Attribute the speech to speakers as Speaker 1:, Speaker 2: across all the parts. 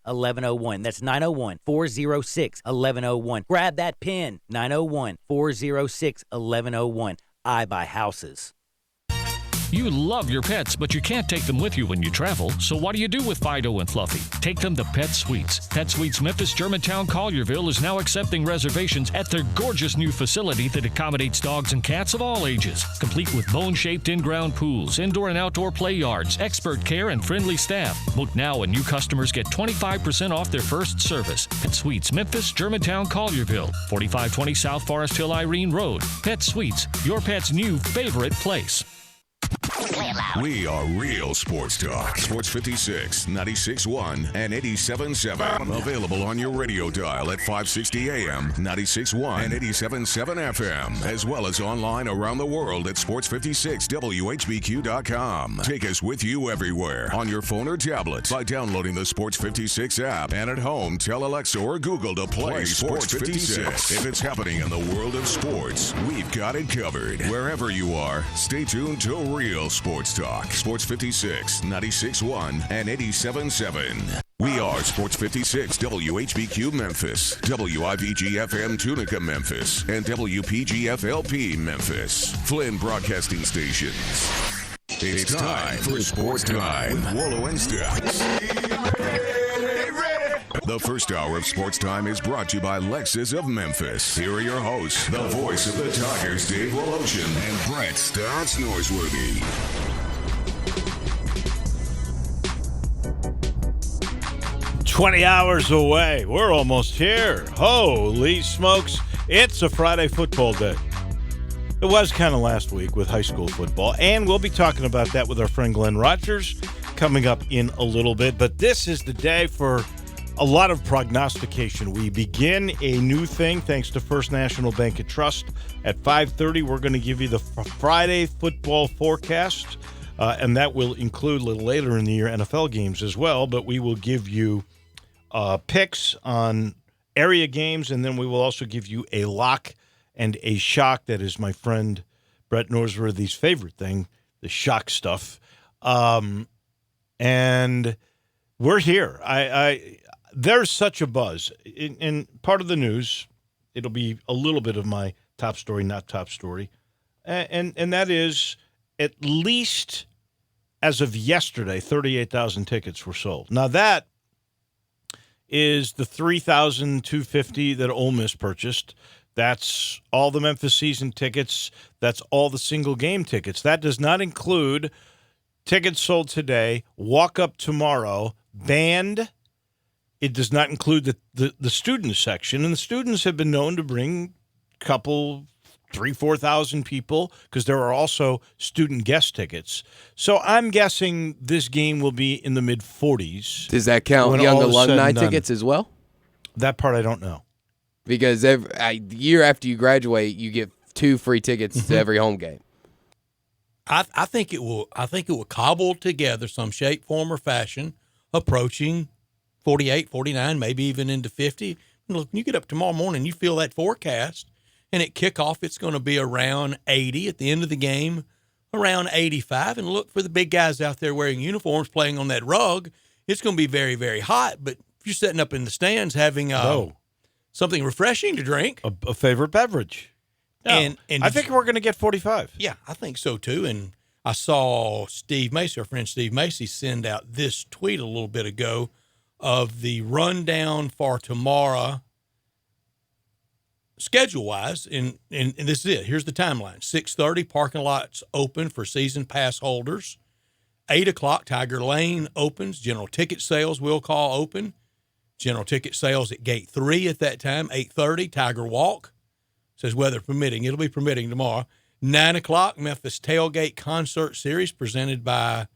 Speaker 1: 1101. That's 901-406-1101. Grab that pen. 901-406-1101. I buy houses.
Speaker 2: You love your pets, but you can't take them with you when you travel. So what do you do with Fido and Fluffy? Take them to Pet Suites. Pet Suites Memphis, Germantown, Collierville is now accepting reservations at their gorgeous new facility that accommodates dogs and cats of all ages. Complete with bone-shaped in-ground pools, indoor and outdoor play yards, expert care, and friendly staff. Book now and new customers get 25% off their first service. Pet Suites Memphis, Germantown, Collierville. 4520 South Forest Hill Irene Road. Pet Suites, your pet's new favorite place.
Speaker 3: We are real sports talk. Sports 56, 96.1, and 87.7. Available on your radio dial at 560 AM, 96.1, and 87.7 FM, as well as online around the world at sports56whbq.com. Take us with you everywhere on your phone or tablet by downloading the Sports 56 app, and at home, tell Alexa or Google to play Sports 56. If it's happening in the world of sports, we've got it covered. Wherever you are, stay tuned to Real Sports Talk. Sports 56, 96.1, and 87.7. We are Sports 56 WHBQ Memphis, WIVG-FM Tunica Memphis, and WPG-FLP Memphis. Flynn Broadcasting Stations. It's time for Sports Time with Wolo and Stacks. The first hour of Sports Time is brought to you by Lexus of Memphis. Here are your hosts, the voice of the Tigers, Dave Woloshin, and Brett Stotts Norsworthy.
Speaker 4: "20 hours away. We're almost here. Holy smokes. It's a Friday football day. It was kind of last week with high school football, and we'll be talking about that with our friend Glenn Rogers coming up in a little bit. But this is the day for a lot of prognostication. We begin a new thing thanks to First National Bank and Trust. At 5:30, we're going to give you the Friday football forecast, and that will include a little later in the year NFL games as well. But we will give you picks on area games, and then we will also give you a lock and a shock. That is my friend Brett Norsworthy's favorite thing, the shock stuff. And we're here. There's such a buzz. In part of the news, it'll be a little bit of my top story, not top story. And that is, at least as of yesterday, 38,000 tickets were sold. Now that is the 3,250 that Ole Miss purchased. That's all the Memphis season tickets. That's all the single game tickets. That does not include tickets sold today, walk up tomorrow, band. It does not include the student section, and the students have been known to bring a couple, 3,000-4,000 people because there are also student guest tickets. So I'm guessing this game will be in the mid-40s.
Speaker 5: Does that count young alumni tickets as well?
Speaker 4: That part I don't know.
Speaker 5: Because every year after you graduate, you get 2 free tickets to every home game.
Speaker 6: I think it will cobble together some shape, form, or fashion, approaching 48, 49, maybe even into 50. Look, when you get up tomorrow morning, you feel that forecast, and at kickoff, it's going to be around 80. At the end of the game, around 85. And look for the big guys out there wearing uniforms playing on that rug. It's going to be very, very hot. But if you're sitting up in the stands having something refreshing to drink.
Speaker 4: A favorite beverage. No. And I think we're going to get 45.
Speaker 6: Yeah, I think so, too. And I saw Steve Macy, our friend Steve Macy, send out this tweet a little bit ago of the rundown for tomorrow schedule-wise, and this is it. Here's the timeline. 6:30, parking lots open for season pass holders. 8 o'clock, Tiger Lane opens. General ticket sales will call open. General ticket sales at Gate 3 at that time. 8:30, Tiger Walk. Says weather permitting. It'll be permitting tomorrow. 9 o'clock, Memphis Tailgate Concert Series presented by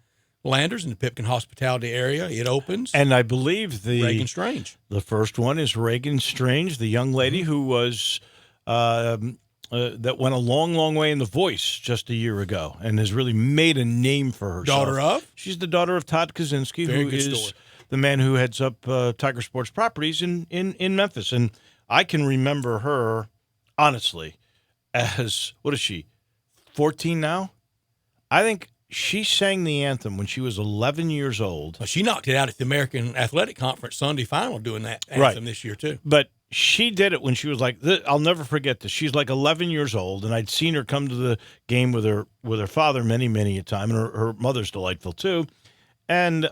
Speaker 6: Landers in the Pipkin Hospitality area. It opens.
Speaker 4: And I believe
Speaker 6: Reagan Strange.
Speaker 4: The first one is Reagan Strange, the young lady who was that went a long, long way in The Voice just a year ago and has really made a name for herself.
Speaker 6: Daughter of?
Speaker 4: She's the daughter of Todd Kaczynski, who is the man who heads up Tiger Sports Properties in Memphis. And I can remember her, honestly, as, what is she, 14 now? I think she sang the anthem when she was 11 years old.
Speaker 6: Well, she knocked it out at the American Athletic Conference Sunday final doing that anthem this year, too.
Speaker 4: But she did it when she was like, I'll never forget this. She's like 11 years old, and I'd seen her come to the game with her father many, many a time, and her mother's delightful too. And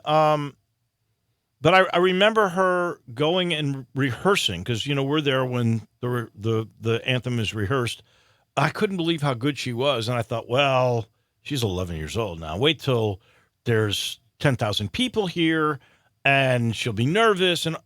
Speaker 4: but I remember her going and rehearsing because we're there when the anthem is rehearsed. I couldn't believe how good she was, and I thought, well, she's 11 years old now. Wait till there's 10,000 people here, and she'll be nervous. And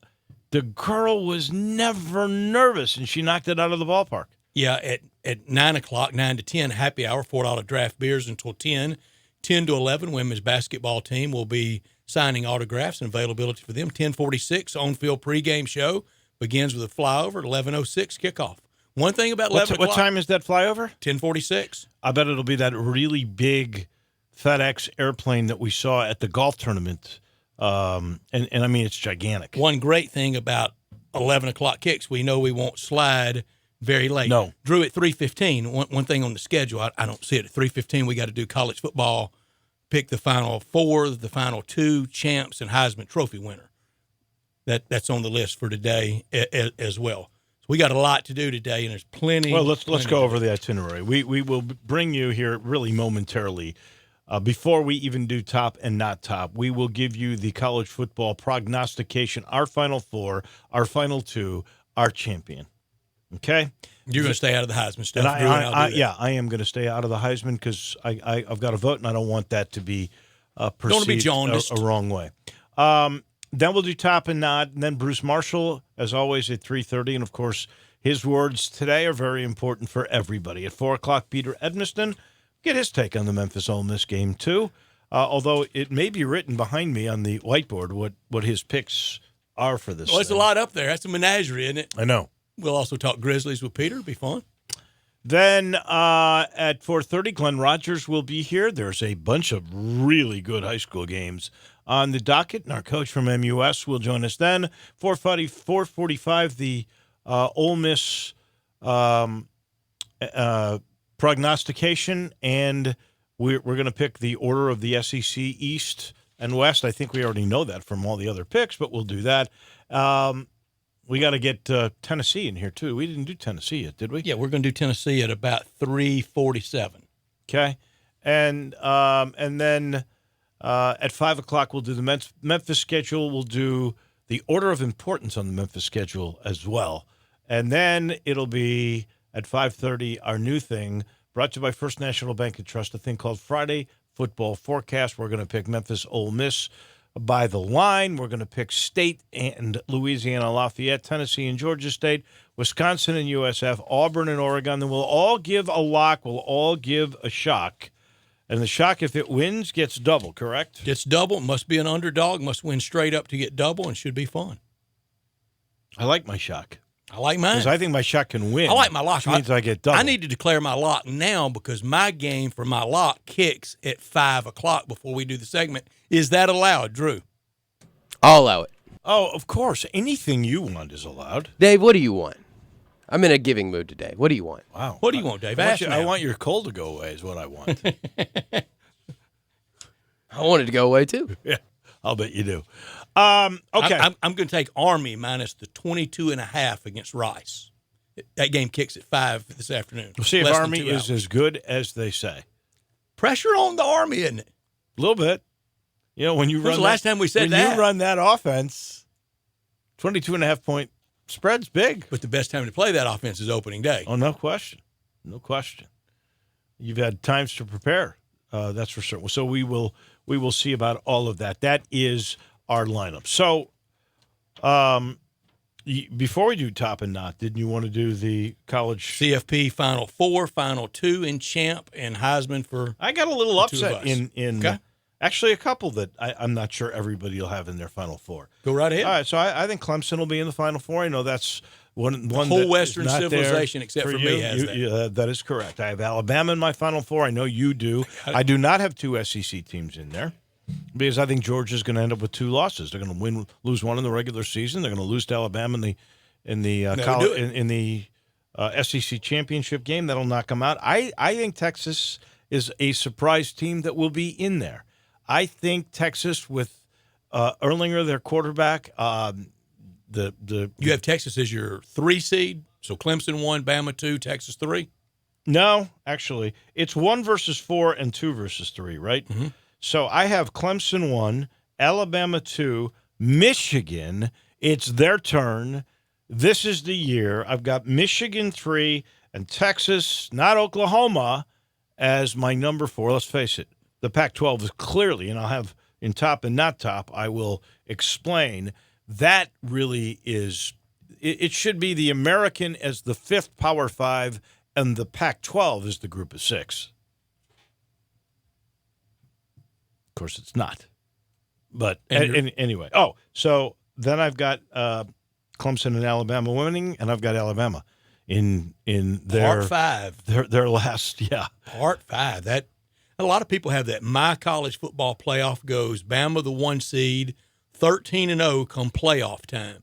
Speaker 4: the girl was never nervous, and she knocked it out of the ballpark.
Speaker 6: Yeah, at 9 o'clock, 9 to 10, happy hour, $4 draft beers until 10. 10 to 11, women's basketball team will be signing autographs and availability for them. 10:46, on-field pregame show begins with a flyover. 11:06 kickoff. One thing about 11 o'clock.
Speaker 4: What time is that flyover?
Speaker 6: 10:46.
Speaker 4: I bet it'll be that really big FedEx airplane that we saw at the golf tournament. And I mean, it's gigantic.
Speaker 6: One great thing about 11 o'clock kicks, we know we won't slide very late.
Speaker 4: No.
Speaker 6: Drew, at 3:15, one thing on the schedule, I don't see it. At 3:15, we got to do college football, pick the final four, the final two, champs, and Heisman Trophy winner. That's on the list for today as well. So we got a lot to do today, and there's plenty.
Speaker 4: Well, let's go over the itinerary. We will bring you here really momentarily. Before we even do top and not top, we will give you the college football prognostication, our Final Four, our Final Two, our champion. Okay?
Speaker 6: You're going to stay out of the Heisman stuff.
Speaker 4: I am going to stay out of the Heisman because I've got a vote, and I don't want that to be perceived a wrong way. Then we'll do top and not, and then Bruce Marshall, as always, at 3:30. And, of course, his words today are very important for everybody. At 4 o'clock, Peter Edmiston. Get his take on the Memphis Ole Miss game, too. Although it may be written behind me on the whiteboard what his picks are for this.
Speaker 6: Well, it's a lot up there. That's a menagerie, isn't it?
Speaker 4: I know.
Speaker 6: We'll also talk Grizzlies with Peter. It'll be fun.
Speaker 4: Then at 4:30, Glenn Rogers will be here. There's a bunch of really good high school games on the docket, and our coach from MUS will join us then. 4:45, the Ole Miss prognostication, and we're going to pick the order of the SEC East and West. I think we already know that from all the other picks, but we'll do that. We got to get Tennessee in here, too. We didn't do Tennessee yet, did we?
Speaker 6: Yeah, we're going to do Tennessee at about 3:47.
Speaker 4: Okay. And then at 5 o'clock, we'll do the Memphis schedule. We'll do the order of importance on the Memphis schedule as well. And then it'll be at 5:30, our new thing, brought to you by First National Bank and Trust, a thing called Friday Football Forecast. We're going to pick Memphis Ole Miss by the line. We're going to pick State and Louisiana Lafayette, Tennessee and Georgia State, Wisconsin and USF, Auburn and Oregon. Then we'll all give a lock. We'll all give a shock. And the shock, if it wins, gets double, correct?
Speaker 6: Gets double. Must be an underdog. Must win straight up to get double, and should be fun.
Speaker 4: I like my shock.
Speaker 6: I like mine.
Speaker 4: Because I think my shock can win.
Speaker 6: I like my lock.
Speaker 4: Which means I get double.
Speaker 6: I need to declare my lock now because my game for my lock kicks at 5 o'clock before we do the segment. Is that allowed, Drew?
Speaker 5: I'll allow it.
Speaker 4: Oh, of course. Anything you want is allowed.
Speaker 5: Dave, what do you want? I'm in a giving mood today. What do you want?
Speaker 4: Wow.
Speaker 6: What do you want, Dave?
Speaker 4: I want your cold to go away is what I want.
Speaker 5: I wanted to go away, too.
Speaker 4: Yeah, I'll bet you do. Okay.
Speaker 6: I'm going to take Army minus the 22.5 against Rice. That game kicks at 5 this afternoon.
Speaker 4: We'll see if Army is as good as they say.
Speaker 6: Pressure on the Army, isn't it?
Speaker 4: A little bit. You know, when you run
Speaker 6: the last time we said that?
Speaker 4: When you run that offense, 22.5-point spread's big.
Speaker 6: But the best time to play that offense is opening day.
Speaker 4: Oh, no question. No question. You've had times to prepare. That's for certain. So we will see about all of that. That is our lineup. So before we do top and not, didn't you want to do the college
Speaker 6: CFP Final Four, Final Two, and champ and Heisman for?
Speaker 4: I got a little upset in
Speaker 6: okay.
Speaker 4: Actually a couple that I'm not sure everybody will have in their Final Four.
Speaker 6: Go right ahead.
Speaker 4: All right, so I think Clemson will be in the Final Four. I know that's one
Speaker 6: the whole
Speaker 4: that
Speaker 6: Western
Speaker 4: is not
Speaker 6: civilization except for me has
Speaker 4: that. That is correct. I have Alabama in my Final Four. I know you do. I do not have two SEC teams in there because I think Georgia's going to end up with 2 losses. They're going to lose one in the regular season. They're going to lose to Alabama in the SEC championship game. That'll knock them out. I think Texas is a surprise team that will be in there. I think Texas with Erlinger, their quarterback,
Speaker 6: You have Texas as your 3 seed, so Clemson 1, Bama 2, Texas 3?
Speaker 4: No, actually, it's 1 versus 4 and 2 versus 3, right?
Speaker 6: Mm-hmm.
Speaker 4: So I have Clemson 1, Alabama 2, Michigan. It's their turn. This is the year. I've got Michigan 3 and Texas, not Oklahoma, as my number 4. Let's face it, the Pac-12 is clearly, and I'll have in top and not top, I will explain. That really is, it should be the American as the 5th Power 5, and the Pac-12 is the group of 6. Of course, it's not. But anyway. Oh, so then I've got Clemson and Alabama winning, and I've got Alabama in their
Speaker 6: Part 5.
Speaker 4: Their last, yeah.
Speaker 6: Part 5. That a lot of people have that. My college football playoff goes Bama the 1 seed, 13-0 come playoff time.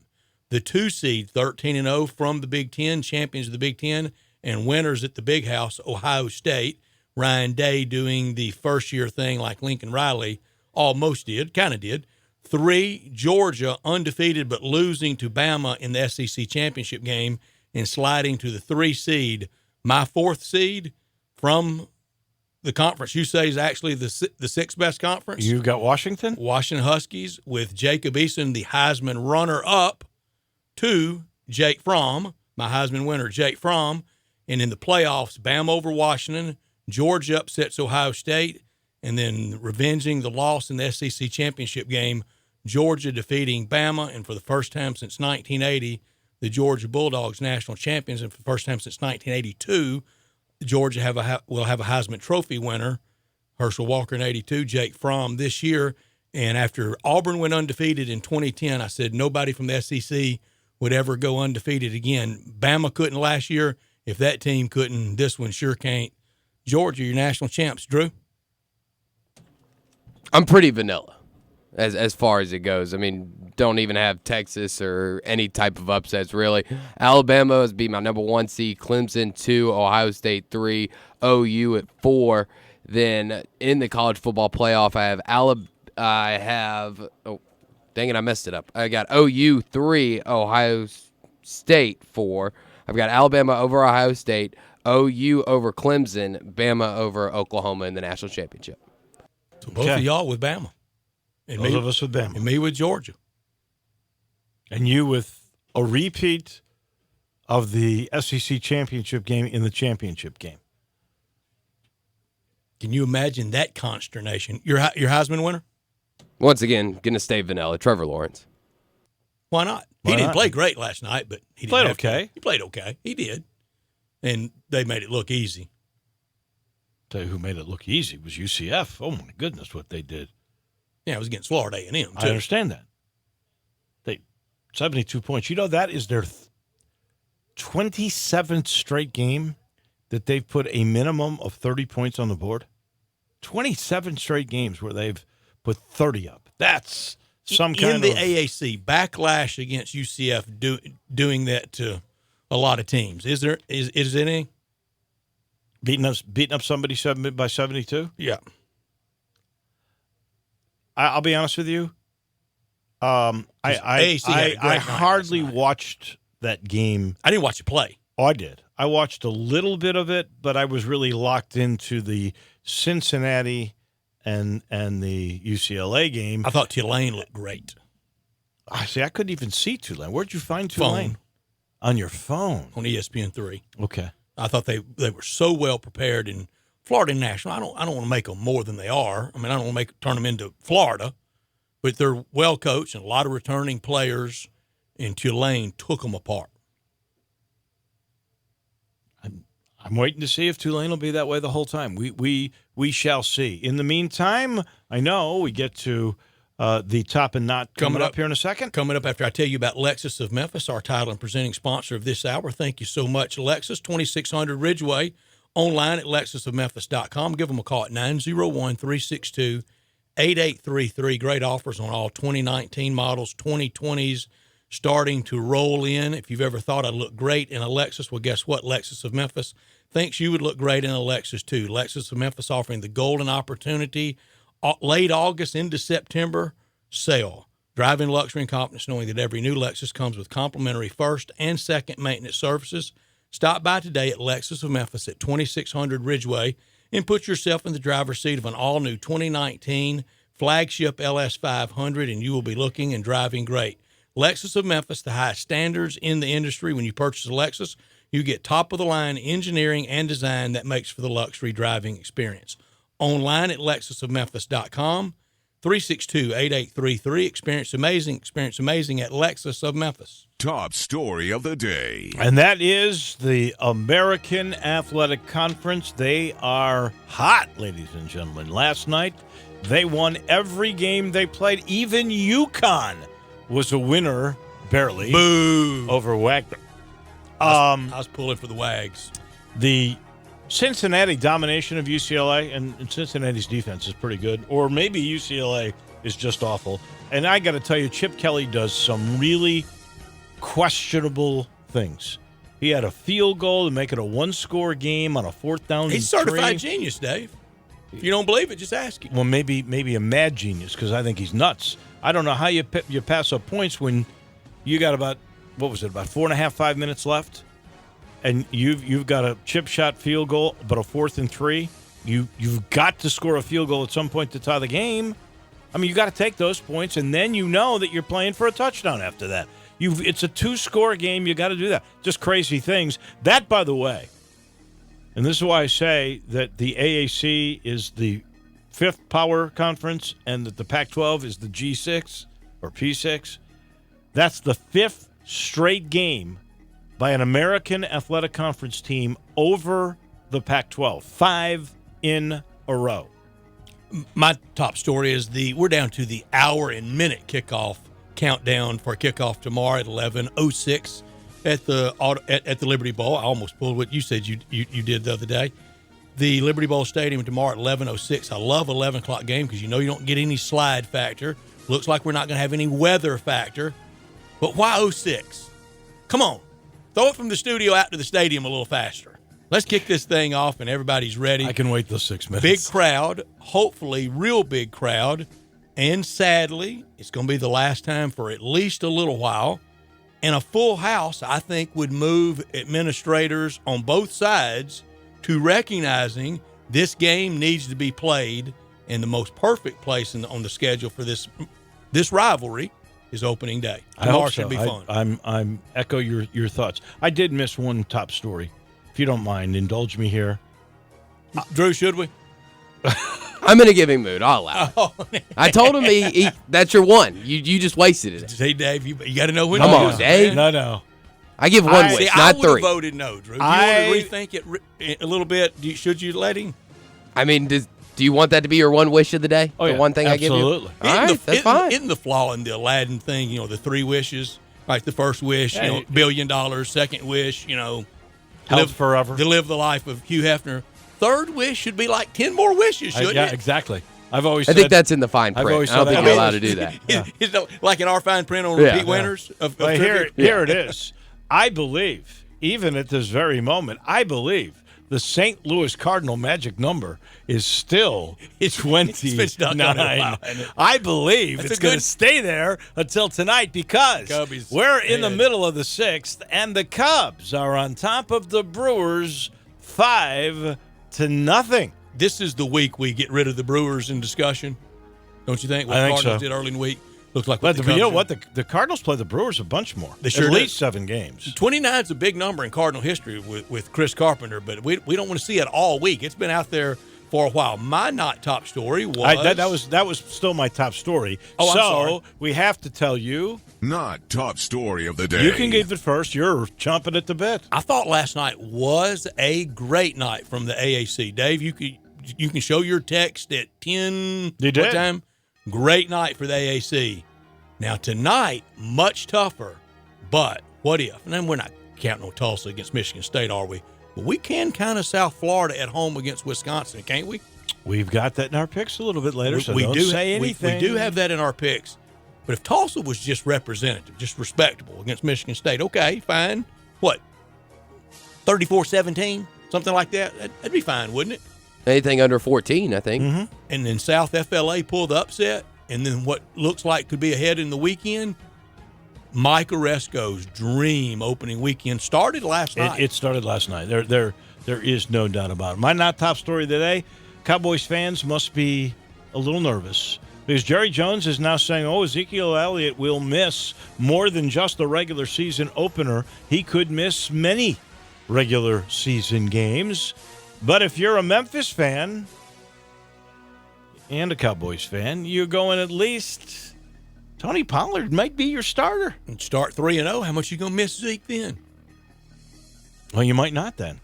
Speaker 6: The 2 seed, 13-0 from the Big Ten, champions of the Big Ten, and winners at the Big House, Ohio State. Ryan Day doing the first-year thing like Lincoln Riley almost did, kind of did. 3, Georgia, undefeated but losing to Bama in the SEC championship game and sliding to the 3 seed. My 4th seed from the conference you say is actually the 6th best conference.
Speaker 4: You've got Washington?
Speaker 6: Washington Huskies with Jacob Eason, the Heisman runner-up, to Jake Fromm, my Heisman winner, Jake Fromm. And in the playoffs, Bama over Washington, Georgia upsets Ohio State, and then revenging the loss in the SEC championship game, Georgia defeating Bama, and for the first time since 1980, the Georgia Bulldogs national champions, and for the first time since 1982, Georgia will have a Heisman Trophy winner, Herschel Walker in 82, Jake Fromm this year. And after Auburn went undefeated in 2010, I said nobody from the SEC would ever go undefeated again. Bama couldn't last year. If that team couldn't, this one sure can't. Georgia, your national champs. Drew?
Speaker 5: I'm pretty vanilla as far as it goes. I mean, don't even have Texas or any type of upsets, really. Alabama has been my number 1 seed, Clemson 2, Ohio State 3, OU at 4. Then in the college football playoff, I messed it up. I got OU 3, Ohio State 4. I've got Alabama over Ohio State, OU over Clemson, Bama over Oklahoma in the national championship.
Speaker 6: So both of y'all with Bama. And
Speaker 4: Both of us with Bama.
Speaker 6: And me with Georgia.
Speaker 4: And you with a repeat of the SEC championship game in the championship game.
Speaker 6: Can you imagine that consternation? Your Heisman winner?
Speaker 5: Once again, going to stay vanilla, Trevor Lawrence.
Speaker 6: Why not?
Speaker 4: Why
Speaker 6: He didn't
Speaker 4: not?
Speaker 6: play great last night, but he didn't
Speaker 4: Played
Speaker 6: have to.
Speaker 4: okay.
Speaker 6: He played okay. He did. And they made it look easy.
Speaker 4: Tell you who made it look easy was UCF. Oh, my goodness, what they did.
Speaker 6: Yeah, it was against Florida A&M, too.
Speaker 4: I understand that. 72 points. You know, that is their 27th straight game that they've put a minimum of 30 points on the board. 27 straight games where they've put 30 up. That's some kind
Speaker 6: in the
Speaker 4: of
Speaker 6: AAC, backlash against UCF doing that to a lot of teams. Is there any?
Speaker 4: beating up somebody by 72.
Speaker 6: Yeah.
Speaker 4: I'll be honest with you.
Speaker 6: AAC had a great
Speaker 4: I
Speaker 6: night
Speaker 4: hardly
Speaker 6: last night.
Speaker 4: watched that game.
Speaker 6: I didn't watch you play.
Speaker 4: Oh, I did. I watched a little bit of it, but I was really locked into the Cincinnati and the UCLA game.
Speaker 6: I thought Tulane looked great.
Speaker 4: I see. I couldn't even see Tulane. Where'd you find Tulane?
Speaker 6: Phone.
Speaker 4: On your phone.
Speaker 6: On ESPN3.
Speaker 4: Okay.
Speaker 6: I thought they were so well prepared. In Florida National, I don't want to make them more than they are. I mean, I don't want to turn them into Florida, but they're well coached and a lot of returning players. And Tulane took them apart.
Speaker 4: I'm waiting to see if Tulane will be that way the whole time. We shall see. In the meantime, I know we get to the top and not coming up here in a second.
Speaker 6: Coming up after I tell you about Lexus of Memphis, our title and presenting sponsor of this hour. Thank you so much, Lexus, 2600 Ridgeway, online at lexusofmemphis.com. Give them a call at 901-362-8833. Great offers on all 2019 models, 2020s, starting to roll in. If you've ever thought I'd look great in a Lexus, well, guess what? Lexus of Memphis thinks you would look great in a Lexus too. Lexus of Memphis offering the golden opportunity, late August into September sale. Driving luxury and confidence knowing that every new Lexus comes with complimentary first and second maintenance services. Stop by today at Lexus of Memphis at 2600 Ridgeway and put yourself in the driver's seat of an all-new 2019 flagship LS500, and you will be looking and driving great. Lexus of Memphis, the highest standards in the industry. When you purchase a Lexus, you get top-of-the-line engineering and design that makes for the luxury driving experience. Online at lexusofmemphis.com, 362-8833. Experience amazing at Lexus of Memphis.
Speaker 3: Top story of the day.
Speaker 4: And that is the American Athletic Conference. They are hot, ladies and gentlemen. Last night, they won every game they played. Even UConn was a winner, barely, over Wagner.
Speaker 6: I was pulling for the Wags.
Speaker 4: The Cincinnati domination of UCLA, and Cincinnati's defense is pretty good, or maybe UCLA is just awful. And I got to tell you, Chip Kelly does some really questionable things. He had a field goal to make it a one-score game on a fourth down.
Speaker 6: He's certified genius, Dave. If you don't believe it, just ask him.
Speaker 4: Well, maybe a mad genius, because I think he's nuts. I don't know how you pass up points when you got about 4.5, 5 minutes left, and you've got a chip shot field goal, but a 4th and 3. You've got to score a field goal at some point to tie the game. I mean, you got to take those points, and then you know that you're playing for a touchdown after that. It's a 2-score game. You got to do that. Just crazy things. That, by the way, and this is why I say that the AAC is the 5th power conference and that the Pac-12 is the G6 or P6. That's the 5th straight game by an American Athletic Conference team over the Pac-12. 5 in a row.
Speaker 6: My top story is we're down to the hour and minute kickoff countdown for kickoff tomorrow at 11:06 at the Liberty Bowl. I almost pulled what you said you did the other day. The Liberty Bowl Stadium tomorrow at 11:06. I love 11 o'clock game because you know you don't get any slide factor. Looks like we're not going to have any weather factor. But why 06? Come on. Throw it from the studio out to the stadium a little faster. Let's kick this thing off and everybody's ready.
Speaker 4: I can wait those 6 minutes.
Speaker 6: Big crowd, hopefully real big crowd. And sadly, it's going to be the last time for at least a little while. And a full house, I think, would move administrators on both sides to recognizing this game needs to be played, and the most perfect place on the schedule for this rivalry is opening day. Tomorrow should be fun.
Speaker 4: I'm echo your thoughts. I did miss one top story. If you don't mind, indulge me here.
Speaker 6: Drew, should we?
Speaker 5: I'm in a giving mood. I'll allow it. I told him that's your one. You just wasted it.
Speaker 6: Hey, Dave, you got to know when.
Speaker 5: Come
Speaker 6: to
Speaker 5: on,
Speaker 6: use
Speaker 5: Dave.
Speaker 6: it,
Speaker 4: No.
Speaker 5: I give one wish, not
Speaker 6: I would
Speaker 5: 3.
Speaker 6: have voted no, Drew. Do you want to rethink it a little bit? Should you let him?
Speaker 5: I mean, do you want that to be your one wish of the day?
Speaker 4: Oh, yeah.
Speaker 5: The one thing
Speaker 4: Absolutely.
Speaker 5: I give you? All right, that's fine.
Speaker 6: Isn't the flaw in the Aladdin thing, the 3 wishes? Like the first wish, $1 billion. Second wish,
Speaker 4: Live forever.
Speaker 6: To live the life of Hugh Hefner. Third wish should be like 10 more wishes, shouldn't it?
Speaker 4: Yeah, exactly. I think
Speaker 5: that's in the fine print. I don't think you're allowed to do that.
Speaker 6: Is like in our fine print on repeat winners?
Speaker 4: Here it is. I believe, even at this very moment, the St. Louis Cardinal magic number is still 29.
Speaker 6: It's been stuck on it a while.
Speaker 4: I believe it's going to stay there until tonight because we're in the middle of the 6th, and the Cubs are on top of the Brewers 5-0.
Speaker 6: This is the week we get rid of the Brewers in discussion, don't you think? What
Speaker 4: I think
Speaker 6: Cardinals
Speaker 4: so.
Speaker 6: did early in the week. Looks like
Speaker 4: But you know what? The Cardinals play the Brewers a bunch more.
Speaker 6: They sure
Speaker 4: At
Speaker 6: do.
Speaker 4: least 7 games.
Speaker 6: 29 is a big number in Cardinal history with Chris Carpenter, but we don't want to see it all week. It's been out there for a while. My not top story was...
Speaker 4: That was still my top story.
Speaker 6: Oh, I'm sorry.
Speaker 4: We have to tell you...
Speaker 3: Not top story of the day.
Speaker 4: You can give it first. You're chomping at the bit.
Speaker 6: I thought last night was a great night from the AAC. Dave, you can show your text at 10.
Speaker 4: You did.
Speaker 6: What time? Great night for the AAC. Now tonight, much tougher. But what if? And then we're not counting on Tulsa against Michigan State, are we? But we can kind of South Florida at home against Wisconsin, can't we?
Speaker 4: We've got that in our picks a little bit later, so
Speaker 6: we
Speaker 4: don't
Speaker 6: do
Speaker 4: say anything.
Speaker 6: We do have that in our picks. But if Tulsa was just representative, just respectable against Michigan State, okay, fine. What, 34-17, something like that? That'd be fine, wouldn't it?
Speaker 5: Anything under 14, I think.
Speaker 4: Mm-hmm.
Speaker 6: And then South FLA pulled the upset, and then what looks like could be ahead in the weekend. Mike Oresco's dream opening weekend started last night.
Speaker 4: It started last night. There is no doubt about it. My not top story today, Cowboys fans must be a little nervous because Jerry Jones is now saying, Ezekiel Elliott will miss more than just the regular season opener. He could miss many regular season games. But if you're a Memphis fan and a Cowboys fan, you're going at least Tony Pollard might be your starter.
Speaker 6: And start 3-0, how much you going to miss Zeke then?
Speaker 4: Well, you might not then.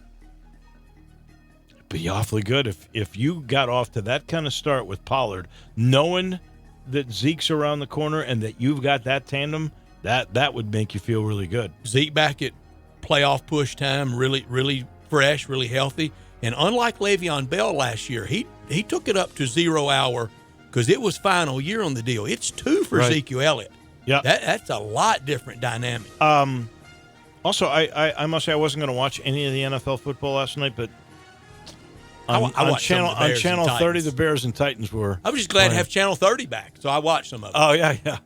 Speaker 4: It'd be awfully good if you got off to that kind of start with Pollard, knowing that Zeke's around the corner and that you've got that tandem, that would make you feel really good.
Speaker 6: Zeke back at playoff push time, really, really fresh, really healthy. And unlike Le'Veon Bell last year, he took it up to 0 hour because it was final year on the deal. It's 2 for
Speaker 4: Right.
Speaker 6: Ezekiel Elliott.
Speaker 4: Yeah.
Speaker 6: That's a lot different dynamic.
Speaker 4: Also, I must say I wasn't going to watch any of the NFL football last night, but
Speaker 6: I
Speaker 4: on
Speaker 6: watched some of the Bears
Speaker 4: Channel
Speaker 6: and
Speaker 4: 30,
Speaker 6: Titans.
Speaker 4: the Bears and Titans were.
Speaker 6: I was just glad to
Speaker 4: playing.
Speaker 6: have Channel 30 back, so I watched some of it.
Speaker 4: Oh, yeah.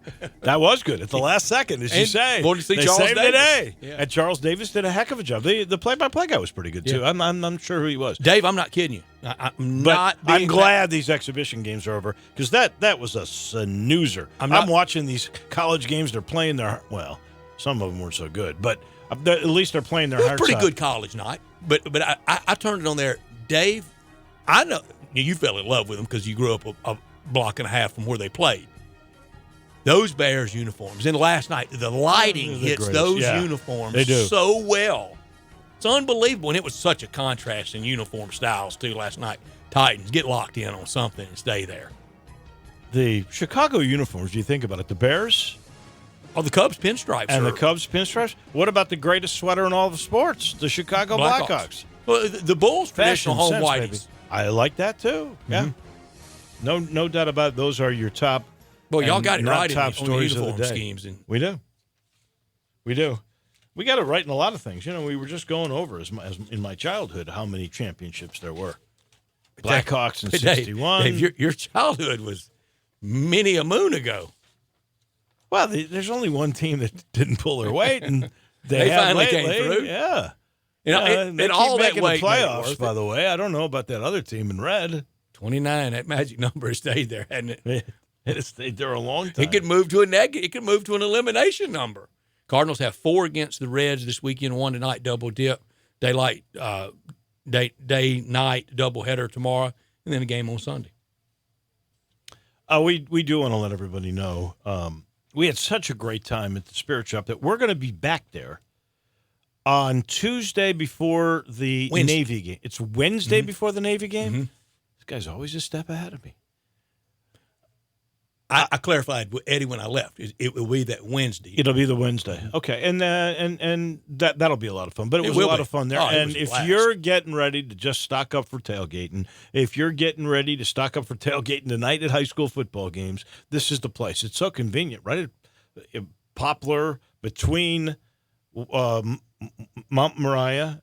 Speaker 4: That was good at the last second, as you
Speaker 6: And
Speaker 4: say.
Speaker 6: going to see
Speaker 4: they
Speaker 6: Charles
Speaker 4: saved the
Speaker 6: Davis.
Speaker 4: day.
Speaker 6: Yeah.
Speaker 4: And Charles Davis did a heck of a job. The play-by-play guy was pretty good, too.
Speaker 6: Yeah.
Speaker 4: I'm sure who he was.
Speaker 6: Dave, I'm not kidding you. I'm
Speaker 4: But
Speaker 6: not
Speaker 4: I'm
Speaker 6: being
Speaker 4: glad these exhibition games are over because that was a snoozer. I'm watching these college games. They're playing their well. Some of them weren't so good, but at least they're playing their
Speaker 6: It was
Speaker 4: hearts
Speaker 6: pretty
Speaker 4: out.
Speaker 6: good college night, but I turned it on there. Dave, I know you fell in love with them because you grew up a block and a half from where they played. Those Bears uniforms, and last night the lighting
Speaker 4: The
Speaker 6: hits
Speaker 4: greatest.
Speaker 6: those
Speaker 4: Yeah,
Speaker 6: uniforms
Speaker 4: they do.
Speaker 6: so well. It's unbelievable, and it was such a contrast in uniform styles too last night. Titans, get locked in on something and stay there.
Speaker 4: The Chicago uniforms, you think about it, the Bears
Speaker 6: Oh, the Cubs pinstripes
Speaker 4: and
Speaker 6: are
Speaker 4: the Cubs pinstripes. What about the greatest sweater in all of sports, the Chicago Blackhawks?
Speaker 6: Well, the Bulls
Speaker 4: Fashion
Speaker 6: traditional home
Speaker 4: sense,
Speaker 6: whiteys.
Speaker 4: baby. I like that too. Yeah, no doubt about it. Those are your top.
Speaker 6: Well, y'all
Speaker 4: and
Speaker 6: got it
Speaker 4: not
Speaker 6: right
Speaker 4: top
Speaker 6: on the
Speaker 4: stories of the
Speaker 6: uniform
Speaker 4: day.
Speaker 6: schemes. And
Speaker 4: We do. We got it right in a lot of things. We were just going over as in my childhood how many championships there were. Blackhawks in
Speaker 6: But Dave,
Speaker 4: '61.
Speaker 6: Dave, your childhood was many a moon ago.
Speaker 4: Well, there's only one team that didn't pull their weight, and
Speaker 6: They
Speaker 4: have
Speaker 6: finally
Speaker 4: lately.
Speaker 6: came through.
Speaker 4: Yeah.
Speaker 6: And,
Speaker 4: They
Speaker 6: and
Speaker 4: keep
Speaker 6: all that
Speaker 4: making
Speaker 6: weight
Speaker 4: the
Speaker 6: made it
Speaker 4: playoffs,
Speaker 6: worth
Speaker 4: by
Speaker 6: it.
Speaker 4: the way. I don't know about that other team in red.
Speaker 6: 29, that magic number has stayed there, hasn't it?
Speaker 4: It stayed there a long time.
Speaker 6: It could move to a negative. It could move to an elimination number. Cardinals have 4 against the Reds this weekend, 1 tonight, double dip, day-night doubleheader tomorrow, and then a game on Sunday.
Speaker 4: We do want to let everybody know we had such a great time at the Spirit Shop that we're going to be back there on Tuesday before the
Speaker 6: Wednesday.
Speaker 4: Navy game. It's Wednesday before the Navy game? This guy's always a step ahead of me.
Speaker 6: I clarified with Eddie when I left. It will be that Wednesday.
Speaker 4: It'll be the Wednesday. Okay, and that'll be a lot of fun. But it was a
Speaker 6: will
Speaker 4: lot
Speaker 6: be.
Speaker 4: of fun there.
Speaker 6: Oh, it
Speaker 4: And
Speaker 6: was a
Speaker 4: if
Speaker 6: blast.
Speaker 4: you're getting ready to just stock up for tailgating, if you're getting ready to stock up for tailgating tonight at high school football games, this is the place. It's so convenient, right? Poplar between Mount Moriah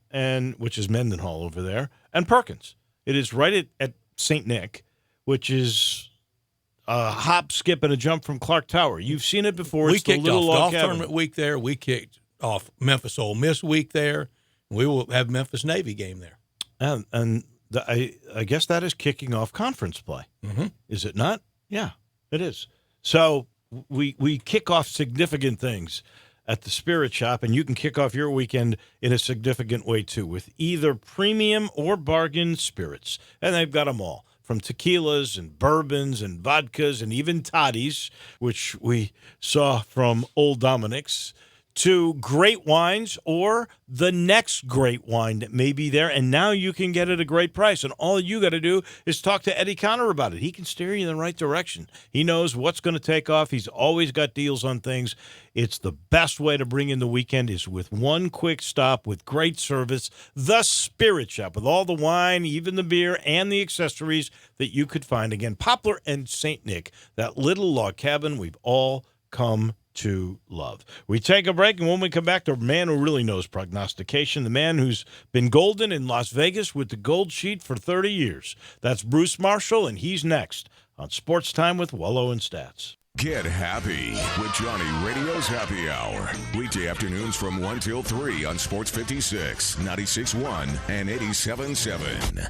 Speaker 4: which is Mendenhall over there, and Perkins. It is right at St. Nick, which is a hop, skip, and a jump from Clark Tower. You've seen it before.
Speaker 6: We
Speaker 4: It's the
Speaker 6: kicked
Speaker 4: little
Speaker 6: off
Speaker 4: log
Speaker 6: golf
Speaker 4: cabin.
Speaker 6: tournament week there. We kicked off Memphis Ole Miss week there. We will have Memphis Navy game there.
Speaker 4: I guess that is kicking off conference play.
Speaker 6: Mm-hmm.
Speaker 4: Is it not? Yeah, it is. So we kick off significant things at the Spirit Shop, and you can kick off your weekend in a significant way, too, with either premium or bargain spirits. And they've got them all, from tequilas and bourbons and vodkas and even toddies, which we saw from Old Dominic's, to great wines or the next great wine that may be there. And now you can get it at a great price. And all you got to do is talk to Eddie Conner about it. He can steer you in the right direction. He knows what's going to take off. He's always got deals on things. It's the best way to bring in the weekend is with one quick stop with great service. The Spirit Shop with all the wine, even the beer, and the accessories that you could find. Again, Poplar and St. Nick, that little log cabin we've all come to love. We take a break, and when we come back, the man who really knows prognostication, the man who's been golden in Las Vegas with the gold sheet for 30 years. That's Bruce Marshall, and he's next on Sports Time with Wolo and Stats.
Speaker 3: Get happy with Johnny Radio's Happy Hour. Weekday afternoons from 1 till 3 on Sports 56, 96.1, and 87.7.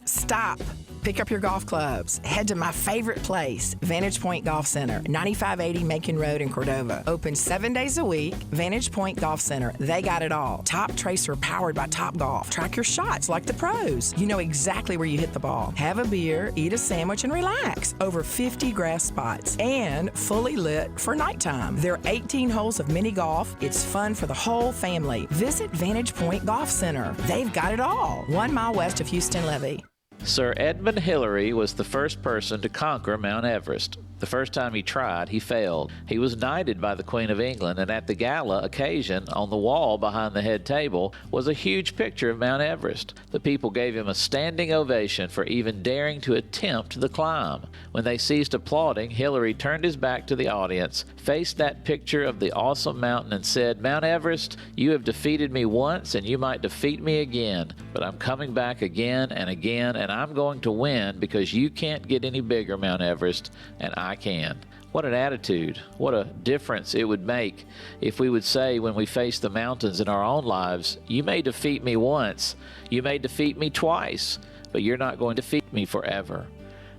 Speaker 7: Stop. Pick up your golf clubs. Head to my favorite place, Vantage Point Golf Center, 9580 Macon Road in Cordova. Open 7 days a week. Vantage Point Golf Center. They got it all. Top Tracer powered by Top Golf. Track your shots like the pros. You know exactly where you hit the ball. Have a beer, eat a sandwich, and relax. Over 50 grass spots and fully lit for nighttime. There are 18 holes of mini golf. It's fun for the whole family. Visit Vantage Point Golf Center. They've got it all. 1 mile west of Houston Levee.
Speaker 8: Sir Edmund Hillary was the first person to conquer Mount Everest. The first time he tried, he failed. He was knighted by the Queen of England, and at the gala occasion, on the wall behind the head table, was a huge picture of Mount Everest. The people gave him a standing ovation for even daring to attempt the climb. When they ceased applauding, Hillary turned his back to the audience, faced that picture of the awesome mountain, and said, "Mount Everest, you have defeated me once, and you might defeat me again, but I'm coming back again and again, and I'm going to win because you can't get any bigger, Mount Everest, and I can." What an attitude. What a difference it would make if we would say when we face the mountains in our own lives, you may defeat me once, you may defeat me twice, but you're not going to defeat me forever.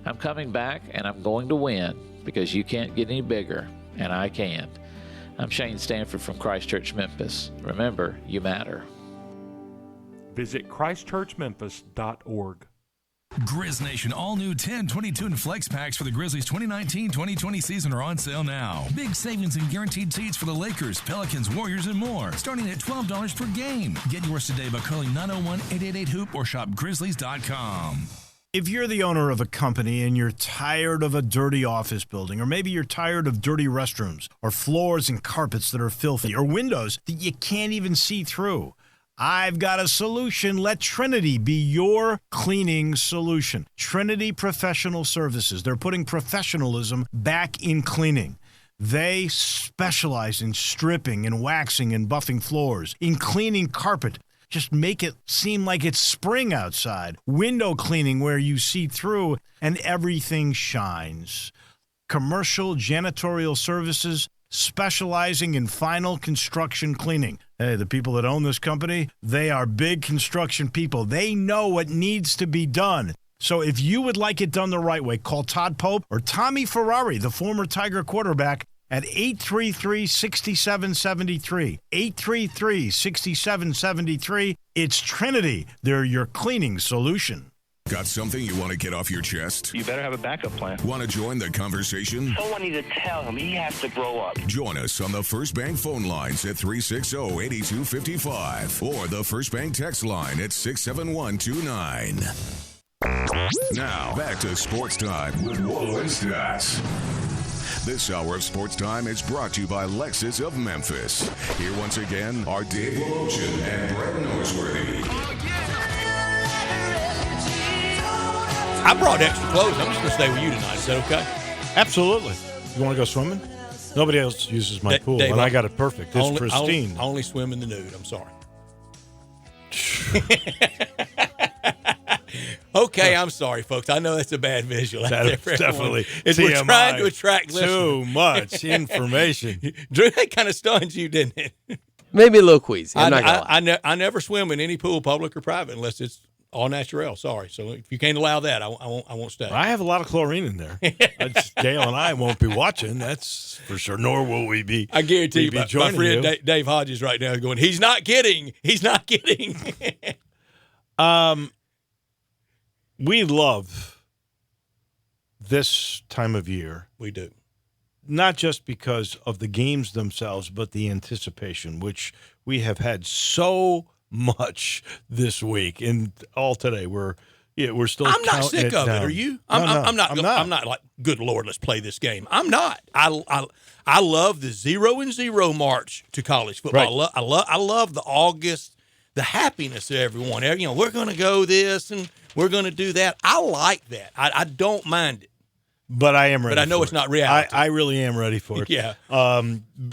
Speaker 8: I'm coming back and I'm going to win because you can't get any bigger and I can. I'm Shane Stanford from Christchurch, Memphis. Remember, you matter.
Speaker 9: Visit ChristchurchMemphis.org.
Speaker 10: Grizz Nation, all new 10, 22, and flex packs for the Grizzlies 2019-2020 season are on sale now. Big savings and guaranteed seats for the Lakers, Pelicans, Warriors, and more, starting at $12 per game. Get yours today by calling 901-888-HOOP or shop Grizzlies.com.
Speaker 4: If you're the owner of a company and you're tired of a dirty office building, or maybe you're tired of dirty restrooms, or floors and carpets that are filthy, or windows that you can't even see through, I've got a solution. Let Trinity be your cleaning solution. Trinity Professional Services. They're putting professionalism back in cleaning. They specialize in stripping and waxing and buffing floors, in cleaning carpet. Just make it seem like it's spring outside. Window cleaning where you see through and everything shines. Commercial janitorial services specializing in final construction cleaning. Hey, the people that own this company, they are big construction people. They know what needs to be done. So if you would like it done the right way, call Todd Pope or Tommy Ferrari, the former Tiger quarterback, at 833-6773. 833-6773. It's Trinity. They're your cleaning solution.
Speaker 3: Got something you want to get off your chest?
Speaker 11: You better have a backup plan.
Speaker 3: Want to join the conversation?
Speaker 11: Someone needs to tell him he has to grow up.
Speaker 3: Join us on the First Bank phone lines at 360-8255 or the First Bank text line at 67129. Now, back to Sports Time with Wolo and Stats. This hour of Sports Time is brought to you by Lexus of Memphis. Here once again are Dave Lochin and Brett Norsworthy.
Speaker 6: I brought extra clothes. I'm just going to stay with you tonight. Is that okay?
Speaker 4: Absolutely. You want to go swimming? Nobody else uses my pool,
Speaker 6: Dave,
Speaker 4: and I got it perfect. It's pristine.
Speaker 6: I only swim in the nude. I'm sorry. Okay, I'm sorry, folks. I know that's a bad visual.
Speaker 4: That's definitely
Speaker 6: we're trying to attract listeners.
Speaker 4: Too much information.
Speaker 6: Drew, that kind of stunned you, didn't it?
Speaker 5: Maybe a little queasy.
Speaker 6: I never swim in any pool, public or private, unless it's all natural. Sorry. So if you can't allow that, I won't stay.
Speaker 4: I have a lot of chlorine in there. Gail and I won't be watching. That's for sure. Nor will we be.
Speaker 6: I guarantee you, my friend Dave Hodges right now is going, he's not kidding. He's not kidding.
Speaker 4: We love this time of year.
Speaker 6: We do.
Speaker 4: Not just because of the games themselves, but the anticipation, which we have had so much this week and all today. We're still.
Speaker 6: I'm not sick of
Speaker 4: down.
Speaker 6: it. Are you?
Speaker 4: I'm not.
Speaker 6: I'm not like, good Lord, let's play this game. I'm not. I love the 0-0 march to college football.
Speaker 4: Right.
Speaker 6: I love the August, the happiness of everyone. You know, we're going to go this and we're going to do that. I like that. I don't mind it.
Speaker 4: But I am ready.
Speaker 6: But I know
Speaker 4: for
Speaker 6: it's
Speaker 4: it.
Speaker 6: not reality.
Speaker 4: I really am ready for it.
Speaker 6: Yeah.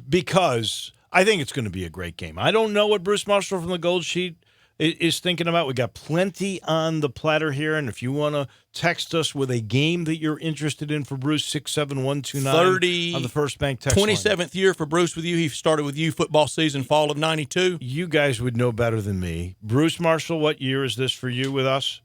Speaker 4: Because I think it's going to be a great game. I don't know what Bruce Marshall from the Gold Sheet is thinking about. We got plenty on the platter here, and if you want to text us with a game that you're interested in for Bruce, 67129 on the First Bank text line.
Speaker 6: 27th year for Bruce with you. He started with you football season fall of 92.
Speaker 4: You guys would know better than me. Bruce Marshall, what year is this for you with us?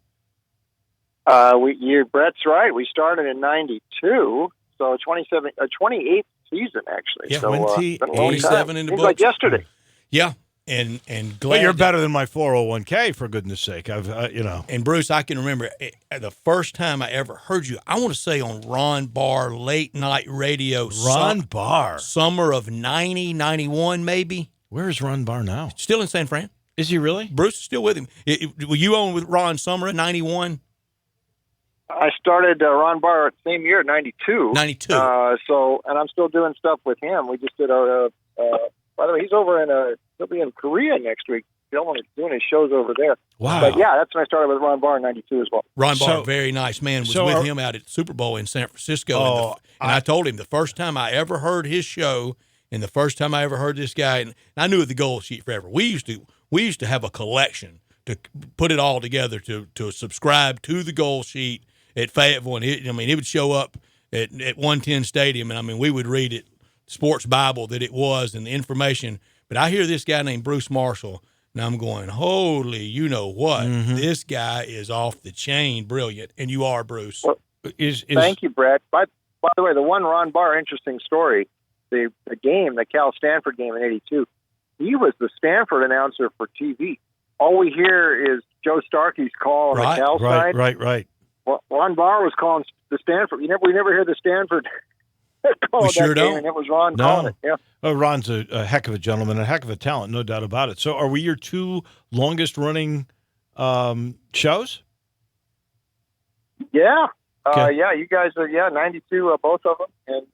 Speaker 12: Brett's right. We started in 92, so 28th season, actually.
Speaker 6: Yeah,
Speaker 12: so,
Speaker 6: 27 in the
Speaker 12: Seems
Speaker 6: books.
Speaker 12: like yesterday.
Speaker 6: Yeah, and glad.
Speaker 4: Well, you're better than my 401k, for goodness sake. You know.
Speaker 6: And Bruce, I can remember the first time I ever heard you. I want to say on Ron Barr late night radio.
Speaker 4: Ron Barr,
Speaker 6: summer of 90, 91 maybe.
Speaker 4: Where is Ron Barr now?
Speaker 6: Still in San Fran.
Speaker 4: Is he really?
Speaker 6: Bruce is still with him. Were you on with Ron Summer in 91?
Speaker 12: I started Ron Barr the same year, 92.
Speaker 6: 92.
Speaker 12: And I'm still doing stuff with him. We just did by the way, he'll be in Korea next week. Doing his shows over there.
Speaker 4: Wow.
Speaker 12: But yeah, that's when I started with Ron Barr in 92 as well.
Speaker 6: Ron Barr, very nice man, was with him out at the Super Bowl in San Francisco. And I told him the first time I ever heard his show and the first time I ever heard this guy, and I knew the Gold Sheet forever. We used to have a collection to put it all together to subscribe to the Gold Sheet at Fayetteville. And it would show up at 110 Stadium, and we would read it, Sports Bible that it was, and the information. But I hear this guy named Bruce Marshall, and I'm going, holy, you know what? Mm-hmm. This guy is off the chain, brilliant, and you are, Bruce.
Speaker 12: Well, thank you, Brett. By the way, the one Ron Barr interesting story, the Cal Stanford game in '82. He was the Stanford announcer for TV. All we hear is Joe Starkey's call on the Cal side.
Speaker 4: Right.
Speaker 12: Well, Ron Barr was calling the Stanford. We never hear the Stanford call that
Speaker 6: sure
Speaker 12: game,
Speaker 6: don't.
Speaker 12: and it was Ron calling it. Yeah.
Speaker 4: Well, Ron's a heck of a gentleman, a heck of a talent, no doubt about it. So, are we your two longest running shows?
Speaker 12: Yeah.
Speaker 4: Okay.
Speaker 12: Yeah, you guys are 92, both of them, and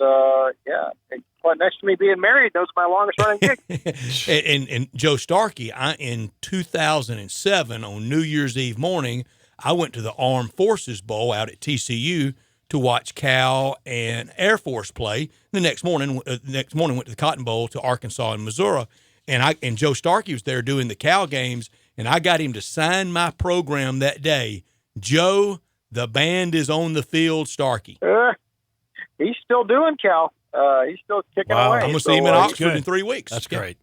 Speaker 12: But next to me being married, those are my longest running gigs.
Speaker 6: and Joe Starkey, in 2007 on New Year's Eve morning, I went to the Armed Forces Bowl out at TCU to watch Cal and Air Force play. The next morning went to the Cotton Bowl to Arkansas and Missouri, and Joe Starkey was there doing the Cal games, and I got him to sign my program that day. Joe, the band is on the field, Starkey.
Speaker 12: He's still doing Cal. He's still kicking away.
Speaker 6: I'm going to see him in Oxford in 3 weeks.
Speaker 4: That's great.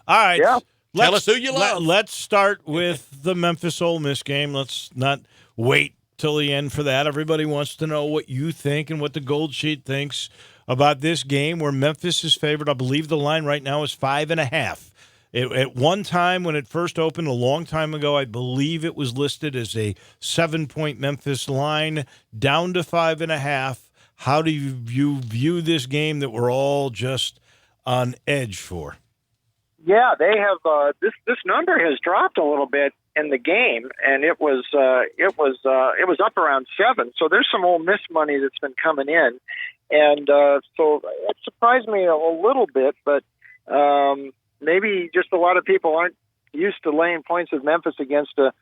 Speaker 4: All right.
Speaker 12: Yeah.
Speaker 6: Tell us who you love.
Speaker 4: Let's start with the Memphis Ole Miss game. Let's not wait till the end for that. Everybody wants to know what you think and what the Gold Sheet thinks about this game where Memphis is favored. I believe the line right now is 5.5. At one time when it first opened a long time ago, I believe it was listed as a 7-point Memphis line, down to 5.5. How do you view this game that we're all just on edge for?
Speaker 12: Yeah, they have. This number has dropped a little bit in the game, and it was up around 7. So there's some Ole Miss money that's been coming in, and so it surprised me a little bit. But maybe just a lot of people aren't used to laying points with Memphis against a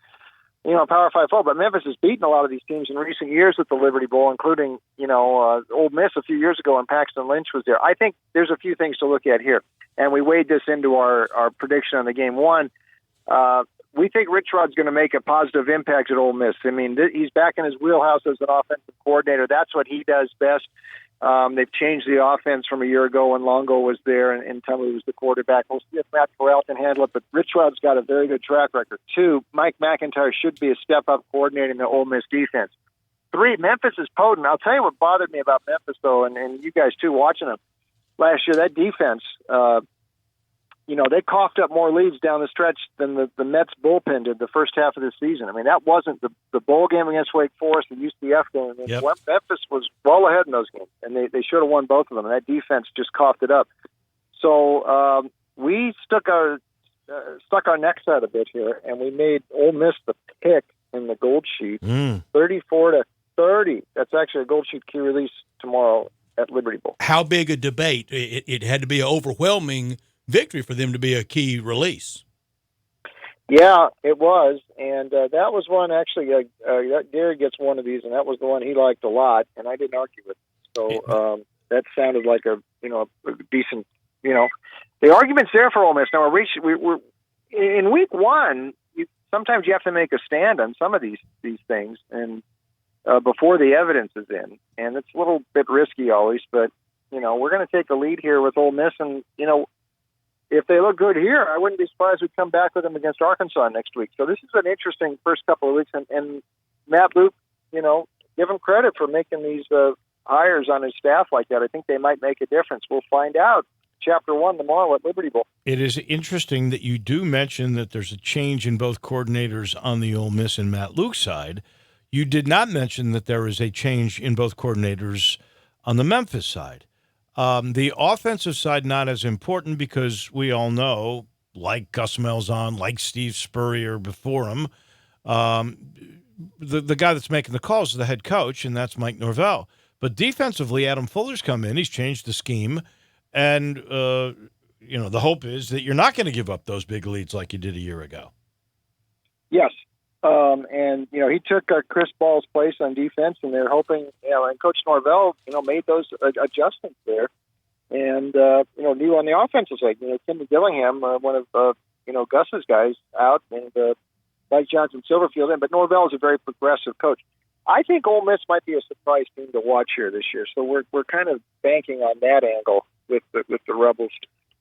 Speaker 12: Power 5 football. But Memphis has beaten a lot of these teams in recent years at the Liberty Bowl, including Ole Miss a few years ago when Paxton Lynch was there. I think there's a few things to look at here. And we weighed this into our prediction on the game. One, we think Rich Rod's going to make a positive impact at Ole Miss. I mean, he's back in his wheelhouse as an offensive coordinator. That's what he does best. They've changed the offense from a year ago when Longo was there and Tumley was the quarterback. We'll see if Matt Corral can handle it, but Rich Rod's got a very good track record. 2, Mike McIntyre should be a step-up coordinating the Ole Miss defense. 3, Memphis is potent. I'll tell you what bothered me about Memphis, though, and you guys, too, watching them. Last year, that defense, they coughed up more leads down the stretch than the Mets bullpen did the first half of the season. I mean, that wasn't the bowl game against Wake Forest, the UCF game.
Speaker 4: Yep.
Speaker 12: Memphis was well ahead in those games, and they should have won both of them, and that defense just coughed it up. So we stuck our necks out a bit here, and we made Ole Miss the pick in the Gold Sheet, 34-30. That's actually a Gold Sheet key release tomorrow at Liberty Bowl.
Speaker 6: How big a debate? It had to be an overwhelming victory for them to be a key release.
Speaker 12: Yeah, it was, and that was one actually. Gary gets one of these, and that was the one he liked a lot, and I didn't argue with him. So that sounded like a decent, the argument's there for Ole Miss. Now we're in week one. Sometimes you have to make a stand on some of these things, and before the evidence is in, and it's a little bit risky always. But we're going to take a lead here with Ole Miss, and if they look good here, I wouldn't be surprised if we come back with them against Arkansas next week. So this is an interesting first couple of weeks, and Matt Luke, give him credit for making these hires on his staff like that. I think they might make a difference. We'll find out. Chapter 1 tomorrow at Liberty Bowl.
Speaker 4: It is interesting that you do mention that there's a change in both coordinators on the Ole Miss and Matt Luke side. You did not mention that there is a change in both coordinators on the Memphis side. The offensive side not as important because we all know, like Gus Malzahn, like Steve Spurrier before him, the guy that's making the calls is the head coach, and that's Mike Norvell. But defensively, Adam Fuller's come in. He's changed the scheme. And, the hope is that you're not going to give up those big leads like you did a year ago.
Speaker 12: Yes. And he took Chris Ball's place on defense, and they're hoping, and Coach Norvell, made those adjustments there. And, new on the offensive side, Tim Dillingham, one of, Gus's guys out, and Mike Johnson Silverfield in. But Norvell is a very progressive coach. I think Ole Miss might be a surprise team to watch here this year. So we're kind of banking on that angle with the Rebels,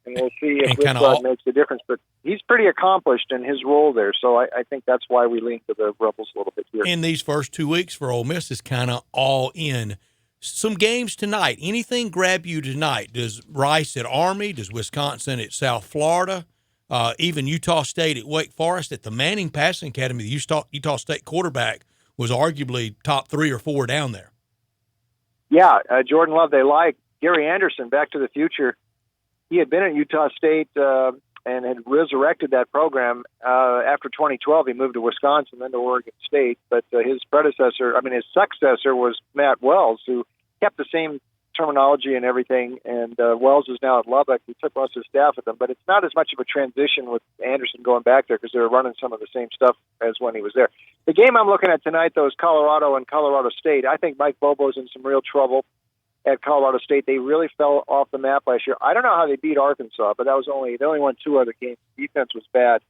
Speaker 12: and we'll see if Whitlock makes a difference. But he's pretty accomplished in his role there, so I think that's why we lean to the Rebels a little bit here.
Speaker 6: In these first 2 weeks for Ole Miss is kind of all in. Some games tonight. Anything grab you tonight? Does Rice at Army? Does Wisconsin at South Florida? Even Utah State at Wake Forest? At the Manning Passing Academy, the Utah State quarterback was arguably top 3 or 4 down there.
Speaker 12: Yeah, Jordan Love they like. Gary Anderson, Back to the Future, he had been at Utah State and had resurrected that program. After 2012, he moved to Wisconsin, then to Oregon State. But his successor was Matt Wells, who kept the same terminology and everything. And Wells is now at Lubbock. He took most of his staff with him. But it's not as much of a transition with Anderson going back there because they're running some of the same stuff as when he was there. The game I'm looking at tonight, though, is Colorado and Colorado State. I think Mike Bobo's in some real trouble at Colorado State. They really fell off the map last year. I don't know how they beat Arkansas, but they only won 2 other games. Defense was bad,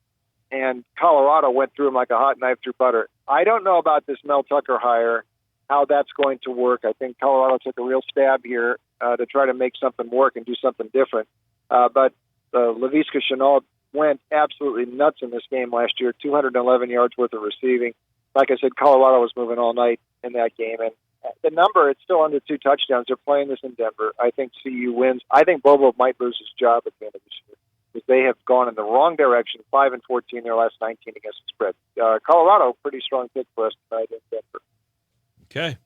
Speaker 12: and Colorado went through them like a hot knife through butter. I don't know about this Mel Tucker hire, how that's going to work. I think Colorado took a real stab here to try to make something work and do something different. But Laviska Shenault went absolutely nuts in this game last year, 211 yards worth of receiving. Like I said, Colorado was moving all night in that game, and the number, it's still under 2 touchdowns. They're playing this in Denver. I think CU wins. I think Bobo might lose his job at the end of this year because they have gone in the wrong direction, 5-14 their last 19 against the spread. Colorado, pretty strong pick for us tonight in Denver.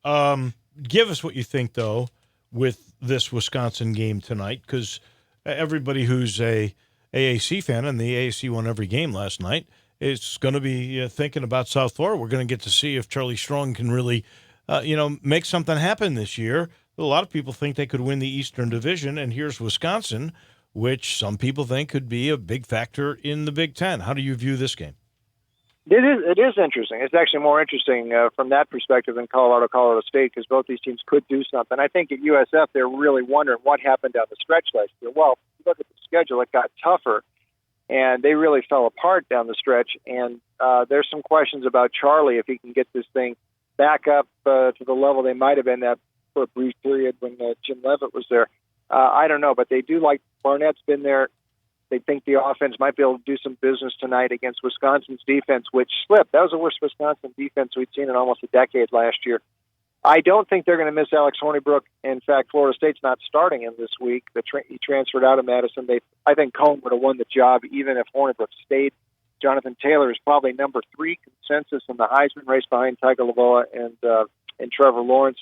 Speaker 4: Okay. Give us what you think, though, with this Wisconsin game tonight, because everybody who's a AAC fan, and the AAC won every game last night, is going to be thinking about South Florida. We're going to get to see if Charlie Strong can really make something happen this year. A lot of people think they could win the Eastern Division, and here's Wisconsin, which some people think could be a big factor in the Big Ten. How do you view this game?
Speaker 12: It is interesting. It's actually more interesting from that perspective than Colorado State, because both these teams could do something. I think at USF, they're really wondering what happened down the stretch last year. Well, if you look at the schedule, it got tougher, and they really fell apart down the stretch. And there's some questions about Charlie, if he can get this thing back up to the level they might have been at for a brief period when Jim Leavitt was there. I don't know, but they do like Barnett's been there. They think the offense might be able to do some business tonight against Wisconsin's defense, which slipped. That was the worst Wisconsin defense we'd seen in almost a decade last year. I don't think they're going to miss Alex Hornibrook. In fact, Florida State's not starting him this week. He transferred out of Madison. I think Cohn would have won the job even if Hornibrook stayed. Jonathan Taylor is probably number 3 consensus in the Heisman race behind Tiger Lavoie and Trevor Lawrence.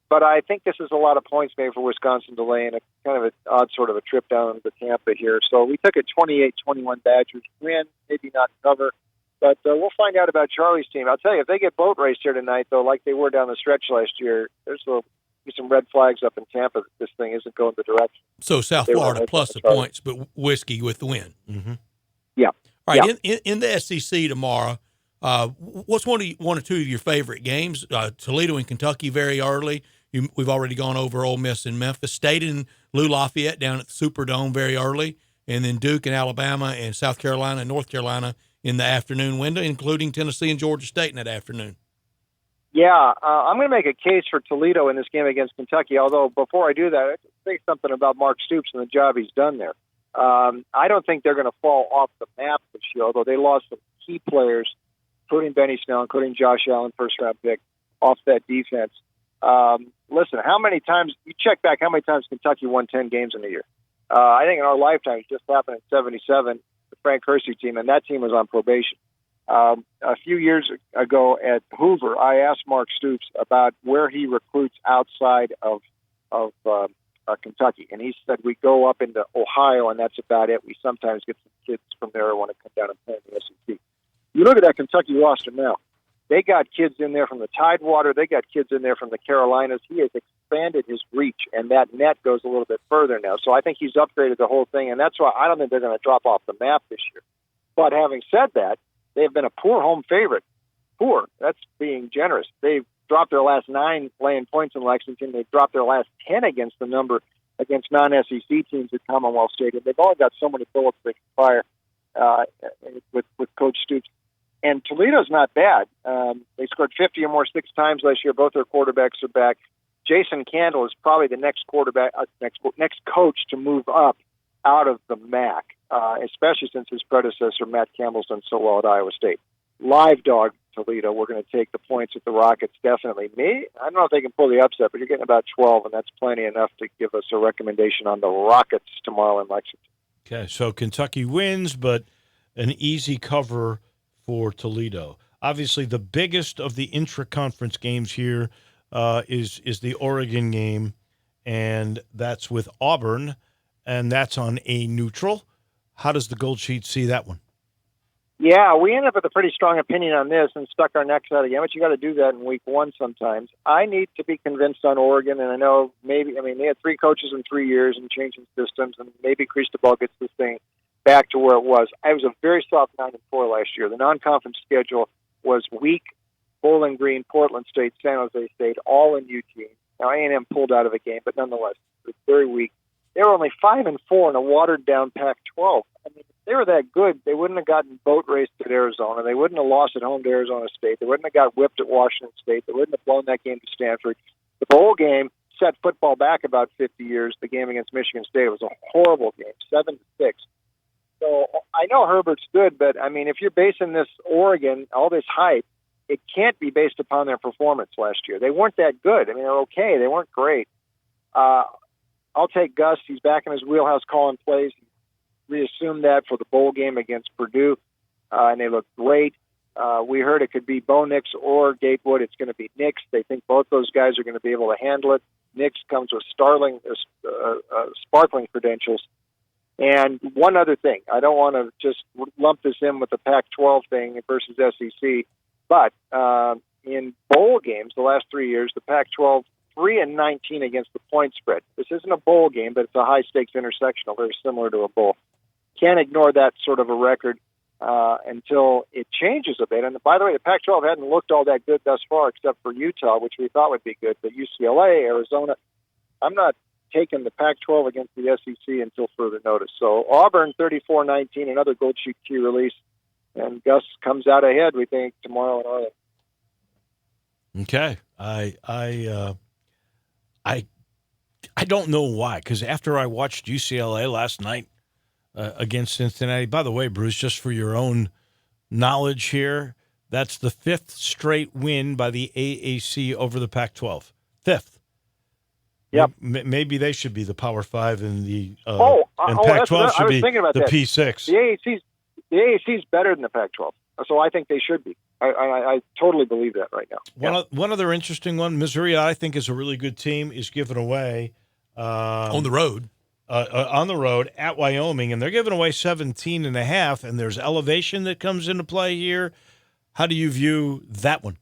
Speaker 12: But I think this is a lot of points made for Wisconsin to lay in a kind of an odd sort of a trip down to Tampa here. So we took a 28-21 Badgers win, maybe not cover. But we'll find out about Charlie's team. I'll tell you, if they get boat raced here tonight, though, like they were down the stretch last year, there's some red flags up in Tampa that this thing isn't going the direction.
Speaker 6: So South Florida plus the points, but Whiskey with the win.
Speaker 4: Mm-hmm.
Speaker 12: Yeah.
Speaker 6: All right, yeah. In the SEC tomorrow, what's one or two of your favorite games? Toledo and Kentucky very early. We've already gone over Ole Miss and Memphis. State and Lou Lafayette down at the Superdome very early, and then Duke and Alabama and South Carolina and North Carolina in the afternoon window, including Tennessee and Georgia State in that afternoon.
Speaker 12: Yeah, I'm going to make a case for Toledo in this game against Kentucky, although before I do that, I have to say something about Mark Stoops and the job he's done there. I don't think they're going to fall off the map this year, although they lost some key players, including Benny Snell, including Josh Allen, first-round pick, off that defense. Listen, how many times – you check back how many times Kentucky won 10 games in a year. I think in our lifetime it just happened in 77, the Frank Hersey team, and that team was on probation. A few years ago at Hoover, I asked Mark Stoops about where he recruits outside of Kentucky, and he said we go up into Ohio, and that's about it. We sometimes get some kids from there who want to come down and play in the SEC. You look at that Kentucky roster now. They got kids in there from the Tidewater. They got kids in there from the Carolinas. He has expanded his reach, and that net goes a little bit further now. So I think he's upgraded the whole thing, and that's why I don't think they're going to drop off the map this year. But having said that, they've been a poor home favorite. Poor. That's being generous. They've dropped their last 9 laying points in Lexington. They've dropped their last 10 against the number against non-SEC teams at Commonwealth Stadium. They've only got so many bullets they can fire with Coach Stoops. And Toledo's not bad. They scored 50 or more 6 times last year. Both their quarterbacks are back. Jason Candle is probably the next quarterback, next coach to move up out of the MAC, especially since his predecessor, Matt Campbell's done so well at Iowa State. Live dog Toledo. We're going to take the points at the Rockets, definitely. I don't know if they can pull the upset, but you're getting about 12, and that's plenty enough to give us a recommendation on the Rockets tomorrow in Lexington.
Speaker 4: Okay, so Kentucky wins, but an easy cover for Toledo. Obviously, the biggest of the intra-conference games here is the Oregon game, and that's with Auburn, and that's on a neutral. How does the Gold Sheet see that one?
Speaker 12: Yeah, we end up with a pretty strong opinion on this and stuck our necks out again, but you got to do that in week 1 sometimes. I need to be convinced on Oregon, and I know they had 3 coaches in 3 years and changing systems, and maybe Cristobal gets this thing back to where it was. I was a very soft 9-4 last year. The non-conference schedule was weak. Bowling Green, Portland State, San Jose State, all in UT. Now A&M pulled out of the game, but nonetheless, it was very weak. They were only 5-4 in a watered-down Pac-12. I mean, if they were that good, they wouldn't have gotten boat raced at Arizona. They wouldn't have lost at home to Arizona State. They wouldn't have got whipped at Washington State. They wouldn't have blown that game to Stanford. The bowl game set football back about 50 years. The game against Michigan State was a horrible game, 7-6. So I know Herbert's good, but, I mean, if you're basing this Oregon, all this hype, it can't be based upon their performance last year. They weren't that good. I mean, they're okay. They weren't great. I'll take Gus. He's back in his wheelhouse calling plays. Reassumed that for the bowl game against Purdue, and they look great. We heard it could be Bo Nix or Gatewood. It's going to be Nix. They think both those guys are going to be able to handle it. Nix comes with sparkling credentials. And one other thing, I don't want to just lump this in with the Pac-12 thing versus SEC, but in bowl games the last 3 years, the Pac-12 3-19 against the point spread. This isn't a bowl game, but it's a high-stakes intersectional, very similar to a bowl. Can't ignore that sort of a record until it changes a bit. And by the way, the Pac-12 hadn't looked all that good thus far, except for Utah, which we thought would be good. But UCLA, Arizona, I'm not taking the Pac-12 against the SEC until further notice. So Auburn 34-19, another Gold Sheet key release, and Gus comes out ahead, we think, tomorrow in Arlington.
Speaker 4: Okay, I don't know why, because after I watched UCLA last night against Cincinnati, by the way, Bruce, just for your own knowledge here, that's the 5th straight win by the AAC over the Pac-12. 5th.
Speaker 12: Yep.
Speaker 4: Maybe they should be the Power 5 and the
Speaker 12: Pac-12
Speaker 4: should be the P6.
Speaker 12: The AAC is better than the Pac-12, so I think they should be. I totally believe that right now.
Speaker 4: One other interesting one, Missouri, I think is a really good team, is giving away
Speaker 6: on the road.
Speaker 4: On the road at Wyoming, and they're giving away 17.5, and there's elevation that comes into play here. How do you view that one?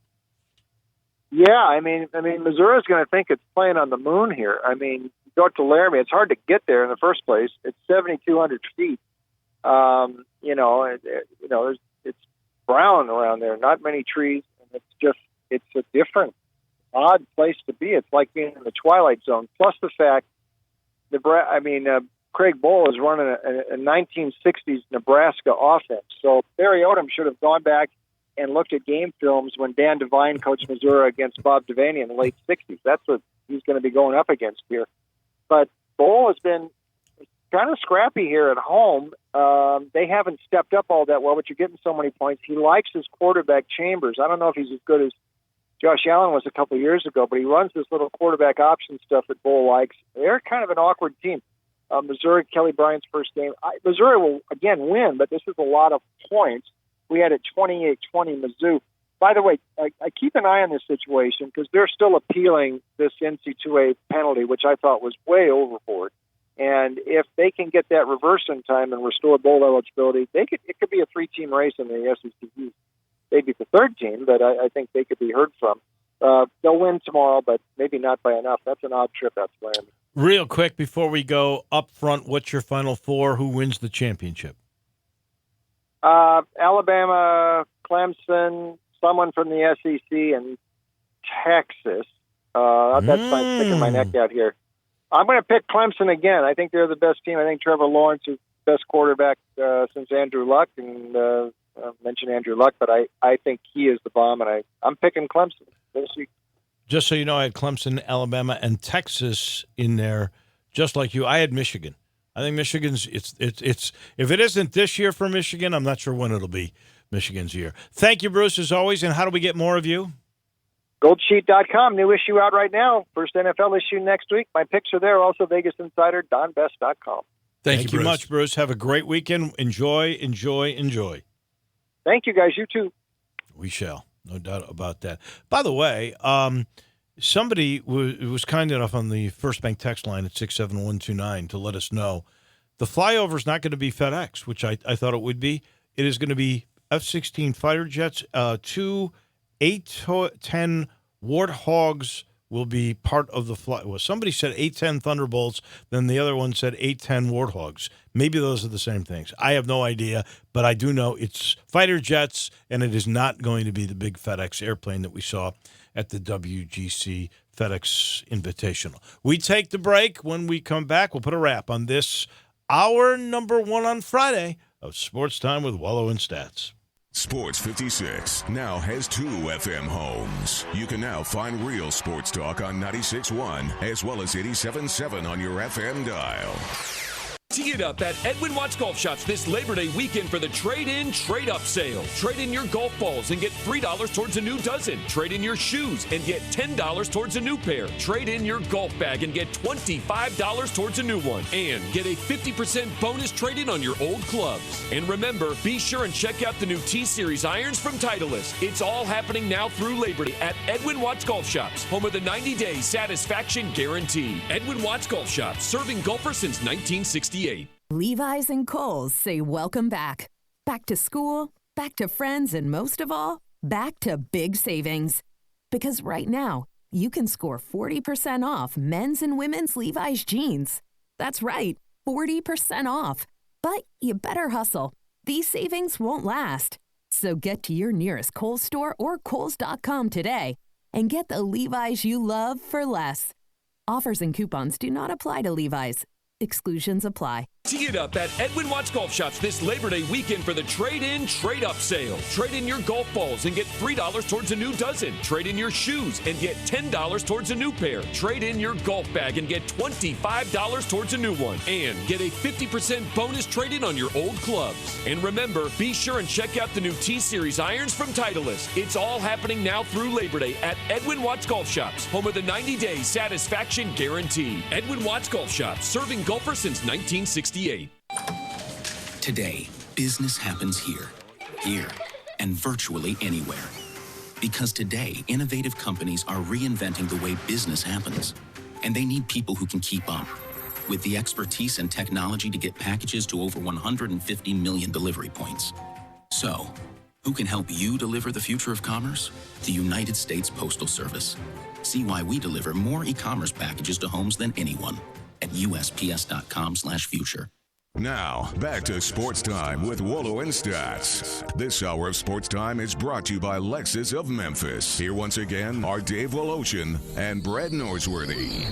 Speaker 12: Yeah, I mean, Missouri's going to think it's playing on the moon here. I mean, go to Laramie. It's hard to get there in the first place. It's 7,200 feet. It's brown around there. Not many trees, and it's a different odd place to be. It's like being in the Twilight Zone. Plus the fact, Craig Bohl is running a 1960s Nebraska offense. So Barry Odom should have gone back and looked at game films when Dan Devine coached Missouri against Bob Devaney in the late 60s. That's what he's going to be going up against here. But Bohl has been kind of scrappy here at home. They haven't stepped up all that well, but you're getting so many points. He likes his quarterback, Chambers. I don't know if he's as good as Josh Allen was a couple of years ago, but he runs this little quarterback option stuff that Bohl likes. They're kind of an awkward team. Missouri, Kelly Bryant's first game. Missouri will, again, win, but this is a lot of points. We had it 28-20 Mizzou. By the way, I keep an eye on this situation because they're still appealing this NC2A penalty, which I thought was way overboard. And if they can get that reverse in time and restore bowl eligibility, it could be a three-team race in the SEC. They'd be the third team, but I think they could be heard from. They'll win tomorrow, but maybe not by enough. That's an odd trip out to Miami.
Speaker 4: Real quick before we go up front, what's your Final Four? Who wins the championship?
Speaker 12: Alabama, Clemson, someone from the SEC, and Texas. That's fine. Sticking my neck out here. I'm going to pick Clemson again. I think they're the best team. I think Trevor Lawrence is the best quarterback since Andrew Luck, and I mentioned Andrew Luck, but I think he is the bomb, and I'm picking Clemson this week.
Speaker 4: Just so you know, I had Clemson, Alabama, and Texas in there, just like you. I had Michigan. I think Michigan's it's if it isn't this year for Michigan, I'm not sure when it'll be Michigan's year. Thank you, Bruce, as always. And how do we get more of you?
Speaker 12: Goldsheet.com, new issue out right now. First NFL issue next week. My picks are there. Also, Vegas Insider, DonBest.com.
Speaker 4: Thank you much, Bruce. Have a great weekend. Enjoy.
Speaker 12: Thank you, guys. You too.
Speaker 4: We shall. No doubt about that. By the way, somebody was kind enough on the First Bank text line at 67129 to let us know the flyover is not going to be FedEx, which I thought it would be. It is going to be F-16 fighter jets. 2 8-10 Warthogs will be part of the flight. Well, somebody said 8-10 Thunderbolts, then the other one said 8-10 Warthogs. Maybe those are the same things. I have no idea, but I do know it's fighter jets, and it is not going to be the big FedEx airplane that we saw at the WGC FedEx Invitational. We take the break. When we come back, we'll put a wrap on this hour number 1 on Friday of Sports Time with Wolo and Stats.
Speaker 3: Sports 56 now has 2 FM homes. You can now find real sports talk on 96.1 as well as 87.7 on your FM dial.
Speaker 13: Tee it up at Edwin Watts Golf Shops this Labor Day weekend for the trade-in, trade-up sale. Trade in your golf balls and get $3 towards a new dozen. Trade in your shoes and get $10 towards a new pair. Trade in your golf bag and get $25 towards a new one. And get a 50% bonus trade-in on your old clubs. And remember, be sure and check out the new T-Series irons from Titleist. It's all happening now through Labor Day at Edwin Watts Golf Shops, home of the 90-day satisfaction guarantee. Edwin Watts Golf Shops, serving golfers since 1968.
Speaker 14: Levi's and Kohl's say welcome back. Back to school, back to friends, and most of all, back to big savings. Because right now, you can score 40% off men's and women's Levi's jeans. That's right, 40% off. But you better hustle. These savings won't last. So get to your nearest Kohl's store or Kohls.com today and get the Levi's you love for less. Offers and coupons do not apply to Levi's. Exclusions apply.
Speaker 13: Tee it up at Edwin Watts Golf Shops this Labor Day weekend for the trade-in, trade-up sale. Trade in your golf balls and get $3 towards a new dozen. Trade in your shoes and get $10 towards a new pair. Trade in your golf bag and get $25 towards a new one. And get a 50% bonus trade-in on your old clubs. And remember, be sure and check out the new T-Series irons from Titleist. It's all happening now through Labor Day at Edwin Watts Golf Shops, home of the 90-day satisfaction guarantee. Edwin Watts Golf Shops, serving golfers since 1968.
Speaker 15: Today, business happens here, and virtually anywhere. Because today, innovative companies are reinventing the way business happens, and they need people who can keep up. With the expertise and technology to get packages to over 150 million delivery points. So, who can help you deliver the future of commerce? The United States Postal Service. See why we deliver more e-commerce packages to homes than anyone at USPS.com/future.
Speaker 3: Now, back to Sports Time with Wolo and Stats. This hour of Sports Time is brought to you by Lexus of Memphis. Here once again are Dave Woloshin and Brad Norsworthy.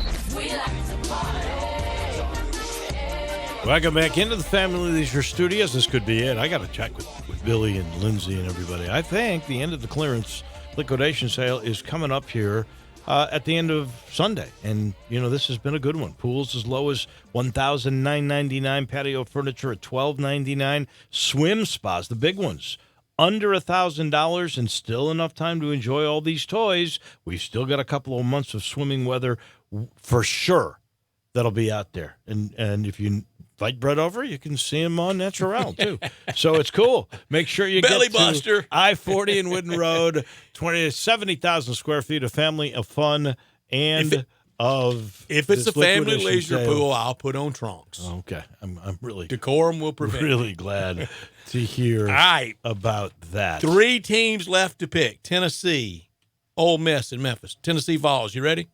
Speaker 4: Welcome back into the Family Leisure Studios. This could be it. I got to check with Billy and Lindsay and everybody. I think the end of the clearance liquidation sale is coming up here at the end of Sunday. And, this has been a good one. Pools as low as $1,999. Patio furniture at $1,299. Swim spas, the big ones, under $1,000, and still enough time to enjoy all these toys. We've still got a couple of months of swimming weather for sure that'll be out there. And if you invite Brett over, you can see him on Natural, too. So it's cool. Make sure you
Speaker 6: Belly
Speaker 4: get
Speaker 6: buster.
Speaker 4: to I-40 and Wooden Road, 70,000 square feet of family, of fun, and
Speaker 6: If it's a family leisure pool, I'll put on trunks.
Speaker 4: Okay. I'm really
Speaker 6: decorum will prevent.
Speaker 4: Really glad to hear about that.
Speaker 6: 3 teams left to pick: Tennessee, Ole Miss, and Memphis. Tennessee Vols. You ready?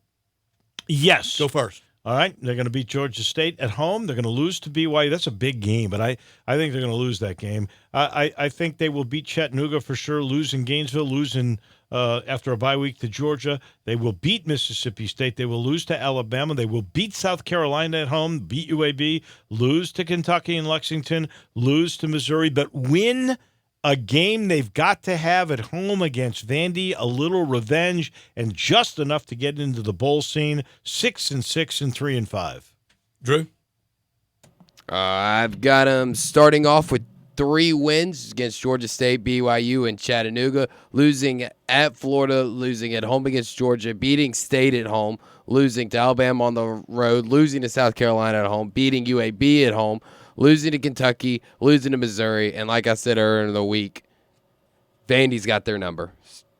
Speaker 4: Yes.
Speaker 6: Go first.
Speaker 4: All right. They're going to beat Georgia State at home. They're going to lose to BYU. That's a big game, but I think they're going to lose that game. I think they will beat Chattanooga for sure, lose in Gainesville, lose in after a bye week to Georgia. They will beat Mississippi State. They will lose to Alabama. They will beat South Carolina at home, beat UAB, lose to Kentucky and Lexington, lose to Missouri, but win a game they've got to have at home against Vandy, a little revenge, and just enough to get into the bowl scene. 6-6 and 3-5.
Speaker 6: Drew?
Speaker 5: I've got them starting off with 3 wins against Georgia State, BYU, and Chattanooga, losing at Florida, losing at home against Georgia, beating State at home, losing to Alabama on the road, losing to South Carolina at home, beating UAB at home, losing to Kentucky, losing to Missouri, and like I said earlier in the week, Vandy's got their number.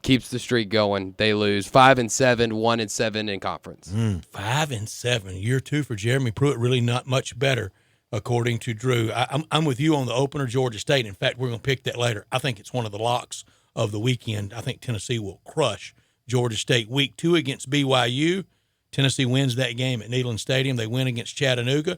Speaker 5: Keeps the streak going. They lose 5-7, 1-7 in conference.
Speaker 6: 5-7. Year 2 for Jeremy Pruitt. Really not much better, according to Drew. I'm with you on the opener, Georgia State. In fact, we're going to pick that later. I think it's one of the locks of the weekend. I think Tennessee will crush Georgia State. Week 2 against BYU. Tennessee wins that game at Neyland Stadium. They win against Chattanooga.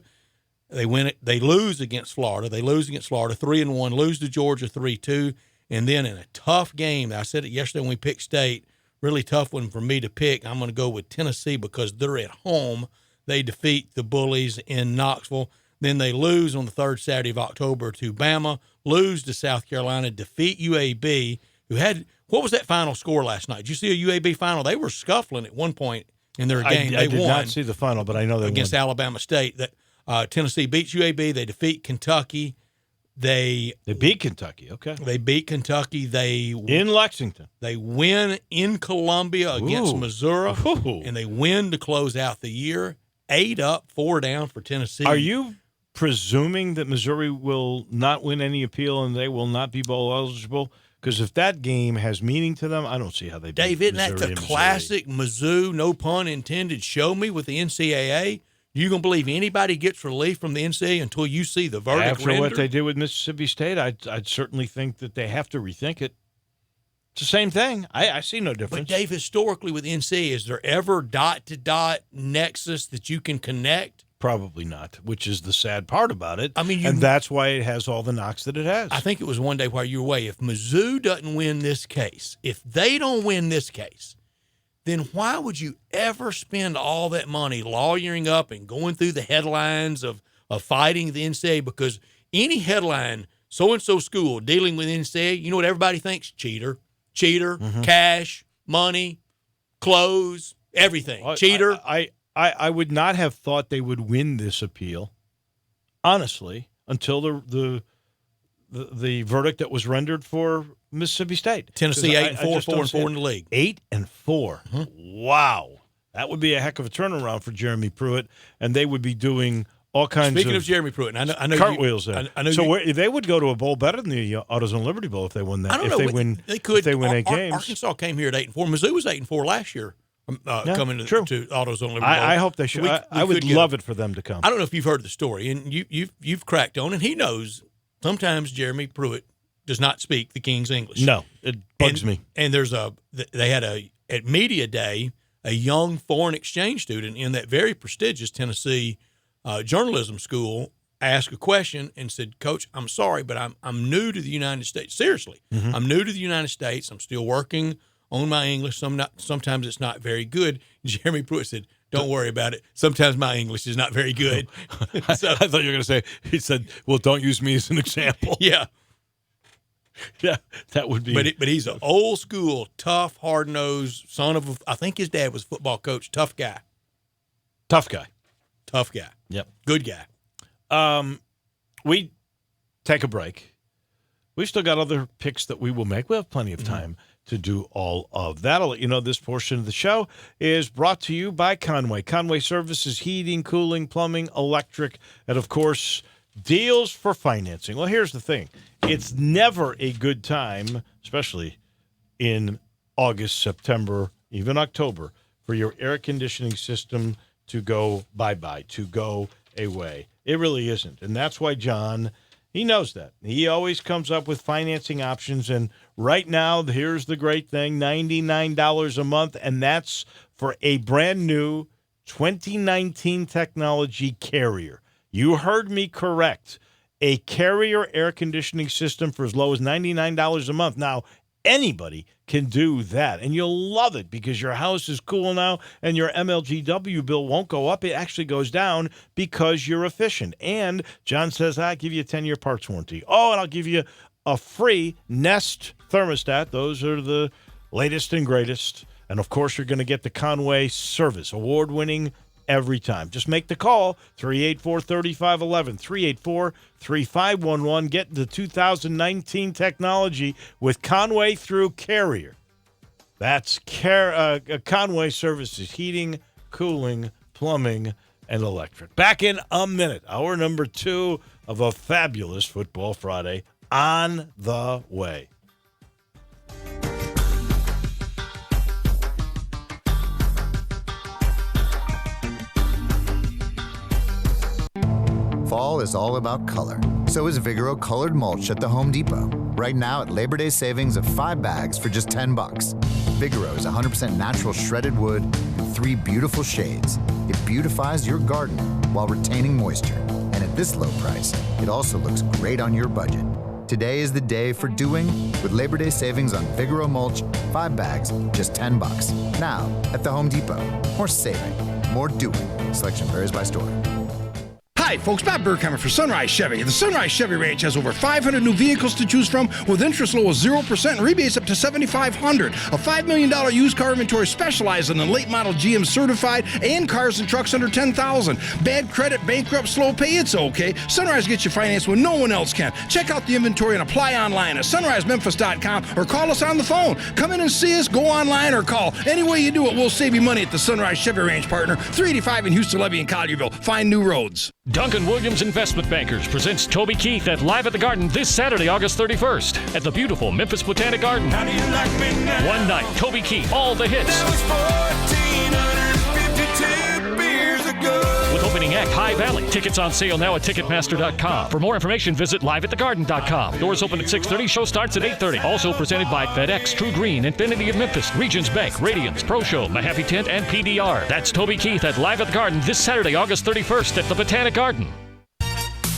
Speaker 6: They win it. They lose against Florida. They lose against Florida 3-1. Lose to Georgia 3-2. And then in a tough game, I said it yesterday when we picked State, really tough one for me to pick. I'm going to go with Tennessee because they're at home. They defeat the Bullies in Knoxville. Then they lose on the 3rd Saturday of October to Bama, lose to South Carolina, defeat UAB, who had – what was that final score last night? Did you see a UAB final? They were scuffling at one point in their game.
Speaker 4: I did not see the final, but I know they
Speaker 6: against
Speaker 4: won.
Speaker 6: Alabama State. That Tennessee beats UAB. They defeat Kentucky. They
Speaker 4: beat Kentucky. Okay.
Speaker 6: They beat Kentucky.
Speaker 4: In Lexington.
Speaker 6: They win in Columbia against Missouri,
Speaker 4: Ooh.
Speaker 6: and they win to close out the year. 8 up, 4 down for Tennessee.
Speaker 4: Are you presuming that Missouri will not win any appeal and they will not be bowl eligible? Because if that game has meaning to them, I don't see how they beat
Speaker 6: Dave, isn't that
Speaker 4: Missouri
Speaker 6: the
Speaker 4: and
Speaker 6: classic Mizzou, no pun intended, show me with the NCAA? You going to believe anybody gets relief from the NCAA until you see the verdict
Speaker 4: After
Speaker 6: rendered?
Speaker 4: what they did with Mississippi State, I'd certainly think that they have to rethink it. It's the same thing. I see no difference.
Speaker 6: But, Dave, historically with NCAA, is there ever dot-to-dot nexus that you can connect?
Speaker 4: Probably not, which is the sad part about it.
Speaker 6: I mean,
Speaker 4: and that's why it has all the knocks that it has.
Speaker 6: I think it was one day while you were away. If Mizzou doesn't win this case, if they don't win this case, then why would you ever spend all that money lawyering up and going through the headlines of fighting the NCAA? Because any headline, so-and-so school dealing with NCAA, you know what everybody thinks? Cheater, cash, money, clothes, everything. Cheater.
Speaker 4: I would not have thought they would win this appeal, honestly, until the verdict that was rendered for Mississippi State.
Speaker 6: Tennessee 8-4, 4-4 in the league.
Speaker 4: 8-4. Mm-hmm. Wow, that would be a heck of a turnaround for Jeremy Pruitt, and they would be doing all kinds
Speaker 6: Speaking of Jeremy Pruitt, I know
Speaker 4: cartwheels there.
Speaker 6: I know
Speaker 4: they would go to a bowl better than the AutoZone Liberty Bowl if they won that.
Speaker 6: I don't know.
Speaker 4: They could. If they win 8 games.
Speaker 6: Arkansas came here at 8-4. Mizzou was 8-4 last year. Coming to AutoZone Liberty Bowl.
Speaker 4: I hope they should. I would love it for them to come.
Speaker 6: I don't know if you've heard the story, and you've cracked on, and he knows sometimes Jeremy Pruitt does not speak the King's English.
Speaker 4: No, it bugs me.
Speaker 6: And they had at Media Day, a young foreign exchange student in that very prestigious Tennessee journalism school asked a question and said, Coach, I'm sorry, but I'm new to the United States. Seriously, I'm new to the United States. I'm still working on my English. Sometimes it's not very good. Jeremy Pruitt said, don't worry about it. Sometimes my English is not very good.
Speaker 4: So, I thought you were going to say, he said, well, don't use me as an example.
Speaker 6: Yeah.
Speaker 4: Yeah, that would be.
Speaker 6: But he's an old school, tough, hard-nosed son of I think his dad was a football coach. Tough guy.
Speaker 4: Tough guy.
Speaker 6: Tough guy.
Speaker 4: Yep.
Speaker 6: Good guy.
Speaker 4: We take a break. We've still got other picks that we will make. We have plenty of time to do all of that. I'll let you know this portion of the show is brought to you by Conway. Conway Services, heating, cooling, plumbing, electric, and, of course, deals for financing. Well, here's the thing. It's never a good time, especially in August, September, even October, for your air conditioning system to go bye-bye, to go away. It really isn't. And that's why John, he knows that. He always comes up with financing options. And right now, here's the great thing, $99 a month, and that's for a brand new 2019 technology Carrier. You heard me correct. A Carrier air conditioning system for as low as $99 a month. Now, anybody can do that, and you'll love it because your house is cool now and your MLGW bill won't go up. It actually goes down because you're efficient. And John says, I'll give you a 10-year parts warranty. Oh, and I'll give you a free Nest thermostat. Those are the latest and greatest. And, of course, you're going to get the Conway service, award-winning every time. Just make the call, 384-3511, 384-3511. Get the 2019 technology with Conway through Carrier. That's Conway Services, heating, cooling, plumbing, and electric. Back in a minute. Hour number 2 of a fabulous Football Friday on the way.
Speaker 16: Fall is all about color. So is Vigoro Colored Mulch at the Home Depot. Right now at Labor Day savings of 5 bags for just $10. Vigoro is 100% natural shredded wood with 3 beautiful shades. It beautifies your garden while retaining moisture. And at this low price, it also looks great on your budget. Today is the day for doing with Labor Day savings on Vigoro Mulch, 5 bags, just $10. Now at the Home Depot. More saving, more doing. Selection varies by store.
Speaker 17: Hi, folks. Bob Burkheimer for Sunrise Chevy. The Sunrise Chevy Ranch has over 500 new vehicles to choose from with interest low as 0% and rebates up to $7,500. A $5 million used car inventory specializing in late model GM certified and cars and trucks under $10,000. Bad credit, bankrupt, slow pay, it's okay. Sunrise gets you financed when no one else can. Check out the inventory and apply online at sunrisememphis.com or call us on the phone. Come in and see us, go online or call. Any way you do it, we'll save you money at the Sunrise Chevy Ranch, partner. 385 in Houston, Levy, and Collierville. Find new roads.
Speaker 2: Duncan Williams Investment Bankers presents Toby Keith at Live at the Garden this Saturday, August 31st at the beautiful Memphis Botanic Garden.
Speaker 18: How do you like me now?
Speaker 2: One night, Toby Keith, all the hits.
Speaker 18: That was 1,452 beers ago.
Speaker 2: With opening act High Valley. Tickets on sale now at Ticketmaster.com. For more information, visit liveatthegarden.com. Doors open at 6:30. Show starts at 8:30. Also presented by FedEx, True Green, Infinity of Memphis, Regions Bank, Radiance, Pro Show, Mahaffey Tent, and PDR. That's Toby Keith at Live at the Garden this Saturday, August 31st at the Botanic Garden.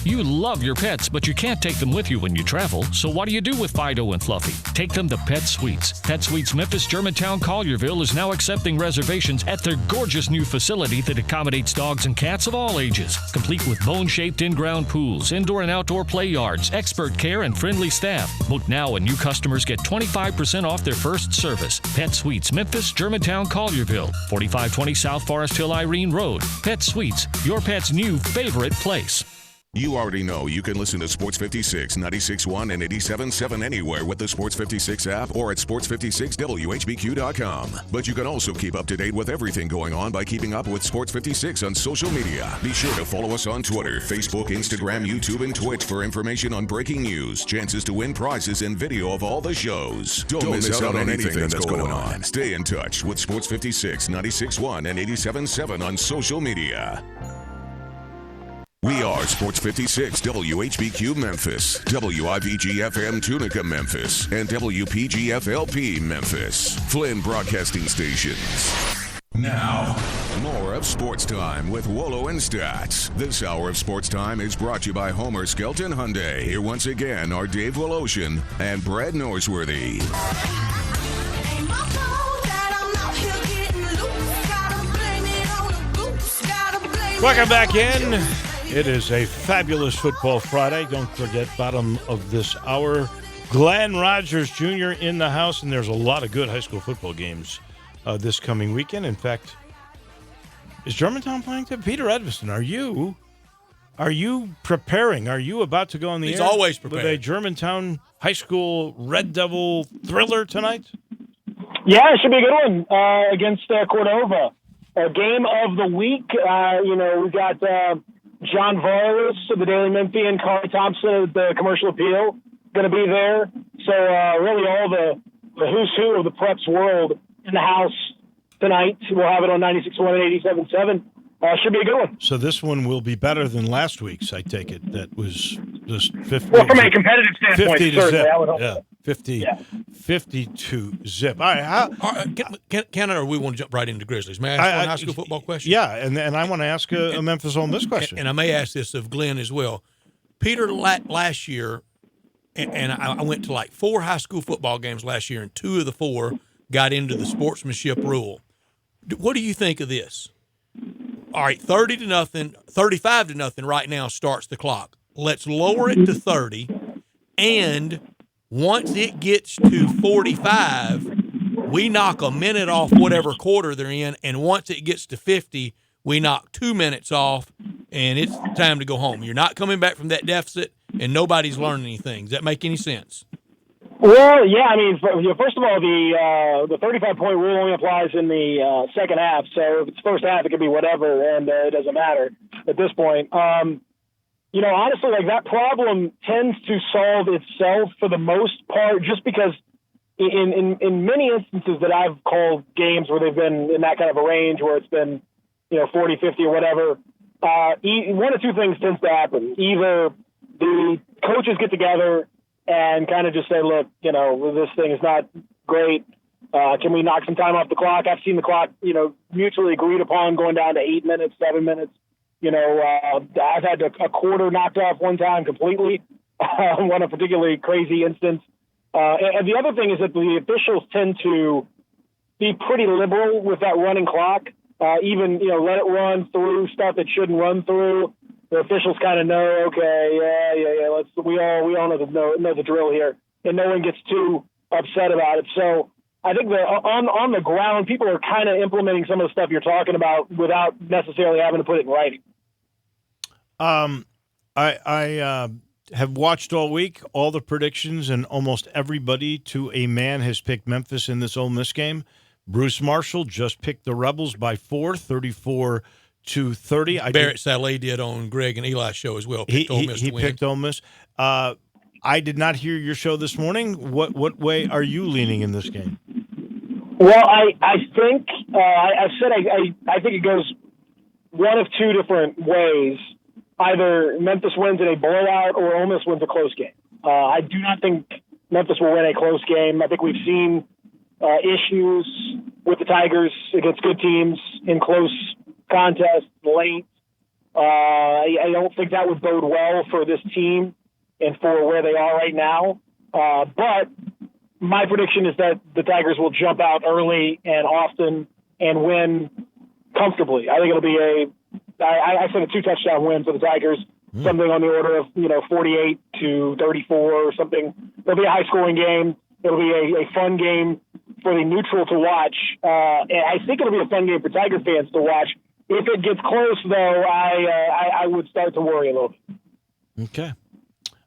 Speaker 2: You love your pets, but you can't take them with you when you travel. So what do you do with Fido and Fluffy? Take them to Pet Suites. Pet Suites Memphis, Germantown, Collierville is now accepting reservations at their gorgeous new facility that accommodates dogs and cats of all ages. Complete with bone-shaped in-ground pools, indoor and outdoor play yards, expert care, and friendly staff. Book now and new customers get 25% off their first service. Pet Suites Memphis, Germantown, Collierville, 4520 South Forest Hill Irene Road. Pet Suites, your pet's new favorite place.
Speaker 3: You already know you can listen to Sports 56, 96.1, and 87.7 anywhere with the Sports 56 app or at sports56whbq.com. But you can also keep up to date with everything going on by keeping up with Sports 56 on social media. Be sure to follow us on Twitter, Facebook, Instagram, YouTube, and Twitch for information on breaking news, chances to win prizes, and video of all the shows. Don't miss out on anything that's going on. Stay in touch with Sports 56, 96.1, and 87.7 on social media. We are Sports 56, WHBQ Memphis, WIVG-FM Tunica Memphis, and WPG-FLP Memphis, Flynn Broadcasting Stations. Now, more of Sports Time with Wolo and Stats. This hour of Sports Time is brought to you by Homer Skelton Hyundai. Here once again are Dave Woloshin and Brad Norsworthy.
Speaker 4: Welcome back in. It is a fabulous Football Friday. Don't forget, bottom of this hour, Glenn Rogers Jr. in the house, and there's a lot of good high school football games this coming weekend. In fact, is Germantown playing today? Peter Edviston, are you preparing? Are you about to go on the
Speaker 6: He's
Speaker 4: air
Speaker 6: always prepared.
Speaker 4: with a Germantown high school Red Devil thriller tonight?
Speaker 19: Yeah, it should be a good one against Cordova. Game of the week. We got John Varlas of the Daily Memphian, Carly Thompson of the Commercial Appeal going to be there. So really all the who's who of the preps world in the house tonight. We'll have it on 96.1 and 87.7. Should be a good one.
Speaker 4: So this one will be better than last week's, I take it. That was just 50.
Speaker 19: Well, from a competitive standpoint,
Speaker 4: 50 to
Speaker 19: certainly,
Speaker 4: zip.
Speaker 19: I would hope
Speaker 4: Yeah,
Speaker 19: so.
Speaker 4: 52 zip. All right.
Speaker 6: Can or we want to jump right into Grizzlies? May I ask one high school football question?
Speaker 4: Yeah, and I want to ask a Memphis Ole Miss question.
Speaker 6: And I may ask this of Glenn as well. Peter, last year, and I went to like 4 high school football games last year, and 2 of the 4 got into the sportsmanship rule. What do you think of this? All right, 35 to nothing right now starts the clock. Let's lower it to 30, and once it gets to 45, we knock a minute off whatever quarter they're in, and once it gets to 50, we knock 2 minutes off, and it's time to go home. You're not coming back from that deficit, and nobody's learning anything. Does that make any sense?
Speaker 19: Well, yeah. I mean, first of all, the 35-point rule only applies in the second half. So if it's first half, it could be whatever, and it doesn't matter at this point. Honestly, like that problem tends to solve itself for the most part, just because in many instances that I've called games where they've been in that kind of a range where it's been 40, 50 or whatever, one of two things tends to happen. Either the coaches get together and kind of just say, look, this thing is not great. Can we knock some time off the clock? I've seen the clock, mutually agreed upon going down to 8 minutes, 7 minutes. I've had a quarter knocked off one time completely, one a particularly crazy instance. And the other thing is that the officials tend to be pretty liberal with that running clock. Even, let it run through stuff it shouldn't run through. The officials kind of know, okay, yeah. We all know the drill here, and no one gets too upset about it. So I think that on the ground, people are kind of implementing some of the stuff you're talking about without necessarily having to put it in writing.
Speaker 4: I have watched all week all the predictions, and almost everybody to a man has picked Memphis in this Ole Miss game. Bruce Marshall just picked the Rebels by 4, 34-30.
Speaker 6: Barrett Saleh did on Greg and Eli's show as well.
Speaker 4: He
Speaker 6: to win.
Speaker 4: picked Ole Miss. I did not hear your show this morning. What way are you leaning in this game?
Speaker 19: Well, I think I think it goes one of two different ways. Either Memphis wins in a blowout or Ole Miss wins a close game. I do not think Memphis will win a close game. I think we've seen issues with the Tigers against good teams in close contests late. I don't think that would bode well for this team and for where they are right now. But my prediction is that the Tigers will jump out early and often and win comfortably. I think it'll be I said a 2-touchdown win for the Tigers, something on the order of 48-34 or something. It'll be a high-scoring game. It'll be a fun game for the neutral to watch. And I think it'll be a fun game for Tiger fans to watch. If it gets close, though, I would start to worry a little bit.
Speaker 4: Okay.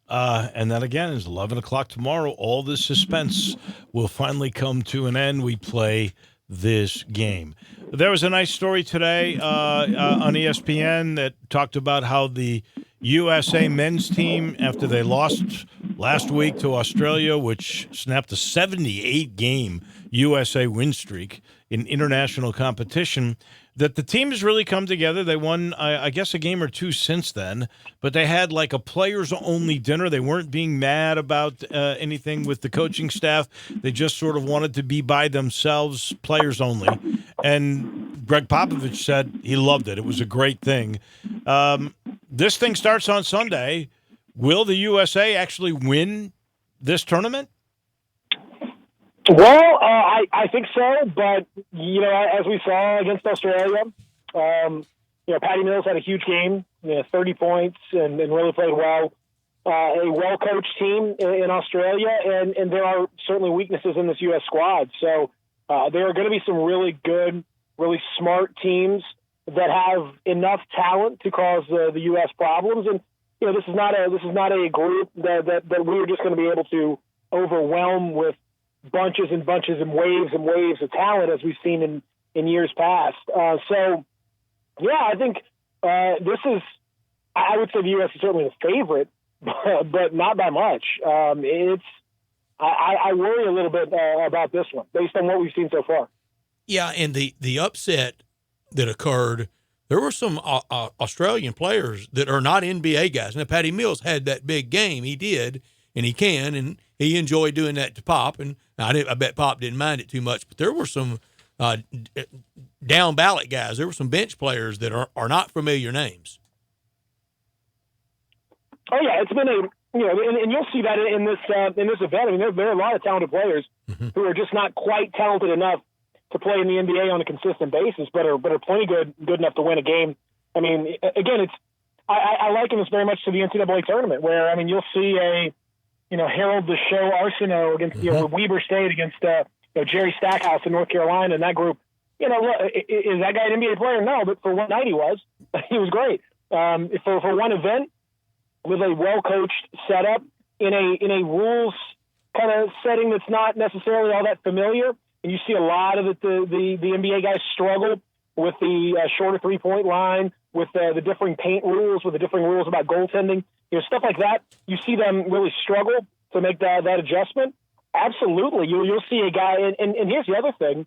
Speaker 4: And that, again, is 11 o'clock tomorrow. All this suspense will finally come to an end. We play this game. There was a nice story today on ESPN that talked about how the USA men's team, after they lost last week to Australia, which snapped a 78-game USA win streak in international competition, that the team has really come together. They won, I guess, a game or two since then, but they had like a players-only dinner. They weren't being mad about anything with the coaching staff. They just sort of wanted to be by themselves, players only. And Greg Popovich said he loved it. It was a great thing. This thing starts on Sunday. Will the USA actually win this tournament?
Speaker 19: Well, I think so, but, as we saw against Australia, Patty Mills had a huge game, 30 points, and really played well. A well-coached team in Australia, and there are certainly weaknesses in this U.S. squad. So there are going to be some really good, really smart teams that have enough talent to cause the U.S. problems. And this is not a group that we're just going to be able to overwhelm with bunches and bunches and waves of talent as we've seen in years past. So I think this is. I would say the U.S. is certainly the favorite. But not by much. I worry a little bit about this one based on what we've seen so far.
Speaker 6: Yeah, and the upset that occurred, there were some Australian players that are not NBA guys. Now, Patty Mills had that big game. He did, and he can, and he enjoyed doing that to Pop. And I bet Pop didn't mind it too much. But there were some down ballot guys. There were some bench players that are not familiar names.
Speaker 19: Oh yeah, it's been and you'll see that in this event. I mean, there are a lot of talented players who are just not quite talented enough to play in the NBA on a consistent basis, but are plenty good enough to win a game. I mean, again, I liken this very much to the NCAA tournament, where you'll see a Harold the Show Arsenault against Weber State against Jerry Stackhouse in North Carolina, and that group. Is that guy an NBA player? No, but for one night he was. He was great. For one event, with a well-coached setup in a rules kind of setting that's not necessarily all that familiar, and you see a lot of the NBA guys struggle with the shorter three-point line, with the differing paint rules, with the differing rules about goaltending, stuff like that. You see them really struggle to make that adjustment. Absolutely, you'll see a guy, and here's the other thing: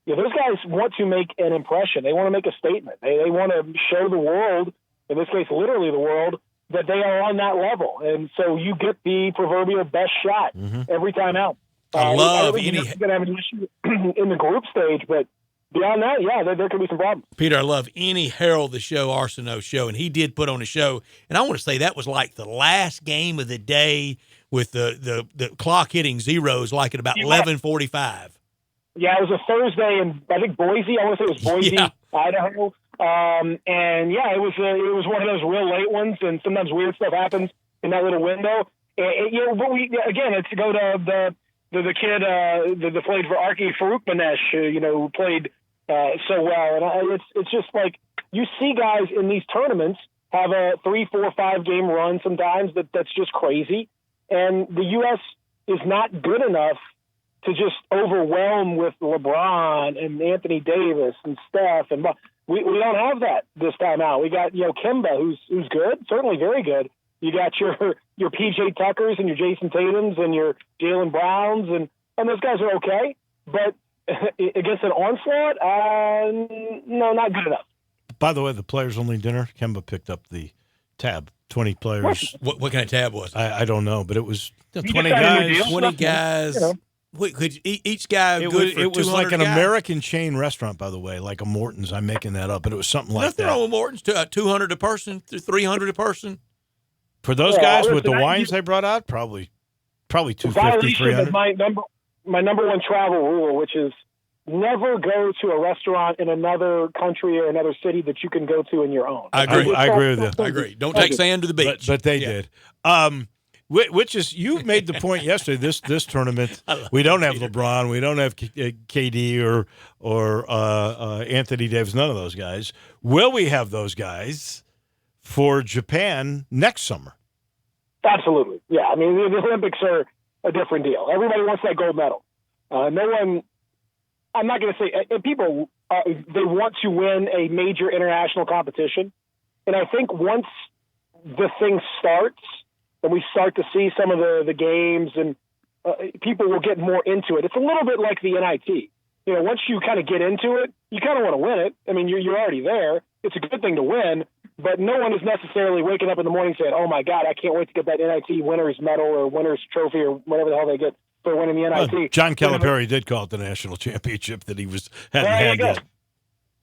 Speaker 19: those guys want to make an impression. They want to make a statement. They want to show the world, in this case, literally the world, that they are on that level. And so you get the proverbial best shot every time out.
Speaker 6: I love
Speaker 19: any going to have an issue in the group stage, but beyond that, there could be some problems.
Speaker 6: Peter, I love any Harold the Show Arsenault show, and he did put on a show. And I want to say that was like the last game of the day with the clock hitting zeros, like at about 11:45.
Speaker 19: Yeah, it was a Thursday in, I think, Boise. I want to say it was Boise, Idaho. It was one of those real late ones, and sometimes weird stuff happens in that little window. But it's to go to the kid that played for Archie Faroukmanesh, who played so well, and it's just like you see guys in these tournaments have a 3, 4, 5 game run sometimes that's just crazy, and the U.S. is not good enough to just overwhelm with LeBron and Anthony Davis and Steph and. We don't have that this time out. We got Kemba, who's good, certainly very good. You got your PJ Tuckers and your Jason Tatums and your Jaylen Browns, and those guys are okay. But against an onslaught, no, not good enough.
Speaker 4: By the way, the players only dinner. Kemba picked up the tab. 20 players.
Speaker 6: What kind of tab was it?
Speaker 4: I don't know, but it was
Speaker 6: 20 guys. 20 guys. Each guy good for
Speaker 4: it was like an
Speaker 6: guys.
Speaker 4: American chain restaurant, by the way, like a Morton's. I'm making that up, but it was something like
Speaker 6: Nothing
Speaker 4: that.
Speaker 6: wrong with Morton's. 200 a person, 300 a person.
Speaker 4: For those guys with the wines they brought out, probably 250, 300.
Speaker 19: My number one travel rule, which is never go to a restaurant in another country or another city that you can go to in your own.
Speaker 4: I agree. I agree with you.
Speaker 6: I agree. Don't take sand to the beach.
Speaker 4: But they did. Which is, you made the point yesterday. This tournament, we don't have LeBron, we don't have KD or Anthony Davis, none of those guys. Will we have those guys for Japan next summer?
Speaker 19: Absolutely, yeah. I mean, the Olympics are a different deal. Everybody wants that gold medal. No one. I'm not going to say people. They want to win a major international competition, and I think once the thing starts. And we start to see some of the games, and people will get more into it. It's a little bit like the NIT. Once you kind of get into it, you kind of want to win it. I mean, you're already there. It's a good thing to win, but no one is necessarily waking up in the morning saying, "Oh my God, I can't wait to get that NIT winner's medal or winner's trophy or whatever the hell they get for winning the NIT."
Speaker 4: John Calipari did call it the national championship that he hadn't had yet.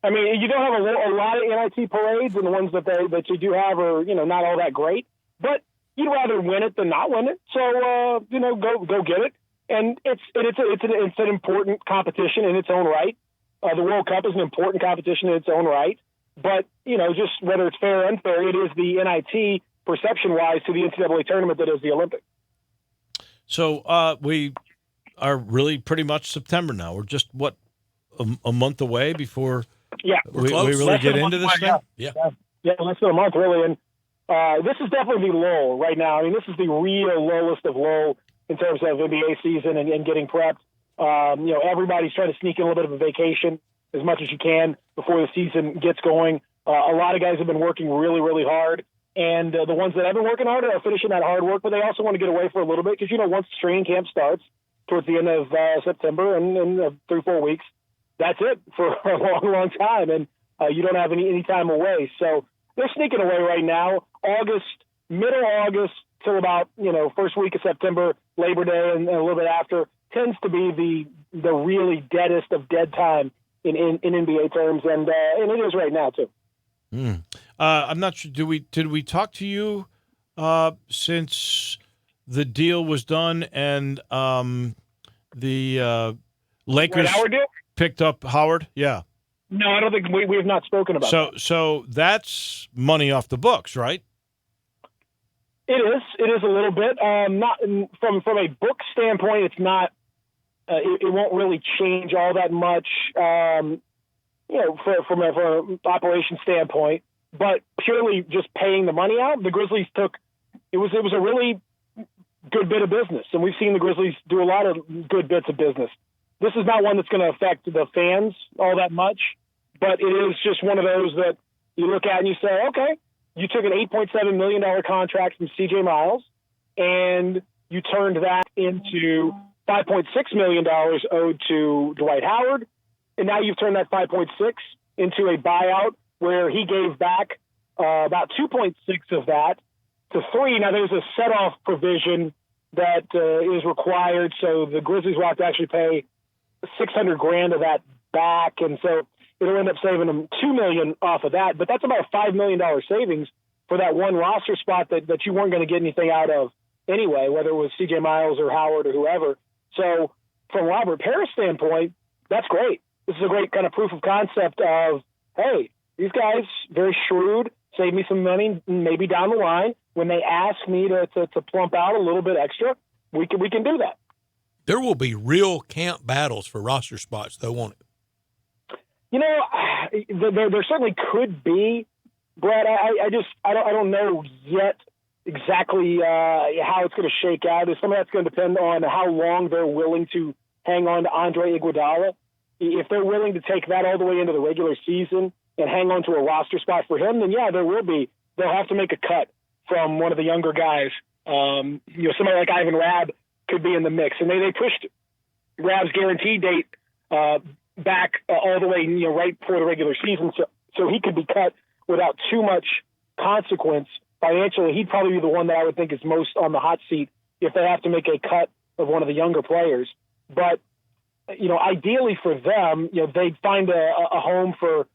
Speaker 19: I mean, you don't have a lot of NIT parades, and the ones that you do have are, not all that great. But you'd rather win it than not win it. So, go get it. And it's an important competition in its own right. The World Cup is an important competition in its own right. But, just whether it's fair or unfair, it is the NIT perception-wise to the NCAA tournament that is the Olympics.
Speaker 4: So we are really pretty much September now. We're just, a month away before we really get into this thing?
Speaker 19: Yeah, less than a month, really. And this is definitely the lull right now. I mean, this is the real lowest of low in terms of NBA season and getting prepped. Everybody's trying to sneak in a little bit of a vacation as much as you can before the season gets going. A lot of guys have been working really, really hard. And the ones that have been working hard are finishing that hard work, but they also want to get away for a little bit because, once training camp starts towards the end of September and 3-4 weeks, that's it for a long, long time. And you don't have any time away. So they're sneaking away right now. Middle August till about, first week of September, Labor Day and a little bit after tends to be the really deadest of dead time in NBA terms. And it is right now too.
Speaker 4: I'm not sure. Did we talk to you since the deal was done and the Lakers picked up Howard? Yeah.
Speaker 19: No, I don't think we have not spoken about that.
Speaker 4: So that's money off the books, right?
Speaker 19: It is. It is a little bit. Not from a book standpoint. It's not. It won't really change all that much. From an operation standpoint, but purely just paying the money out, the Grizzlies took. It was a really good bit of business, and we've seen the Grizzlies do a lot of good bits of business. This is not one that's going to affect the fans all that much, but it is just one of those that you look at and you say, okay, you took an $8.7 million contract from C.J. Miles, and you turned that into $5.6 million owed to Dwight Howard, and now you've turned that 5.6 into a buyout where he gave back about 2.6 of that to 3. Now there's a set-off provision that is required, so the Grizzlies will have to actually pay $600,000 of that back, and so it'll end up saving them $2 million off of that. But that's about a $5 million savings for that one roster spot that you weren't going to get anything out of anyway, whether it was C.J. Miles or Howard or whoever. So from Robert Parrish' standpoint, that's great. This is a great kind of proof of concept of, hey, these guys, very shrewd, save me some money maybe down the line. When they ask me to plump out a little bit extra, we can do that.
Speaker 6: There will be real camp battles for roster spots, though, won't it?
Speaker 19: There certainly could be, Brett. I don't know yet exactly how it's going to shake out. Some of that's going to depend on how long they're willing to hang on to Andre Iguodala. If they're willing to take that all the way into the regular season and hang on to a roster spot for him, then yeah, there will be. They'll have to make a cut from one of the younger guys. Somebody like Ivan Rabb could be in the mix, and they pushed Rabb's guarantee date back all the way, right before the regular season, so he could be cut without too much consequence financially. He'd probably be the one that I would think is most on the hot seat if they have to make a cut of one of the younger players. But ideally for them, they'd find a home for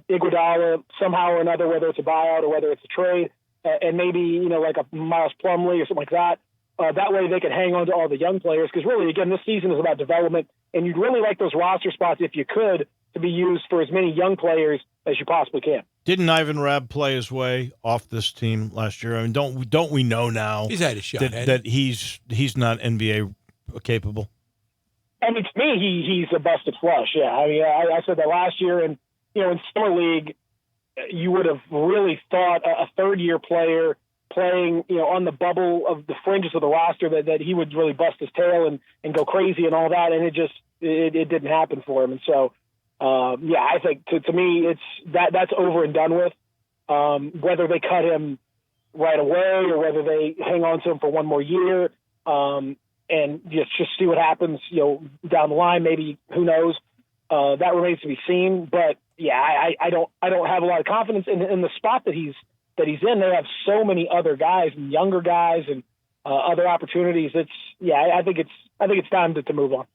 Speaker 19: Iguodala somehow or another, whether it's a buyout or whether it's a trade, and maybe, like a Miles Plumlee or something like that. That way they could hang on to all the young players because really, again, this season is about development, and you'd really like those roster spots, if you could, to be used for as many young players as you possibly can.
Speaker 4: Didn't Ivan Rabb play his way off this team last year? I mean, don't we know now
Speaker 6: he's had a shot
Speaker 4: that he's not NBA capable?
Speaker 19: I mean, to me, he's a busted flush. Yeah, I mean, I said that last year, and in summer league, you would have really thought a third-year player playing, on the bubble of the fringes of the roster that he would really bust his tail and go crazy and all that, and it didn't happen for him. And so, I think to me, that's over and done with. Whether they cut him right away or whether they hang on to him for one more year, and just see what happens, down the line. Maybe, who knows? That remains to be seen. But yeah, I don't have a lot of confidence in the spot that he's in. They have so many other guys and younger guys and other opportunities. I think it's time to move on.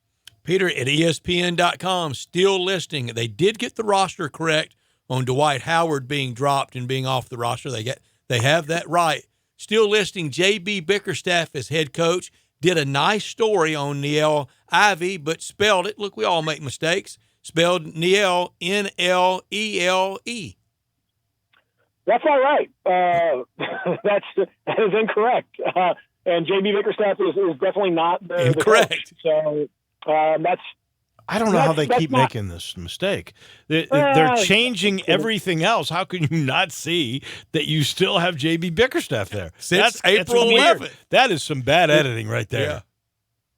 Speaker 6: Peter, at ESPN.com, still listing. They did get the roster correct on Dwight Howard being dropped and being off the roster. They have that right. Still listing J.B. Bickerstaff as head coach. Did a nice story on Niele Ivey, but spelled it. Look, we all make mistakes. Spelled Niele, N-L-E-L-E.
Speaker 19: That's all right. That is incorrect. And J.B. Bickerstaff is definitely not the
Speaker 6: incorrect.
Speaker 19: So that's.
Speaker 4: I don't know how they keep making this mistake. They're changing everything else. How can you not see that you still have J.B. Bickerstaff there?
Speaker 6: Since April 11th.
Speaker 4: That is some bad editing right there.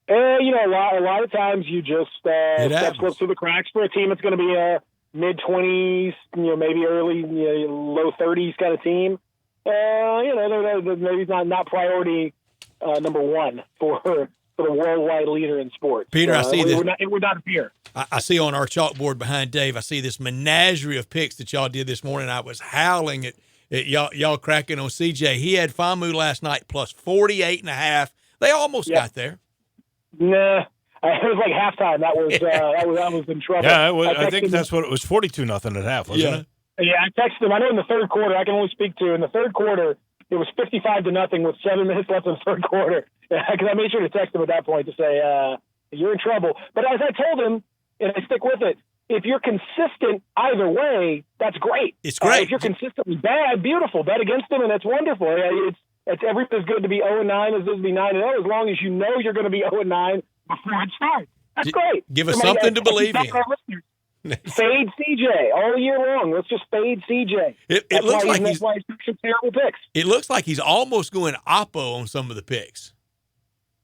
Speaker 19: Yeah. A lot of times you just stuff slips through the cracks for a team that's going to be a mid-20s, maybe early, low 30s kind of team. They're maybe not priority number one for the worldwide leader in sports.
Speaker 6: Peter, I see this.
Speaker 19: It would not appear.
Speaker 6: I see on our chalkboard behind Dave, I see this menagerie of picks that y'all did this morning. I was howling at y'all cracking on CJ. He had FAMU last night plus 48.5. They almost got there.
Speaker 19: Nah. It was like halftime. That was in trouble.
Speaker 4: Yeah, I think that's what it was. 42-0 at half, wasn't it?
Speaker 19: Yeah, I texted him. I know in the third quarter, I can only speak to. In the third quarter, it was 55-0 with 7 minutes left in the third quarter. Because I made sure to text him at that point to say, you're in trouble. But as I told him, and I stick with it, if you're consistent either way, that's great.
Speaker 6: It's great.
Speaker 19: If you're consistently bad, beautiful. Bet against them, and that's wonderful. It's every bit as good to be 0-9 as it is to be 9-0, as long as you know you're going to be 0-9 before it starts. That's great.
Speaker 6: Give us something to believe in.
Speaker 19: Fade CJ all year long. Let's just fade CJ.
Speaker 6: It looks like
Speaker 19: that's why he's some terrible picks.
Speaker 6: It looks like he's almost going oppo on some of the picks.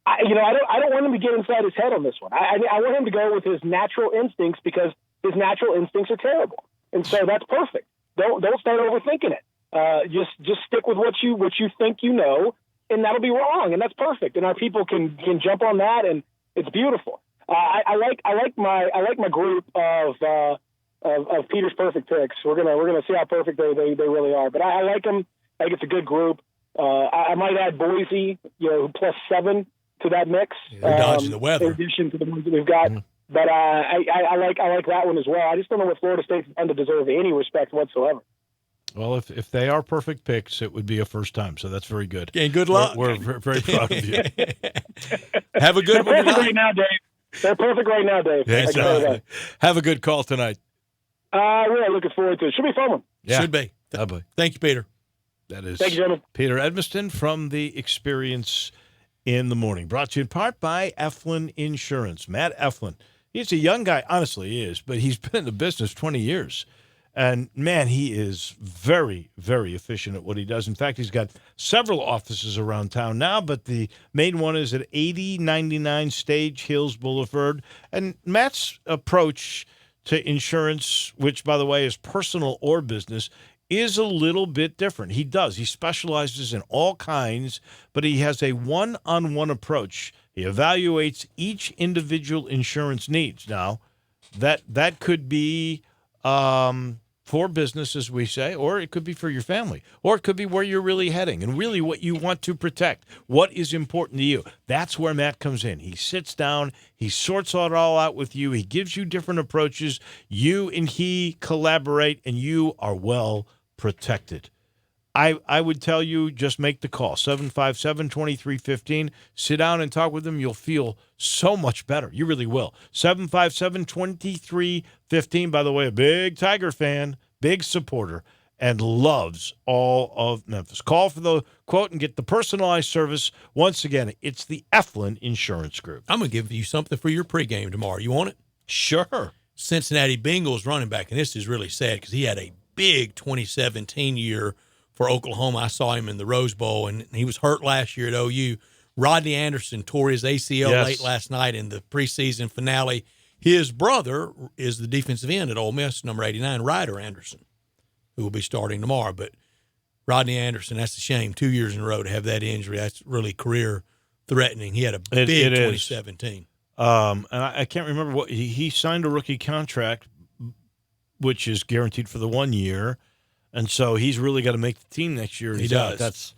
Speaker 19: I don't want him to get inside his head on this one. I want him to go with his natural instincts because his natural instincts are terrible, and so that's perfect. Don't start overthinking it. Just stick with what you think you know, and that'll be wrong, and that's perfect. And our people can jump on that, and it's beautiful. I like my group of Peter's perfect picks. We're gonna see how perfect they really are. But I like them. I think it's a good group. I might add Boise, plus 7 to that mix.
Speaker 6: They're dodging the weather
Speaker 19: in addition to the ones that we've got. But I like that one as well. I just don't know what Florida State's done to deserve any respect whatsoever.
Speaker 4: Well, if they are perfect picks, it would be a first time. So that's very good.
Speaker 6: And good luck.
Speaker 4: We're very proud of you.
Speaker 6: Have a good one tonight.
Speaker 19: Right now, Dave. They're perfect right now, Dave.
Speaker 4: Exactly. Have a good call tonight.
Speaker 19: Really looking forward to it. Should be fun one.
Speaker 4: Yeah.
Speaker 6: Should be. Thank you, Peter.
Speaker 4: That is
Speaker 19: Thank you, gentlemen.
Speaker 4: Peter Edmiston from the Experience in the Morning. Brought to you in part by Eflin Insurance. Matt Eflin. He's a young guy. Honestly, he is. But he's been in the business 20 years. And, man, he is very, very efficient at what he does. In fact, he's got several offices around town now, but the main one is at 8099 Stage Hills Boulevard. And Matt's approach to insurance, which, by the way, is personal or business, is a little bit different. He specializes in all kinds, but he has a one-on-one approach. He evaluates each individual insurance needs. Now, that could be for business, as we say, or it could be for your family, or it could be where you're really heading and really what you want to protect, what is important to you. That's where Matt comes in. He sits down, he sorts it all out with you, he gives you different approaches, you and he collaborate, and you are well protected. I would tell you, just make the call, 757-2315. Sit down and talk with them. You'll feel so much better. You really will. 757-2315. By the way, a big Tiger fan, big supporter, and loves all of Memphis. Call for the quote and get the personalized service. Once again, it's the Eflin Insurance Group.
Speaker 6: I'm going to give you something for your pregame tomorrow. You want it?
Speaker 4: Sure.
Speaker 6: Cincinnati Bengals running back, and this is really sad because he had a big 2017 year for Oklahoma. I saw him in the Rose Bowl, and he was hurt last year at OU. Rodney Anderson tore his ACL late last night in the preseason finale. His brother is the defensive end at Ole Miss, number 89, Ryder Anderson, who will be starting tomorrow. But Rodney Anderson, that's a shame, 2 years in a row to have that injury. That's really career-threatening. He had a big 2017.
Speaker 4: And I can't remember what he signed a rookie contract, which is guaranteed for the 1 year. And so he's really got to make the team next year.
Speaker 6: He does.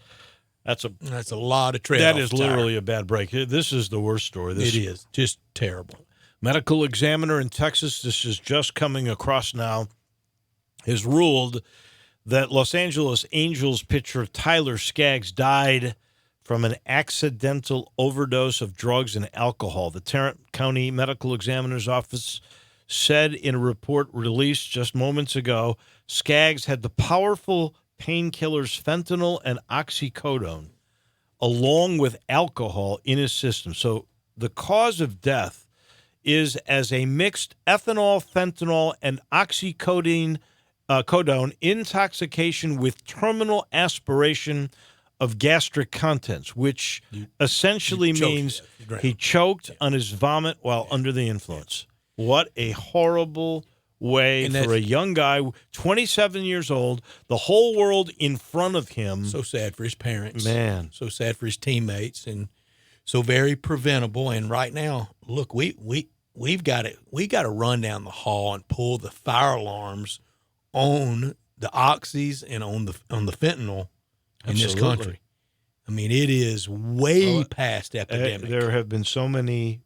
Speaker 4: That's a
Speaker 6: lot of trade-offs.
Speaker 4: That is literally a bad break. This is the worst story.
Speaker 6: It is just terrible.
Speaker 4: Medical examiner in Texas, this is just coming across now, has ruled that Los Angeles Angels pitcher Tyler Skaggs died from an accidental overdose of drugs and alcohol. The Tarrant County Medical Examiner's Office said in a report released just moments ago, Skaggs had the powerful painkillers fentanyl and oxycodone, along with alcohol in his system. So the cause of death is as a mixed ethanol, fentanyl, and oxycodone intoxication with terminal aspiration of gastric contents, which essentially means he choked on his vomit while under the influence. What a horrible way for a young guy, 27 years old, the whole world in front of him.
Speaker 6: So sad for his parents.
Speaker 4: Man.
Speaker 6: So sad for his teammates, and so very preventable. And right now, look, we've got to run down the hall and pull the fire alarms on the oxys and on the fentanyl in this country. I mean, it is way past epidemic.
Speaker 4: There have been so many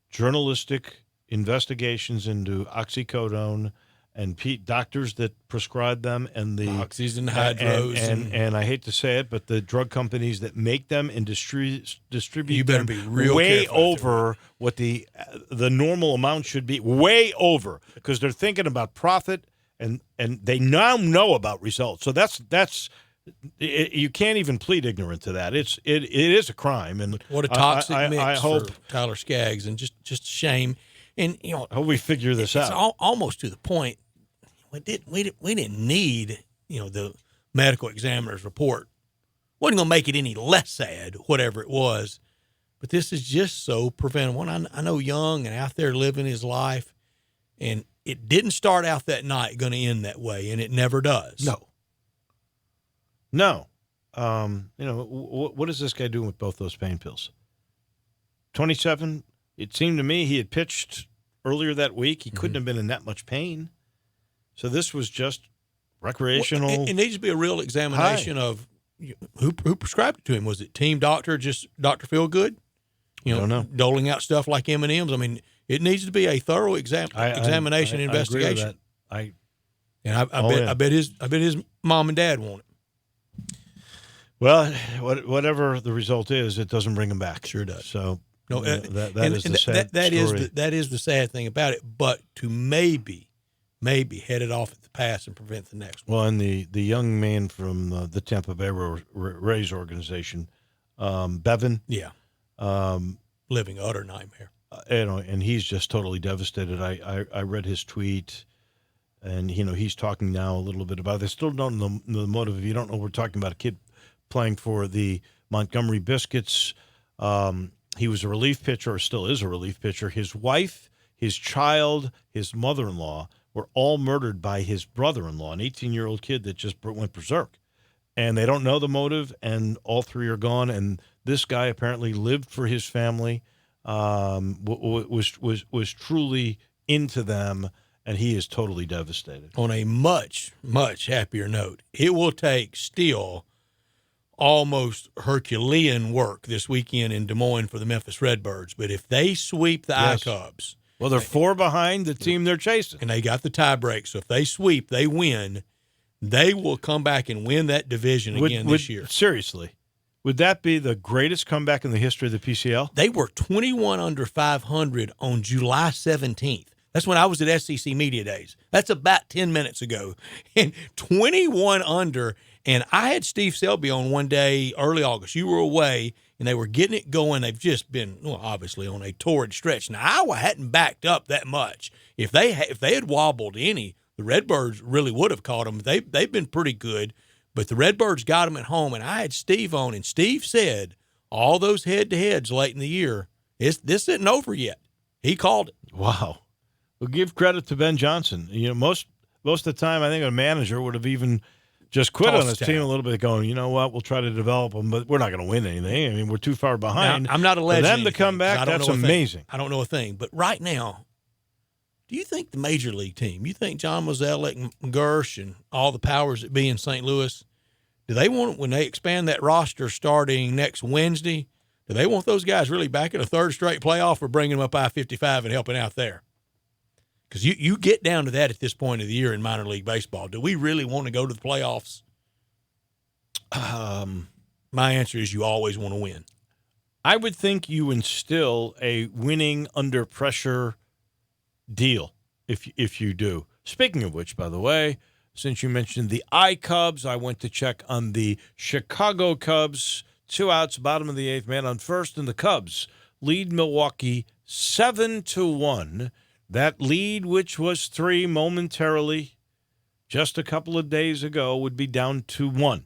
Speaker 4: journalistic investigations into oxycodone and doctors that prescribe them, and the
Speaker 6: oxys and hydros,
Speaker 4: and I hate to say it, but the drug companies that make them and distribute
Speaker 6: you better
Speaker 4: them
Speaker 6: be real
Speaker 4: way
Speaker 6: careful
Speaker 4: over what the normal amount should be, way over, because they're thinking about profit, and they now know about results. So that's you can't even plead ignorant to that. It is a crime, and
Speaker 6: what a toxic mix
Speaker 4: I hope
Speaker 6: for Tyler Skaggs, and just a shame. And
Speaker 4: I hope we figure this out.
Speaker 6: It's almost to the point we didn't need the medical examiner's report. Wasn't going to make it any less sad, whatever it was. But this is just so preventable. And I know Young and out there living his life, and it didn't start out that night going to end that way, and it never does.
Speaker 4: No. What is this guy doing with both those pain pills? 27. It seemed to me he had pitched earlier that week. He couldn't have been in that much pain. So this was just recreational.
Speaker 6: Well, it needs to be a real examination of who prescribed it to him. Was it team doctor, just Dr. Feelgood?
Speaker 4: I don't know.
Speaker 6: Doling out stuff like M&Ms. I mean, it needs to be a thorough examination and investigation.
Speaker 4: I agree with that.
Speaker 6: I bet his mom and dad want it.
Speaker 4: Well, whatever the result is, it doesn't bring him back.
Speaker 6: Sure does.
Speaker 4: So
Speaker 6: no,
Speaker 4: that is the sad story.
Speaker 6: That is the sad thing about it. But to maybe head it off at the pass and prevent the next one.
Speaker 4: Well, and the young man from the Tampa Bay Rays organization, Bevan.
Speaker 6: Yeah. Living utter nightmare.
Speaker 4: And he's just totally devastated. I read his tweet, and he's talking now a little bit about it. They still don't know the motive. If you don't know, we're talking about a kid playing for the Montgomery Biscuits. He was a relief pitcher, or still is a relief pitcher. His wife, his child, his mother-in-law were all murdered by his brother-in-law, an 18-year-old kid that just went berserk. And they don't know the motive, and all three are gone. And this guy apparently lived for his family, was truly into them, and he is totally devastated.
Speaker 6: On a much, much happier note, it will take still almost Herculean work this weekend in Des Moines for the Memphis Redbirds. But if they sweep the iCubs,
Speaker 4: well, they're 4 behind the team they're chasing,
Speaker 6: and they got the tie break. So if they sweep, they win. They will come back and win that division again this year.
Speaker 4: Seriously, would that be the greatest comeback in the history of the PCL?
Speaker 6: They were 21 under 500 on July 17th. That's when I was at SEC Media Days. That's about 10 minutes ago. And 21 under. And I had Steve Selby on one day, early August. You were away, and they were getting it going. They've just been, obviously, on a torrid stretch. Now, Iowa hadn't backed up that much. If they had wobbled any, the Redbirds really would have caught them. They've been pretty good, but the Redbirds got them at home. And I had Steve on, and Steve said all those head-to-heads late in the year, this isn't over yet. He called it.
Speaker 4: Wow. Well, give credit to Ben Johnson. Most of the time, I think a manager would have even just quit on his team a little bit, going, you know what, we'll try to develop them, but we're not going to win anything. I mean, we're too far behind.
Speaker 6: Now, I'm not alleging
Speaker 4: for them
Speaker 6: anything,
Speaker 4: to come back, that's amazing.
Speaker 6: I don't know a thing. But right now, do you think the Major League team, you think John Mozeliak and Gersh and all the powers that be in St. Louis, do they want, when they expand that roster starting next Wednesday, Do they want those guys really back in a third straight playoff or bringing them up I-55 and helping out there? Because you get down to that at this point of the year in minor league baseball. Do we really want to go to the playoffs? My answer is you always want to win.
Speaker 4: I would think you instill a winning under pressure deal if you do. Speaking of which, by the way, since you mentioned the Cubs, I went to check on the Chicago Cubs. 2 outs, bottom of the 8th, man on first, and the Cubs lead Milwaukee 7-1. That lead, which was 3 momentarily just a couple of days ago, would be down to 1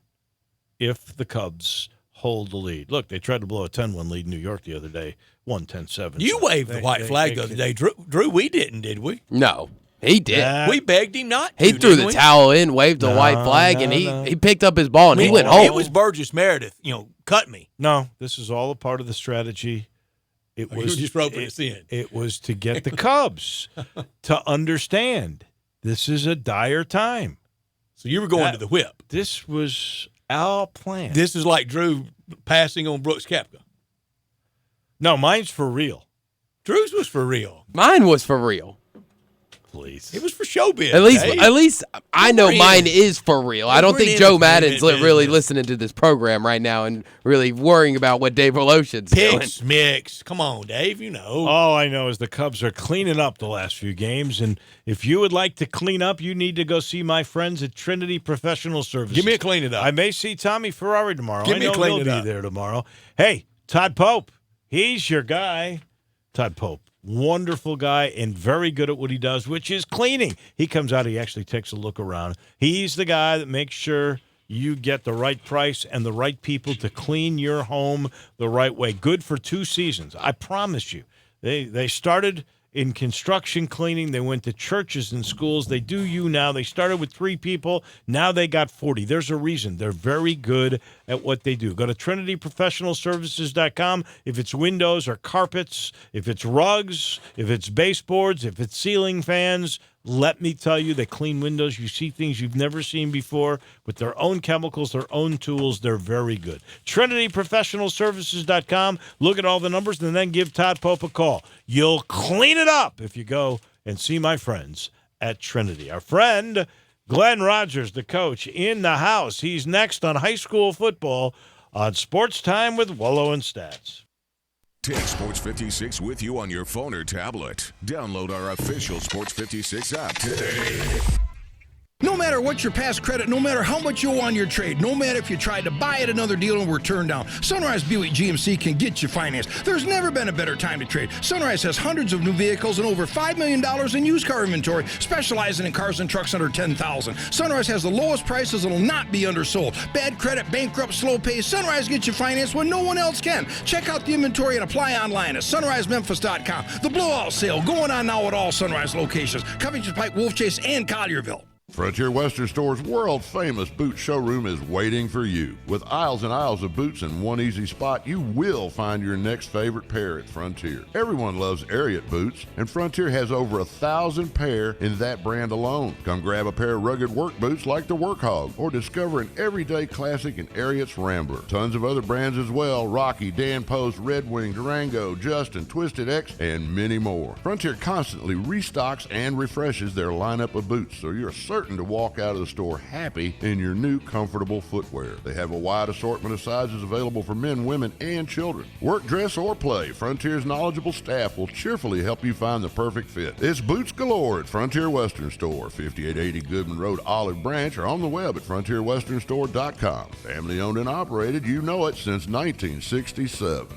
Speaker 4: if the Cubs hold the lead. Look, they tried to blow a 10-1 lead in New York the other day, 1-10-7.
Speaker 6: You waved the white flag the other day. Drew, we didn't, did we?
Speaker 5: No, he did.
Speaker 6: We begged him not to.
Speaker 5: He threw the towel in, waved the white flag, and he picked up his ball, and he went home.
Speaker 6: It was Burgess Meredith, cut me.
Speaker 4: No, this is all a part of the strategy. It was
Speaker 6: just roping us in.
Speaker 4: It was to get the Cubs to understand this is a dire time.
Speaker 6: So you were going to the whip.
Speaker 4: This was our plan.
Speaker 6: This is like Drew passing on Brooks Koepka.
Speaker 4: No, mine's for real.
Speaker 6: Drew's was for real.
Speaker 5: Mine was for real.
Speaker 4: Please.
Speaker 6: It was for showbiz.
Speaker 5: At least I know mine is for real. I don't think Joe Madden's really listening to this program right now and really worrying about what Dave Woloshin's doing.
Speaker 6: Picks, mix. Come on, Dave, you know.
Speaker 4: All I know is the Cubs are cleaning up the last few games, and if you would like to clean up, you need to go see my friends at Trinity Professional Services.
Speaker 6: Give me a clean it up.
Speaker 4: I may see Tommy Ferrari tomorrow.
Speaker 6: Give me a clean it up.
Speaker 4: He'll be there tomorrow. Hey, Todd Pope, he's your guy. Todd Pope. Wonderful guy and very good at what he does, which is cleaning. He comes out, he actually takes a look around. He's the guy that makes sure you get the right price and the right people to clean your home the right way. Good for 2 seasons. I promise you. They started in construction cleaning. They went to churches and schools. They do you now. They started with 3 people. Now they got 40. There's a reason. They're very good at what they do. Go to TrinityProfessionalServices.com. If it's windows or carpets, if it's rugs, if it's baseboards, if it's ceiling fans, let me tell you, they clean windows. You see things you've never seen before with their own chemicals, their own tools. They're very good. TrinityProfessionalServices.com. Look at all the numbers and then give Todd Pope a call. You'll clean it up if you go and see my friends at Trinity. Our friend Glenn Rogers, the coach, in the house. He's next on high school football on Sports Time with Wolo and Stats.
Speaker 3: Take Sports 56 with you on your phone or tablet. Download our official Sports 56 app today.
Speaker 17: No matter what your past credit, no matter how much you owe on your trade, no matter if you tried to buy at another deal and were turned down, Sunrise Buick GMC can get you financed. There's never been a better time to trade. Sunrise has hundreds of new vehicles and over $5 million in used car inventory, specializing in cars and trucks under $10,000. Sunrise has the lowest prices and will not be undersold. Bad credit, bankrupt, slow pay, Sunrise gets you financed when no one else can. Check out the inventory and apply online at sunrisememphis.com. The blowout sale going on now at all Sunrise locations, Covington Pike, Wolf Chase, and Collierville.
Speaker 20: Frontier Western Store's world-famous boot showroom is waiting for you. With aisles and aisles of boots in one easy spot, you will find your next favorite pair at Frontier. Everyone loves Ariat boots, and Frontier has over 1,000 pair in that brand alone. Come grab a pair of rugged work boots like the Workhog, or discover an everyday classic in Ariat's Rambler. Tons of other brands as well: Rocky, Dan Post, Red Wing, Durango, Justin, Twisted X, and many more. Frontier constantly restocks and refreshes their lineup of boots, so you're certain to walk out of the store happy in your new comfortable footwear. They have a wide assortment of sizes available for men, women, and children. Work, dress, or play, Frontier's knowledgeable staff will cheerfully help you find the perfect fit. It's boots galore at Frontier Western Store, 5880 Goodman Road, Olive Branch, or on the web at frontierwesternstore.com. Family owned and operated, you know it, since 1967.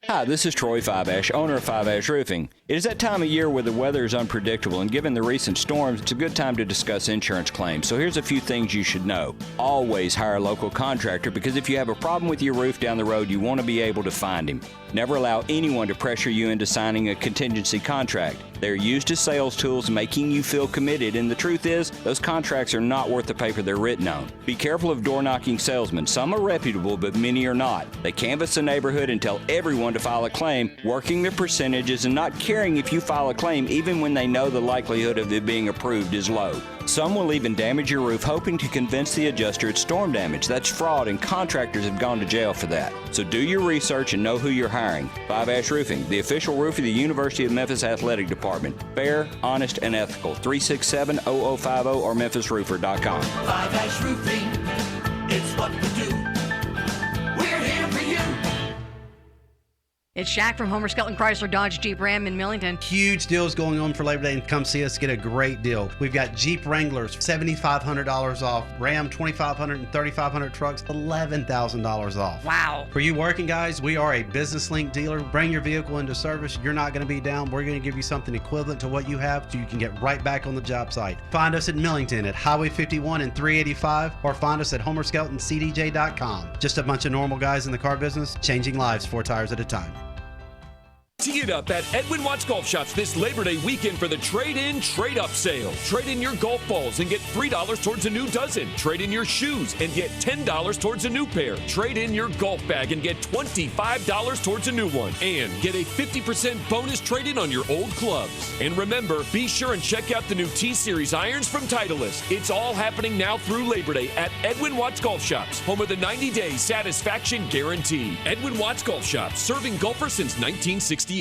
Speaker 21: Hi, this is Troy Five-Ash, owner of Five-Ash Roofing. It is that time of year where the weather is unpredictable, and given the recent storms, it's a good time to discuss insurance claims. So here's a few things you should know. Always hire a local contractor, because if you have a problem with your roof down the road, you want to be able to find him. Never allow anyone to pressure you into signing a contingency contract. They're used as sales tools, making you feel committed, and the truth is, those contracts are not worth the paper they're written on. Be careful of door-knocking salesmen. Some are reputable, but many are not. They canvass the neighborhood and tell everyone to file a claim, working their percentages and not caring if you file a claim even when they know the likelihood of it being approved is low. Some will even damage your roof, hoping to convince the adjuster it's storm damage. That's fraud, and contractors have gone to jail for that. So do your research and know who you're hiring. 5 Ash Roofing, the official roof of the University of Memphis Athletic Department. Fair, honest, and ethical. 367-0050 or memphisroofer.com.
Speaker 18: 5 Ash Roofing, it's what we do. We're here for you.
Speaker 1: It's Shaq from Homer Skelton Chrysler Dodge Jeep Ram in Millington.
Speaker 22: Huge deals going on for Labor Day, and come see us, get a great deal. We've got Jeep Wranglers, $7,500 off. Ram, $2,500 and $3,500 trucks, $11,000 off.
Speaker 1: Wow.
Speaker 22: For you working guys, we are a Business Link dealer. Bring your vehicle into service. You're not going to be down. We're going to give you something equivalent to what you have so you can get right back on the job site. Find us at Millington at Highway 51 and 385, or find us at HomerSkeltonCDJ.com. Just a bunch of normal guys in the car business, changing lives 4 tires at a time.
Speaker 13: Tee it up at Edwin Watts Golf Shops this Labor Day weekend for the trade-in, trade-up sale. Trade in your golf balls and get $3 towards a new dozen. Trade in your shoes and get $10 towards a new pair. Trade in your golf bag and get $25 towards a new one. And get a 50% bonus trade-in on your old clubs. And remember, be sure and check out the new T-Series irons from Titleist. It's all happening now through Labor Day at Edwin Watts Golf Shops, home of the 90-day satisfaction guarantee. Edwin Watts Golf Shops, serving golfers since 1968.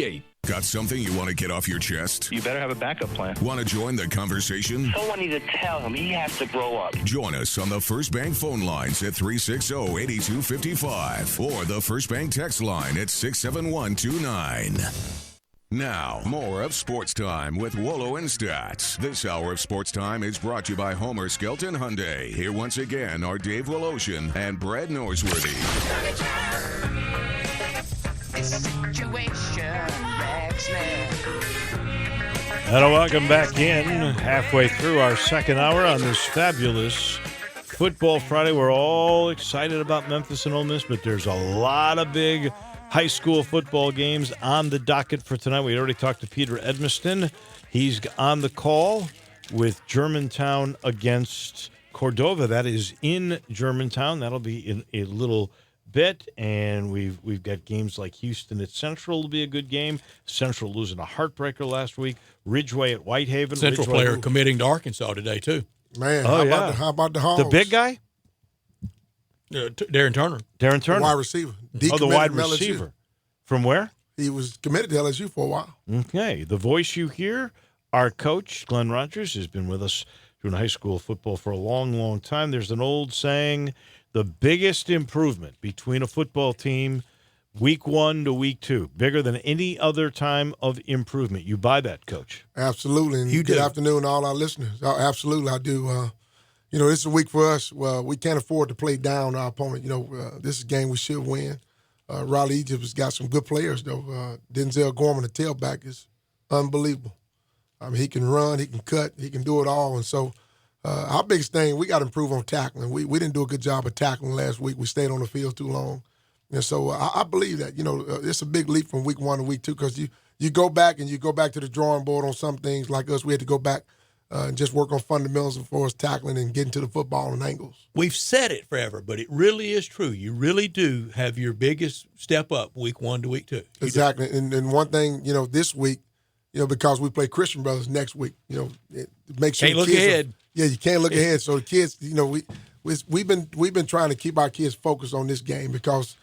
Speaker 3: Got something you want to get off your chest?
Speaker 11: You better have a backup plan.
Speaker 3: Want to join the conversation?
Speaker 11: Someone needs to tell him he has to grow up.
Speaker 3: Join us on the First Bank phone lines at 360-8255 or the First Bank text line at 67129. Now, more of Sports Time with Wolo and Stats. This hour of Sports Time is brought to you by Homer Skelton Hyundai. Here once again are Dave Woloshin and Brad Norsworthy.
Speaker 4: Hello, welcome back in. Halfway through our second hour on this fabulous Football Friday. We're all excited about Memphis and Ole Miss, but there's a lot of big high school football games on the docket for tonight. We already talked to Peter Edmiston. He's on the call with Germantown against Cordova. That is in Germantown. That'll be in a little bit, and we've got games like Houston at Central will be a good game. Central losing a heartbreaker last week. Ridgeway at Whitehaven.
Speaker 6: Central
Speaker 4: Ridgeway
Speaker 6: player committing to Arkansas today too.
Speaker 23: Man, how about the Hogs?
Speaker 4: The big guy?
Speaker 6: Darren Turner.
Speaker 4: Darren Turner.
Speaker 23: The wide receiver.
Speaker 4: The wide receiver. From where?
Speaker 23: He was committed to LSU for a while.
Speaker 4: Okay. The voice you hear, our coach, Glenn Rogers, has been with us doing high school football for a long, long time. There's an old saying, the biggest improvement between a football team week 1 to week 2, bigger than any other time of improvement. You buy that, Coach?
Speaker 23: Absolutely. And good afternoon to all our listeners. Absolutely, I do. This is a week for us. Well, we can't afford to play down our opponent. This is a game we should win. Raleigh Egypt has got some good players, though. Denzel Gorman, the tailback, is unbelievable. I mean, he can run, he can cut, he can do it all. And so our biggest thing, we got to improve on tackling. We didn't do a good job of tackling last week. We stayed on the field too long. And so I believe that, it's a big leap from week 1 to week 2 because you go back and you go back to the drawing board on some things. Like us, we had to go back and just work on fundamentals as far as tackling and getting to the football and angles.
Speaker 6: We've said it forever, but it really is true. You really do have your biggest step up week 1 to week 2.
Speaker 23: Exactly. And one thing, this week, because we play Christian Brothers next week, it makes sure
Speaker 6: can't look ahead.
Speaker 23: You can't look ahead. So the kids, we've been trying to keep our kids focused on this game because,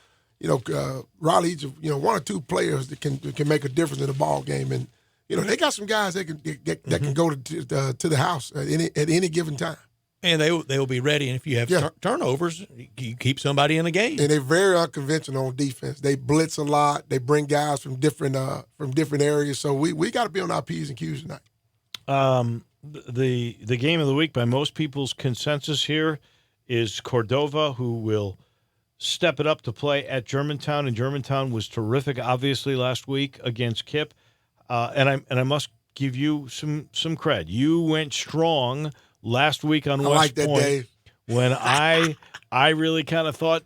Speaker 23: Raleigh, 1 or 2 players that can make a difference in the ball game, and they got some guys that can go to the house at any given time.
Speaker 6: And they will be ready. And if you have turnovers, you keep somebody in the game.
Speaker 23: And they're very unconventional on defense. They blitz a lot. They bring guys from different areas. So we got to be on our P's and Q's tonight.
Speaker 4: The game of the week by most people's consensus here is Cordova, who will step it up to play at Germantown. And Germantown was terrific, obviously, last week against Kip. And I must give you some cred. You went strong last week on West
Speaker 23: like that,
Speaker 4: Point,
Speaker 23: Dave.
Speaker 4: when I really kind of thought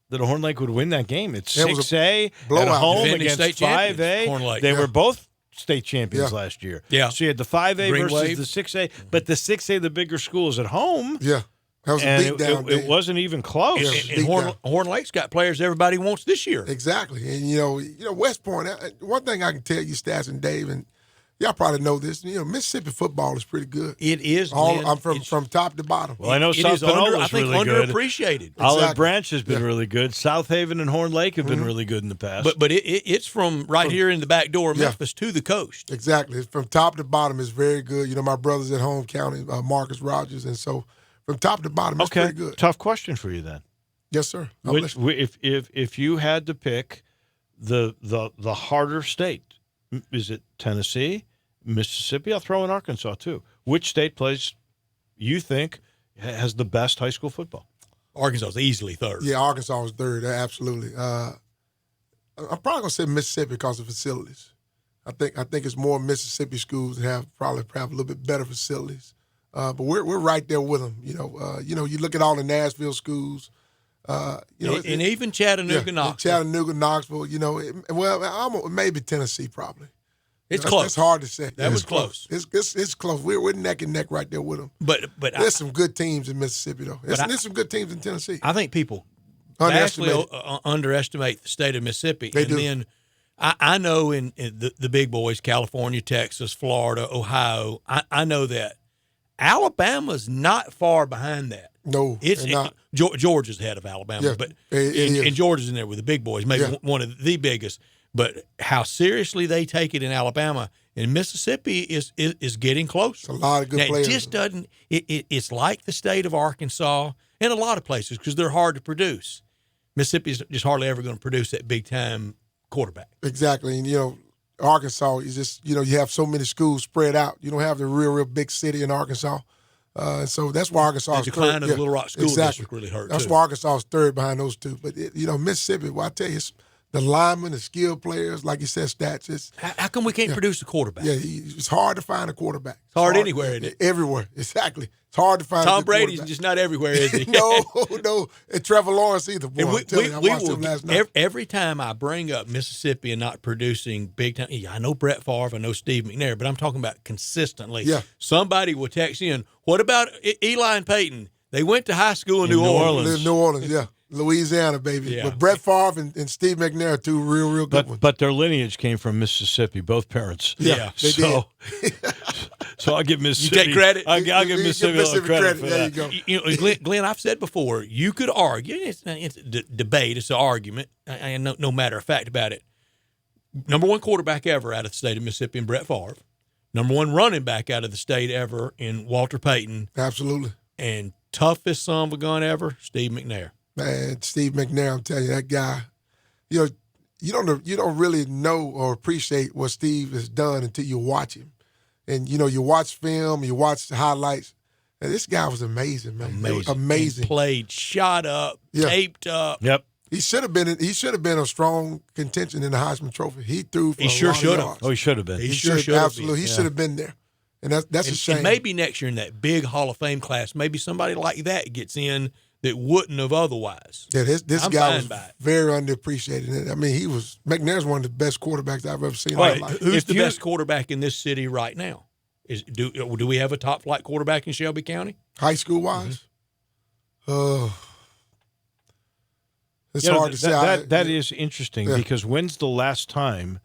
Speaker 4: that Horn Lake would win that game. It's 6A at home against 5A. They were both state champions
Speaker 23: Yeah.
Speaker 4: last year.
Speaker 6: Yeah.
Speaker 4: So you had the 5A
Speaker 6: Green
Speaker 4: versus
Speaker 6: Wave.
Speaker 4: the 6A, but the 6A, the bigger school, is at home.
Speaker 23: Yeah. That was a
Speaker 4: And
Speaker 23: beat down.
Speaker 4: it wasn't even close.
Speaker 23: Yeah.
Speaker 6: And
Speaker 23: Beat down.
Speaker 6: Horn Lake's got players everybody wants this year.
Speaker 23: Exactly. And, West Point, one thing I can tell you, Stats and Dave, and y'all probably know this, Mississippi football is pretty good.
Speaker 6: It is, Glenn.
Speaker 23: I'm from top to bottom.
Speaker 4: Well, I know
Speaker 6: It
Speaker 4: South
Speaker 6: is under-
Speaker 4: Panola
Speaker 6: I
Speaker 4: is
Speaker 6: think
Speaker 4: really good.
Speaker 6: underappreciated.
Speaker 4: Olive
Speaker 23: Exactly.
Speaker 4: Branch has been really good. South Haven and Horn Lake have been really good in the past.
Speaker 6: But it's from here in the back door of
Speaker 23: Yeah.
Speaker 6: Memphis to the coast.
Speaker 23: Exactly. From top to bottom is very good. My brother's at home counting, Marcus Rogers, and so from top to bottom, it's pretty good.
Speaker 4: Tough question for you then.
Speaker 23: Yes, sir.
Speaker 4: If you had to pick the harder state, is it Tennessee, Mississippi? I'll throw in Arkansas too. Which state plays you think has the best high school football?
Speaker 6: Arkansas is easily third.
Speaker 23: Yeah, Arkansas was third. Absolutely. I'm probably gonna say Mississippi because of facilities. I think it's more Mississippi schools that probably have a little bit better facilities. But we're right there with them. You look at all the Nashville schools.
Speaker 6: And even Chattanooga, Knoxville.
Speaker 23: Chattanooga, Knoxville. Maybe Tennessee probably.
Speaker 6: It's close.
Speaker 23: It's hard to say.
Speaker 6: That was close.
Speaker 23: It's close. We're neck and neck right there with them.
Speaker 6: But
Speaker 23: there's some good teams in Mississippi though. There's some good teams in Tennessee.
Speaker 6: I think people vastly underestimate the state of Mississippi.
Speaker 23: They do.
Speaker 6: Then I know in the big boys, California, Texas, Florida, Ohio, I know that Alabama's not far behind that.
Speaker 23: No,
Speaker 6: it's not. Georgia's ahead of Alabama,
Speaker 23: Yeah,
Speaker 6: but
Speaker 23: it
Speaker 6: and Georgia's in there with the big boys, maybe one of the biggest. But how seriously they take it in Alabama and Mississippi is getting close.
Speaker 23: A lot of good
Speaker 6: now,
Speaker 23: players.
Speaker 6: It just doesn't. It's like the state of Arkansas and a lot of places because they're hard to produce. Mississippi's just hardly ever going to produce that big time quarterback.
Speaker 23: Exactly, and Arkansas is just you have so many schools spread out. You don't have the real big city in Arkansas. So that's why Arkansas is third.
Speaker 6: The decline of the Little Rock School District really hurt.
Speaker 23: That's why Arkansas is third behind those two. But Mississippi, well, I tell you, it's the linemen, the skilled players, like you said, Stats. It's
Speaker 6: how come we can't produce a quarterback?
Speaker 23: Yeah, it's hard to find a quarterback.
Speaker 6: It's hard anywhere, isn't it?
Speaker 23: Everywhere, exactly. It's hard to find.
Speaker 6: Tom Brady's just not everywhere, is he?
Speaker 23: no, and Trevor Lawrence either. Boy,
Speaker 6: I watched him last night. Every time I bring up Mississippi and not producing big time, I know Brett Favre, I know Steve McNair, but I'm talking about consistently.
Speaker 23: Yeah.
Speaker 6: Somebody will text in, what about Eli and Peyton? They went to high school in New Orleans.
Speaker 23: New Orleans, yeah. Louisiana, baby.
Speaker 6: Yeah.
Speaker 23: But Brett Favre and Steve McNair are two real good ones.
Speaker 4: But their lineage came from Mississippi, both parents.
Speaker 23: Yeah, they
Speaker 4: did. So I'll give Mississippi.
Speaker 6: You take credit?
Speaker 4: I'll give Mississippi a little credit for that.
Speaker 23: There you go.
Speaker 6: Glenn, I've said before, you could argue, it's a debate, it's an argument, and no matter of fact about it. Number one quarterback ever out of the state of Mississippi in Brett Favre. Number one running back out of the state ever in Walter Payton.
Speaker 23: Absolutely.
Speaker 6: And toughest son of a gun ever, Steve McNair.
Speaker 23: Man, Steve McNair, I'm telling you, that guy, you don't really know or appreciate what Steve has done until you watch him. And, you watch film, you watch the highlights. And this guy was amazing, man. Amazing.
Speaker 6: He played shot up, taped up.
Speaker 4: Yep.
Speaker 23: He should have been a strong contention in the Heisman Trophy. He threw for
Speaker 6: He sure should have.
Speaker 4: Oh, he should have been.
Speaker 6: He sure should have.
Speaker 23: Absolutely. He should have been there. And that's a shame.
Speaker 6: And maybe next year in that big Hall of Fame class, maybe somebody like that gets in that wouldn't have otherwise.
Speaker 23: Yeah, this
Speaker 6: I'm
Speaker 23: guy
Speaker 6: fine
Speaker 23: was
Speaker 6: by it.
Speaker 23: very underappreciated. I mean, McNair's one of the best quarterbacks I've ever seen in my life.
Speaker 6: Who's the best quarterback in this city right now? Do we have a top flight quarterback in Shelby County?
Speaker 23: High school wise?
Speaker 6: Mm-hmm.
Speaker 23: It's hard to say.
Speaker 4: That is interesting because when's the last time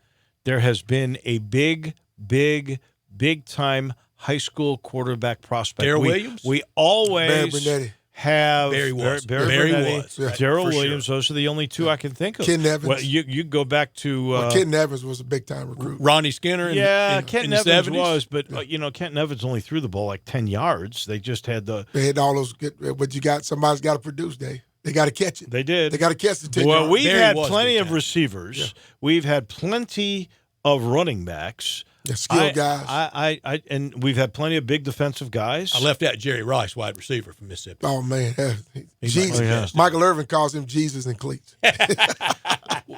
Speaker 4: there has been a big time high school quarterback prospect?
Speaker 6: Darryl Williams?
Speaker 4: We always
Speaker 23: Barry Bernetti.
Speaker 4: have
Speaker 6: Barry was.
Speaker 4: Barry
Speaker 6: Bernetti,
Speaker 4: was. Darryl Williams. Those are the only two I can think of.
Speaker 23: Ken Evans.
Speaker 4: Well, you go back to
Speaker 23: Ken Evans was a big time recruit.
Speaker 6: Ronnie Skinner. In
Speaker 4: Kenton
Speaker 6: the
Speaker 4: Evans
Speaker 6: 70s?
Speaker 4: was, but Kenton Evans only threw the ball like 10 yards. They just had
Speaker 23: They had all those good, but somebody's got to produce, Dave. They got to catch it.
Speaker 4: They did.
Speaker 23: They got to catch the 10
Speaker 4: Well,
Speaker 23: yards.
Speaker 4: we've
Speaker 6: Barry
Speaker 4: had
Speaker 6: was
Speaker 4: plenty
Speaker 6: big
Speaker 4: of
Speaker 6: time.
Speaker 4: receivers.
Speaker 23: Yeah.
Speaker 4: We've had plenty of running backs.
Speaker 23: Yeah, skilled guys.
Speaker 4: And we've had plenty of big defensive guys.
Speaker 6: I left out Jerry Rice, wide receiver from Mississippi.
Speaker 23: Oh, man. Jesus.
Speaker 4: Oh, yeah.
Speaker 23: Michael Irvin calls him Jesus in cleats.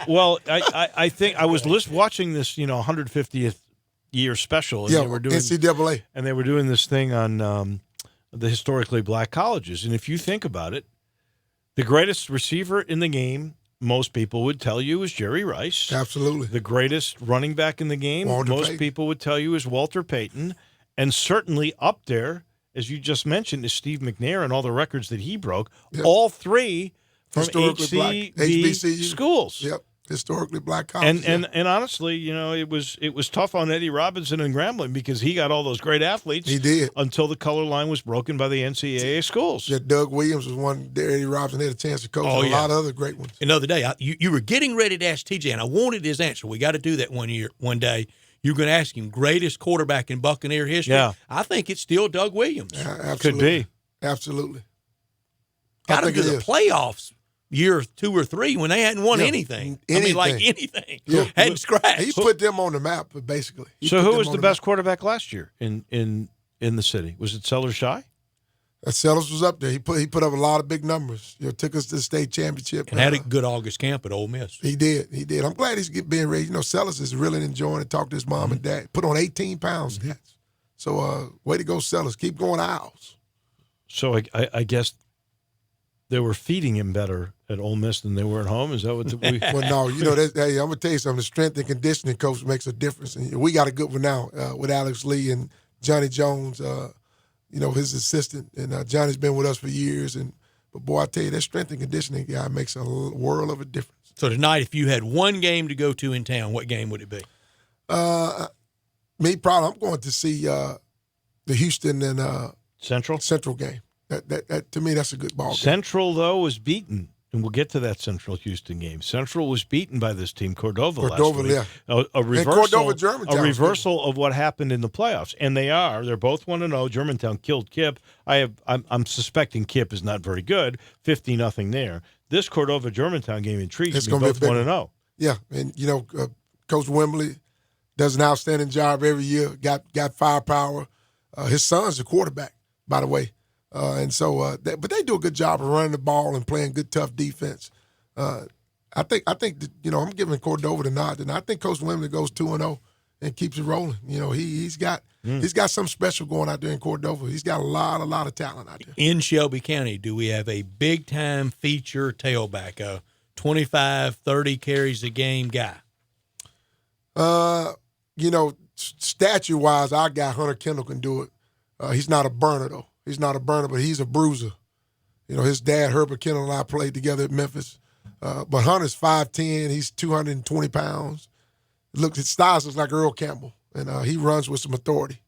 Speaker 4: Well, I think I was watching this, 150th year special. And
Speaker 23: Yeah,
Speaker 4: they were doing,
Speaker 23: NCAA.
Speaker 4: And they were doing this thing on the historically black colleges. And if you think about it, the greatest receiver in the game most people would tell you is Jerry Rice.
Speaker 23: Absolutely.
Speaker 4: The greatest running back in the game, most
Speaker 23: Payton.
Speaker 4: people would tell you is Walter Payton. And certainly up there, as you just mentioned, is Steve McNair and all the records that he broke.
Speaker 23: Yep.
Speaker 4: All three from
Speaker 23: Historically
Speaker 4: HBCU schools.
Speaker 23: Yep. Historically black colleges.
Speaker 4: And honestly, it was tough on Eddie Robinson and Grambling because he got all those great athletes.
Speaker 23: He did.
Speaker 4: Until the color line was broken by the NCAA schools.
Speaker 23: Yeah, Doug Williams was one. Eddie Robinson had a chance to coach a lot of other great ones.
Speaker 6: Another day, you were getting ready to ask TJ, and I wanted his answer. We got to do that one day. You're going to ask him greatest quarterback in Buccaneer history.
Speaker 4: Yeah.
Speaker 6: I think it's still Doug Williams.
Speaker 23: Absolutely.
Speaker 4: Could be.
Speaker 23: Absolutely.
Speaker 6: Got to do the playoffs year 2 or 3 when they hadn't won anything. I mean, like anything.
Speaker 23: Yeah.
Speaker 6: Hadn't scratched.
Speaker 23: He put them on the map, basically.
Speaker 4: So who was the best quarterback last year in the city? Was it Sellers Shy?
Speaker 23: Sellers was up there. He put up a lot of big numbers. Took us to the state championship.
Speaker 6: And had a good August camp at Ole Miss.
Speaker 23: He did. I'm glad he's being raised. Sellers is really enjoying it. Talk to his mom and dad. Put on 18 pounds. So way to go, Sellers. Keep going Owls.
Speaker 4: So I guess they were feeding him better at Ole Miss than they were at home. Is that what we?
Speaker 23: Well, no. Hey, I'm gonna tell you something. The strength and conditioning coach makes a difference. And we got a good one now with Alex Lee and Johnny Jones. His assistant, and Johnny's been with us for years. But boy, I tell you, that strength and conditioning guy makes a world of a difference.
Speaker 6: So tonight, if you had one game to go to in town, what game would it be?
Speaker 23: Me, probably I'm going to see the Houston and Central game. That to me, that's a good ball game.
Speaker 4: Central though was beaten. And we'll get to that Central Houston game. Central was beaten by this team, Cordova last week.
Speaker 23: Yeah.
Speaker 4: A reversal,
Speaker 23: Germantown,
Speaker 4: a reversal of what happened in the playoffs. And they're both 1-0. Germantown killed Kip. I'm suspecting Kip is not very good. 50-0 there. This Cordova Germantown game intrigues me. Both 1-0.
Speaker 23: Yeah, and Coach Wembley does an outstanding job every year. Got firepower. His son's a quarterback, by the way. But they do a good job of running the ball and playing good, tough defense. I think that, I'm giving Cordova the nod, and I think Coach Wembley goes 2-0 and keeps it rolling. He's got something special going out there in Cordova. He's got a lot of talent out there.
Speaker 6: In Shelby County, do we have a big time feature tailback, a 25, 30 carries a game guy?
Speaker 23: Stature wise, our guy Hunter Kendall can do it. He's not a burner though. He's not a burner, but he's a bruiser. His dad, Herbert Kendall, and I played together at Memphis. But Hunter's 5'10". He's 220 pounds. His style looks like Earl Campbell, and he runs with some authority.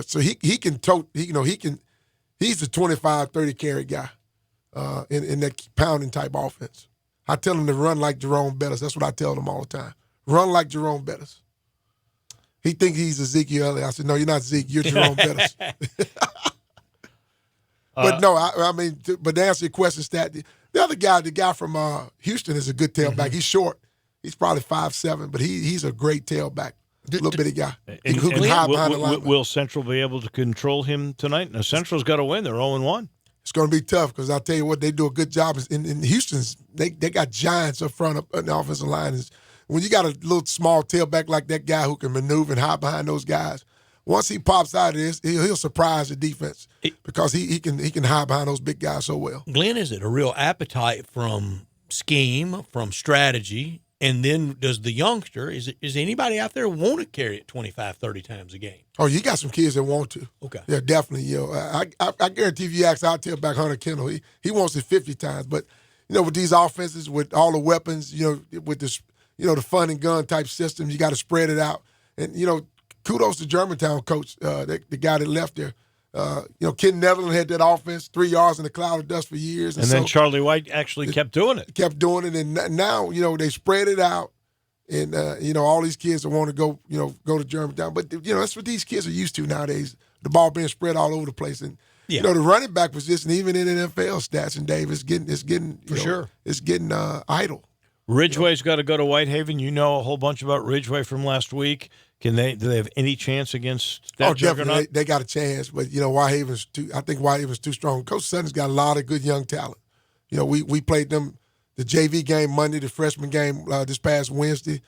Speaker 23: So he can tote. He's a 25, 30 carry guy in that pounding type offense. I tell him to run like Jerome Bettis. That's what I tell him all the time. Run like Jerome Bettis. He thinks he's Ezekiel Elliott. I said, no, you're not Zeke. You're Jerome Bettis. But no, but to answer your question, Stat, the other guy, the guy from Houston is a good tailback. Mm-hmm. He's short. He's probably 5'7", but he's a great tailback. Little bitty guy. Who can hide behind the line.
Speaker 4: Will Central be able to control him tonight? Now, Central's got to win. They're 0-1.
Speaker 23: It's going to be tough because I'll tell you what, they do a good job. In Houston's, they got giants up front in the offensive line. When you got a little small tailback like that guy who can maneuver and hide behind those guys, once he pops out of this, he'll surprise the defense because he can hide behind those big guys so well.
Speaker 6: Glenn, is it a real appetite from scheme, from strategy, and then does the youngster, is anybody out there want to carry it 25, 30 times a game?
Speaker 23: Oh, you got some kids that want to.
Speaker 6: Okay.
Speaker 23: Yeah, definitely. I guarantee if you ask our tailback Hunter Kendall, he wants it 50 times. But, with these offenses, with all the weapons, with this, the fun and gun type system, you got to spread it out. And, kudos to Germantown coach, the guy that left there. Ken Netherland had that offense, 3 yards in the cloud of dust for years.
Speaker 4: And then Charlie White actually kept doing it.
Speaker 23: Kept doing it, and now, they spread it out. And, all these kids that want to go, go to Germantown. But, that's what these kids are used to nowadays, the ball being spread all over the place. And, the running back position, even in NFL stats, and Dave, it's getting
Speaker 6: for sure.
Speaker 23: It's getting idle.
Speaker 4: Ridgeway's got to go to Whitehaven. You know a whole bunch about Ridgeway from last week. Do they have any chance against that juggernaut?
Speaker 23: Definitely. They got a chance, but Whitehaven's I think Whitehaven's too strong. Coach Sutton's got a lot of good young talent. We played them the JV game Monday, the freshman game this past Wednesday.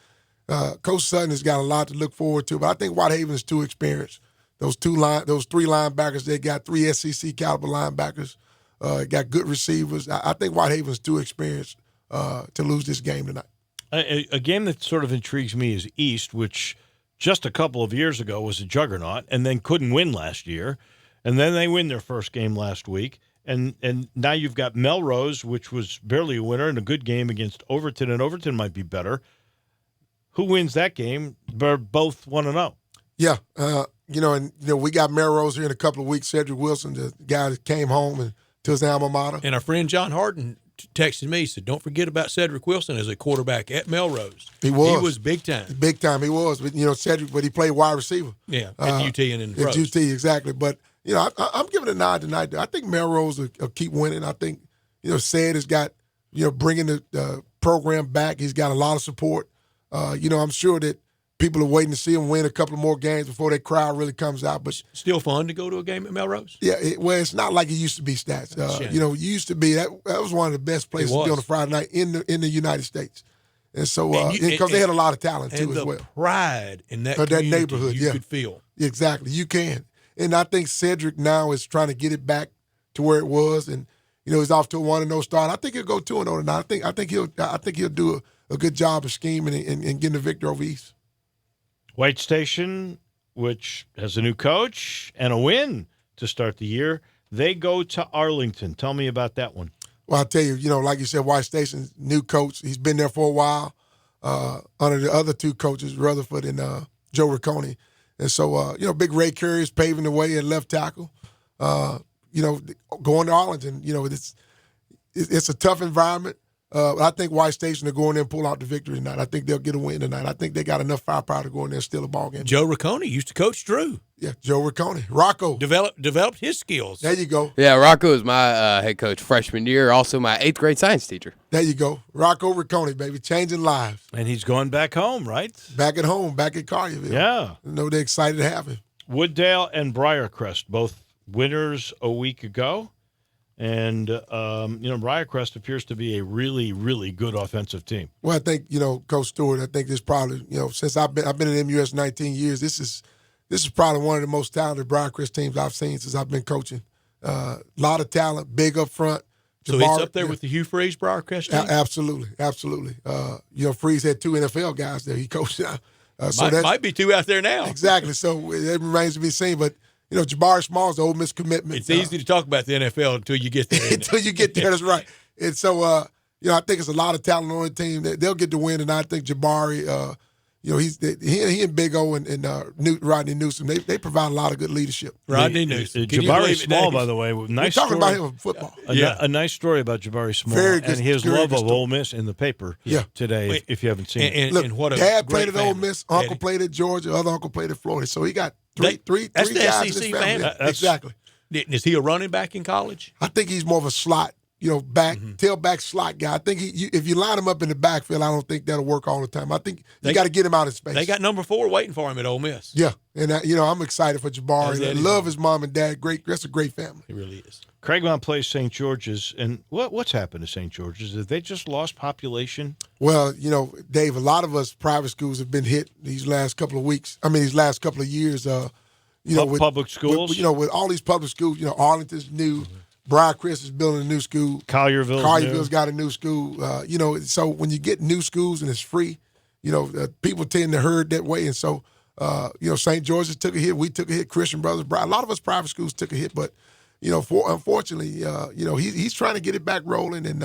Speaker 23: Coach Sutton has got a lot to look forward to, but I think Whitehaven's too experienced. Those 3 linebackers, they got 3 SEC caliber linebackers. Got good receivers. I think Whitehaven's too experienced to lose this game tonight.
Speaker 4: A game that sort of intrigues me is East, which just a couple of years ago was a juggernaut and then couldn't win last year. And then they win their first game last week. And now you've got Melrose, which was barely a winner, and a good game against Overton, and Overton might be better. Who wins that game? They're both 1-0.
Speaker 23: Yeah. We got Melrose here in a couple of weeks. Cedric Wilson, the guy that came home and to his alma mater.
Speaker 6: And our friend John Harden texted me, he said, don't forget about Cedric Wilson as a quarterback at Melrose.
Speaker 23: He was.
Speaker 6: He was big time.
Speaker 23: Big time, he was. But, Cedric, but he played wide receiver.
Speaker 6: Yeah, at UT and in the pros.
Speaker 23: At UT, exactly. But, I'm giving a nod tonight. I think Melrose will keep winning. I think, Ced has got, bringing the program back. He's got a lot of support. I'm sure that people are waiting to see him win a couple of more games before that crowd really comes out. But
Speaker 6: still fun to go to a game at Melrose?
Speaker 23: Yeah, it's not like it used to be, Stats. It used to be that was one of the best places to be on a Friday night in the United States. And so, because they had a lot of talent too as well.
Speaker 6: And the pride in that
Speaker 23: neighborhood,
Speaker 6: you could feel.
Speaker 23: Exactly, you can. And I think Cedric now is trying to get it back to where it was, and he's off to a 1-0 start. I think he'll go 2-0 tonight. I think he'll do a good job of scheming and getting the victory over East.
Speaker 4: White Station, which has a new coach and a win to start the year, they go to Arlington. Tell me about that one.
Speaker 23: Well, I'll tell you, like you said, White Station's new coach. He's been there for a while under the other two coaches, Rutherford and Joe Riccone. And so, Big Ray Curry is paving the way at left tackle. Going to Arlington, it's a tough environment. I think White Station will go in there and pull out the victory tonight. I think they'll get a win tonight. I think they got enough firepower to go in there and steal a ball game.
Speaker 6: Joe Riccone used to coach Drew.
Speaker 23: Yeah, Joe Riccone. Rocco.
Speaker 6: Developed his skills.
Speaker 23: There you go.
Speaker 5: Yeah, Rocco was my head coach freshman year, also my 8th grade science teacher.
Speaker 23: There you go. Rocco Riccone, baby, changing lives.
Speaker 4: And he's going back home, right?
Speaker 23: Back at home, back at Collierville.
Speaker 4: Yeah.
Speaker 23: They're excited to have him.
Speaker 4: Wooddale and Briarcrest, both winners a week ago. And, Briarcrest appears to be a really, really good offensive team.
Speaker 23: Well, I think, Coach Stewart, I think this probably, since I've been at MUS 19 years, this is probably one of the most talented Briarcrest teams I've seen since I've been coaching. A lot of talent, big up front.
Speaker 6: So he's up there with the Hugh Freeze Briarcrest team?
Speaker 23: Absolutely. Freeze had 2 NFL guys there he coached.
Speaker 6: Might be 2 out there now.
Speaker 23: Exactly. So it remains to be seen. But, Jabari Small's the Ole Miss commitment.
Speaker 6: It's easy to talk about the NFL until you get there.
Speaker 23: Until you get there, that's right. And so, I think it's a lot of talent on the team. They'll get the win, and I think Jabari, he and Big O and Rodney Newsom, they provide a lot of good leadership.
Speaker 6: Rodney Newsom.
Speaker 4: Jabari Small, by the way, nice
Speaker 23: We're talking
Speaker 4: story.
Speaker 23: about him in football.
Speaker 4: A nice story about Jabari Small and his love of Ole Miss in the paper today, if you haven't seen it.
Speaker 23: Look,
Speaker 6: and what a
Speaker 23: Dad
Speaker 6: great
Speaker 23: played at Ole Miss, Uncle played at Georgia, other uncle played at Florida. So he got three
Speaker 6: that's the
Speaker 23: guys
Speaker 6: SEC
Speaker 23: in his family. Exactly.
Speaker 6: Is he a running back in college?
Speaker 23: I think he's more of a slot, tailback slot guy. I think if you line him up in the backfield, I don't think that'll work all the time. I think you got to get him out of space.
Speaker 6: They got number 4 waiting for him at Ole Miss.
Speaker 23: Yeah, and I'm excited for Jabari. I love his mom and dad. That's a great family.
Speaker 6: He really is.
Speaker 4: Craigmont plays St. George's, and what's happened to St. George's? Have they just lost population?
Speaker 23: Well, Dave, a lot of us private schools have been hit these last couple of years. With
Speaker 4: public schools?
Speaker 23: With all these public schools, Arlington's new, Briarcrest is building a new school.
Speaker 4: Collierville's
Speaker 23: got a new school. So when you get new schools and it's free, people tend to herd that way. And so, St. George's took a hit. We took a hit. Christian Brothers. A lot of us private schools took a hit. But, unfortunately, he's trying to get it back rolling. And,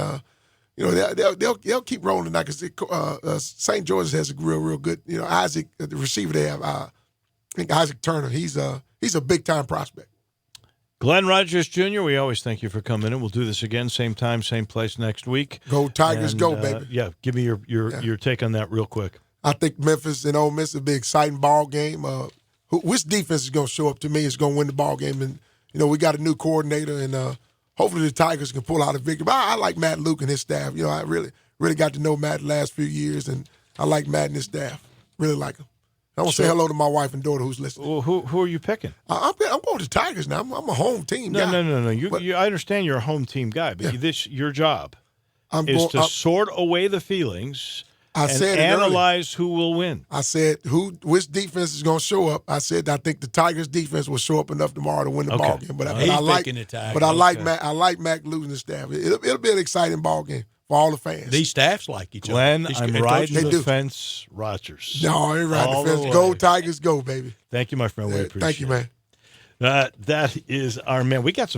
Speaker 23: they'll keep rolling now because St. George's has a real good, Isaac, the receiver they have, I think Isaac Turner, he's a big-time prospect.
Speaker 4: Glenn Rogers Jr., we always thank you for coming in. We'll do this again, same time, same place next week.
Speaker 23: Go Tigers, go, baby.
Speaker 4: Yeah, give me your take on that real quick.
Speaker 23: I think Memphis and Ole Miss will be an exciting ball game. Which defense is going to show up to me is going to win the ball game. And, we got a new coordinator, and hopefully the Tigers can pull out a victory. But I like Matt Luke and his staff. I really got to know Matt the last few years, and I like Matt and his staff. Really like him. I want to say hello to my wife and daughter who's listening.
Speaker 4: Well, who are you picking?
Speaker 23: I'm going to Tigers now. I'm a home team guy.
Speaker 4: No. I understand you're a home team guy, but your job is to sort away the feelings and analyze who will win.
Speaker 23: I said which defense is going to show up. I said I think the Tigers defense will show up enough tomorrow to win the ball game. But I like Matt. I like Matt losing the staff. It'll be an exciting ball game. for all the fans.
Speaker 6: These staffs like each
Speaker 4: Glenn,
Speaker 6: other.
Speaker 4: I'm riding the fence, Rogers.
Speaker 23: No, I ain't riding the fence. Go Tigers, go, baby.
Speaker 4: Thank you, my friend. We appreciate it.
Speaker 23: Thank you, man.
Speaker 4: That is our man. We got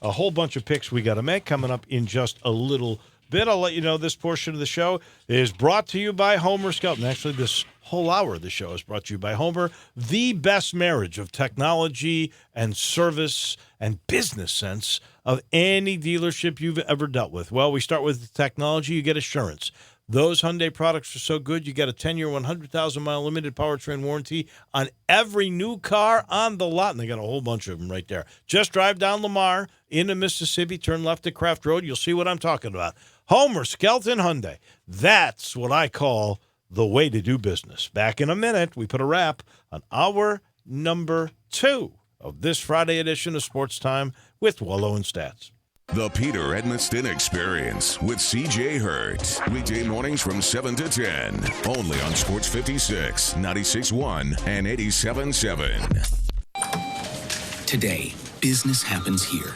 Speaker 4: a whole bunch of picks we got to make coming up in just a little bit. I'll let you know this portion of the show is brought to you by Homer Skelton. Actually, this whole hour of the show is brought to you by Homer, the best marriage of technology and service and business sense of any dealership you've ever dealt with. Well, we start with the technology. You get assurance. Those Hyundai products are so good, you get a 10-year, 100,000-mile limited powertrain warranty on every new car on the lot, and they got a whole bunch of them right there. Just drive down Lamar into Mississippi, turn left at Craft Road. You'll see what I'm talking about. Homer Skelton Hyundai. That's what I call the way to do business. Back in a minute, we put a wrap on hour number 2 of this Friday edition of Sports Time with Wolo and Stats.
Speaker 3: The Peter Edmiston Experience with C.J. Hurt. Weekday mornings from 7 to 10. Only on Sports 56, 96.1, and 87.7.
Speaker 15: Today, business happens here,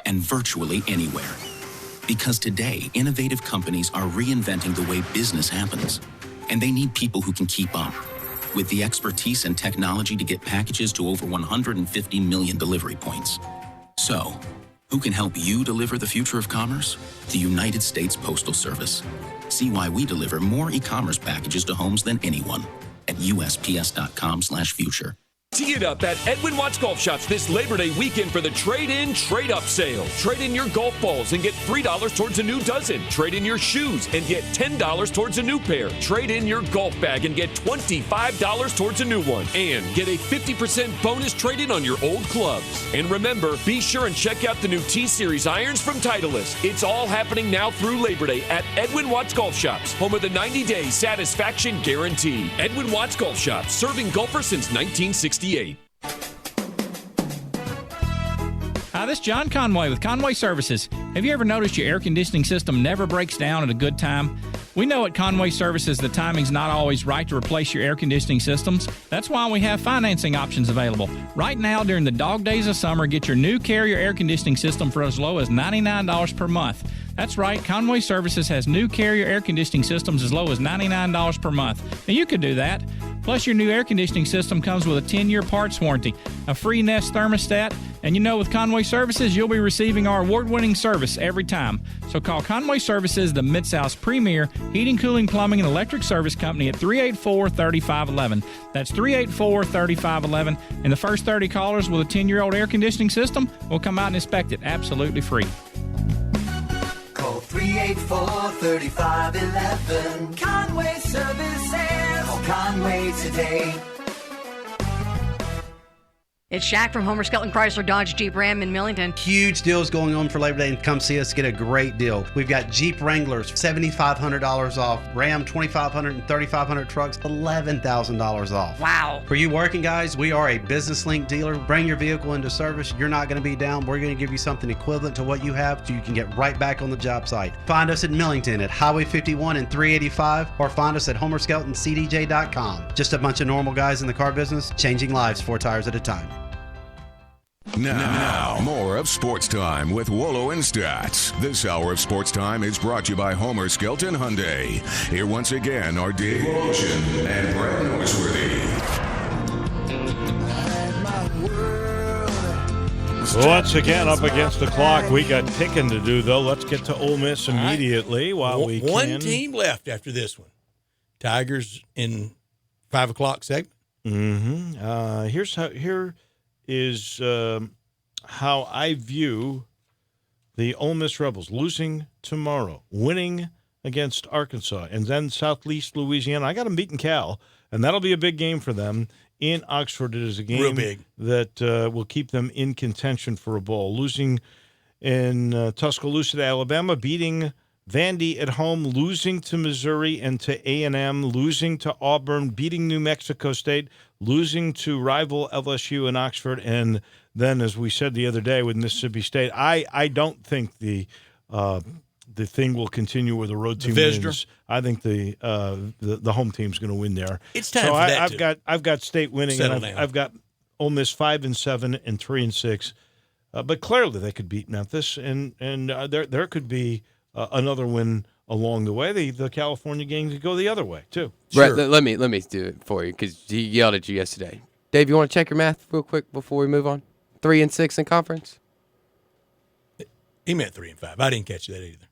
Speaker 15: and virtually anywhere. Because today, innovative companies are reinventing the way business happens. And they need people who can keep up. With the expertise and technology to get packages to over 150 million delivery points. So, who can help you deliver the future of commerce? The United States Postal Service. See why we deliver more e-commerce packages to homes than anyone at USPS.com/future.
Speaker 13: Tee it up at Edwin Watts Golf Shops this Labor Day weekend for the trade-in, trade-up sale. Trade in your golf balls and get $3 towards a new dozen. Trade in your shoes and get $10 towards a new pair. Trade in your golf bag and get $25 towards a new one. And get a 50% bonus trade-in on your old clubs. And remember, be sure and check out the new T-Series irons from Titleist. It's all happening now through Labor Day at Edwin Watts Golf Shops, home of the 90-day satisfaction guarantee. Edwin Watts Golf Shops, serving golfers since 1968.
Speaker 7: Hi, this is John Conway with Conway Services. Have you ever noticed your air conditioning system never breaks down at a good time? We know at Conway Services the timing's not always right to replace your air conditioning systems. That's why we have financing options available. Right now, during the dog days of summer, get your new Carrier air conditioning system for as low as $99 per month. That's right, Conway Services has new Carrier air conditioning systems as low as $99 per month. Now, you could do that. Plus, your new air conditioning system comes with a 10-year parts warranty, a free Nest thermostat, and you know with Conway Services, you'll be receiving our award-winning service every time. So call Conway Services, the Mid-South's premier heating, cooling, plumbing, and electric service company at 384-3511. That's 384-3511, and the first 30 callers with a 10-year-old air conditioning system will come out and inspect it absolutely free.
Speaker 18: Call 384-3511. Conway Services. Call Conway today.
Speaker 1: It's Shaq from Homer Skelton Chrysler Dodge Jeep Ram in Millington.
Speaker 22: Huge deals going on for Labor Day, and come see us, get a great deal. We've got Jeep Wranglers, $7,500 off. Ram, $2,500 and $3,500 trucks, $11,000 off.
Speaker 1: Wow.
Speaker 22: For you working guys, we are a business link dealer. Bring your vehicle into service. You're not going to be down. We're going to give you something equivalent to what you have so you can get right back on the job site. Find us in Millington at Highway 51 and 385, or find us at HomerSkeltonCDJ.com. Just a bunch of normal guys in the car business, changing lives 4 tires at a time.
Speaker 3: Now, more of Sports Time with Wolo and Stats. This hour of Sports Time is brought to you by Homer Skelton Hyundai. Here once again are Dave Woloshyn and Brad Norsworthy.
Speaker 4: Once again, up against the clock. We got picking to do, though. Let's get to Ole Miss immediately while we can.
Speaker 6: One team left after this one. Tigers in 5 o'clock segment.
Speaker 4: Mm-hmm. Here is how I view the Ole Miss Rebels losing tomorrow, winning against Arkansas, and then Southeast Louisiana. I got them beating Cal, and that'll be a big game for them in Oxford. It is a game
Speaker 6: real big
Speaker 4: that will keep them in contention for a bowl. Losing in Tuscaloosa to Alabama, beating Vandy at home, losing to Missouri and to A&M, losing to Auburn, beating New Mexico State, losing to rival LSU in Oxford, and then, as we said the other day with Mississippi State, I don't think the thing will continue where the road team wins. I think the home team's going to win there.
Speaker 6: It's time for that.
Speaker 4: I've got State winning, and I've got Ole Miss 5-7 and 3-6. But clearly they could beat Memphis, and there could be another win along the way, the California game could go the other way too.
Speaker 5: Right, let me do it for you because he yelled at you yesterday. Dave, you want to check your math real quick before we move on? 3-6 in conference.
Speaker 6: He meant 3-5. I didn't catch that either.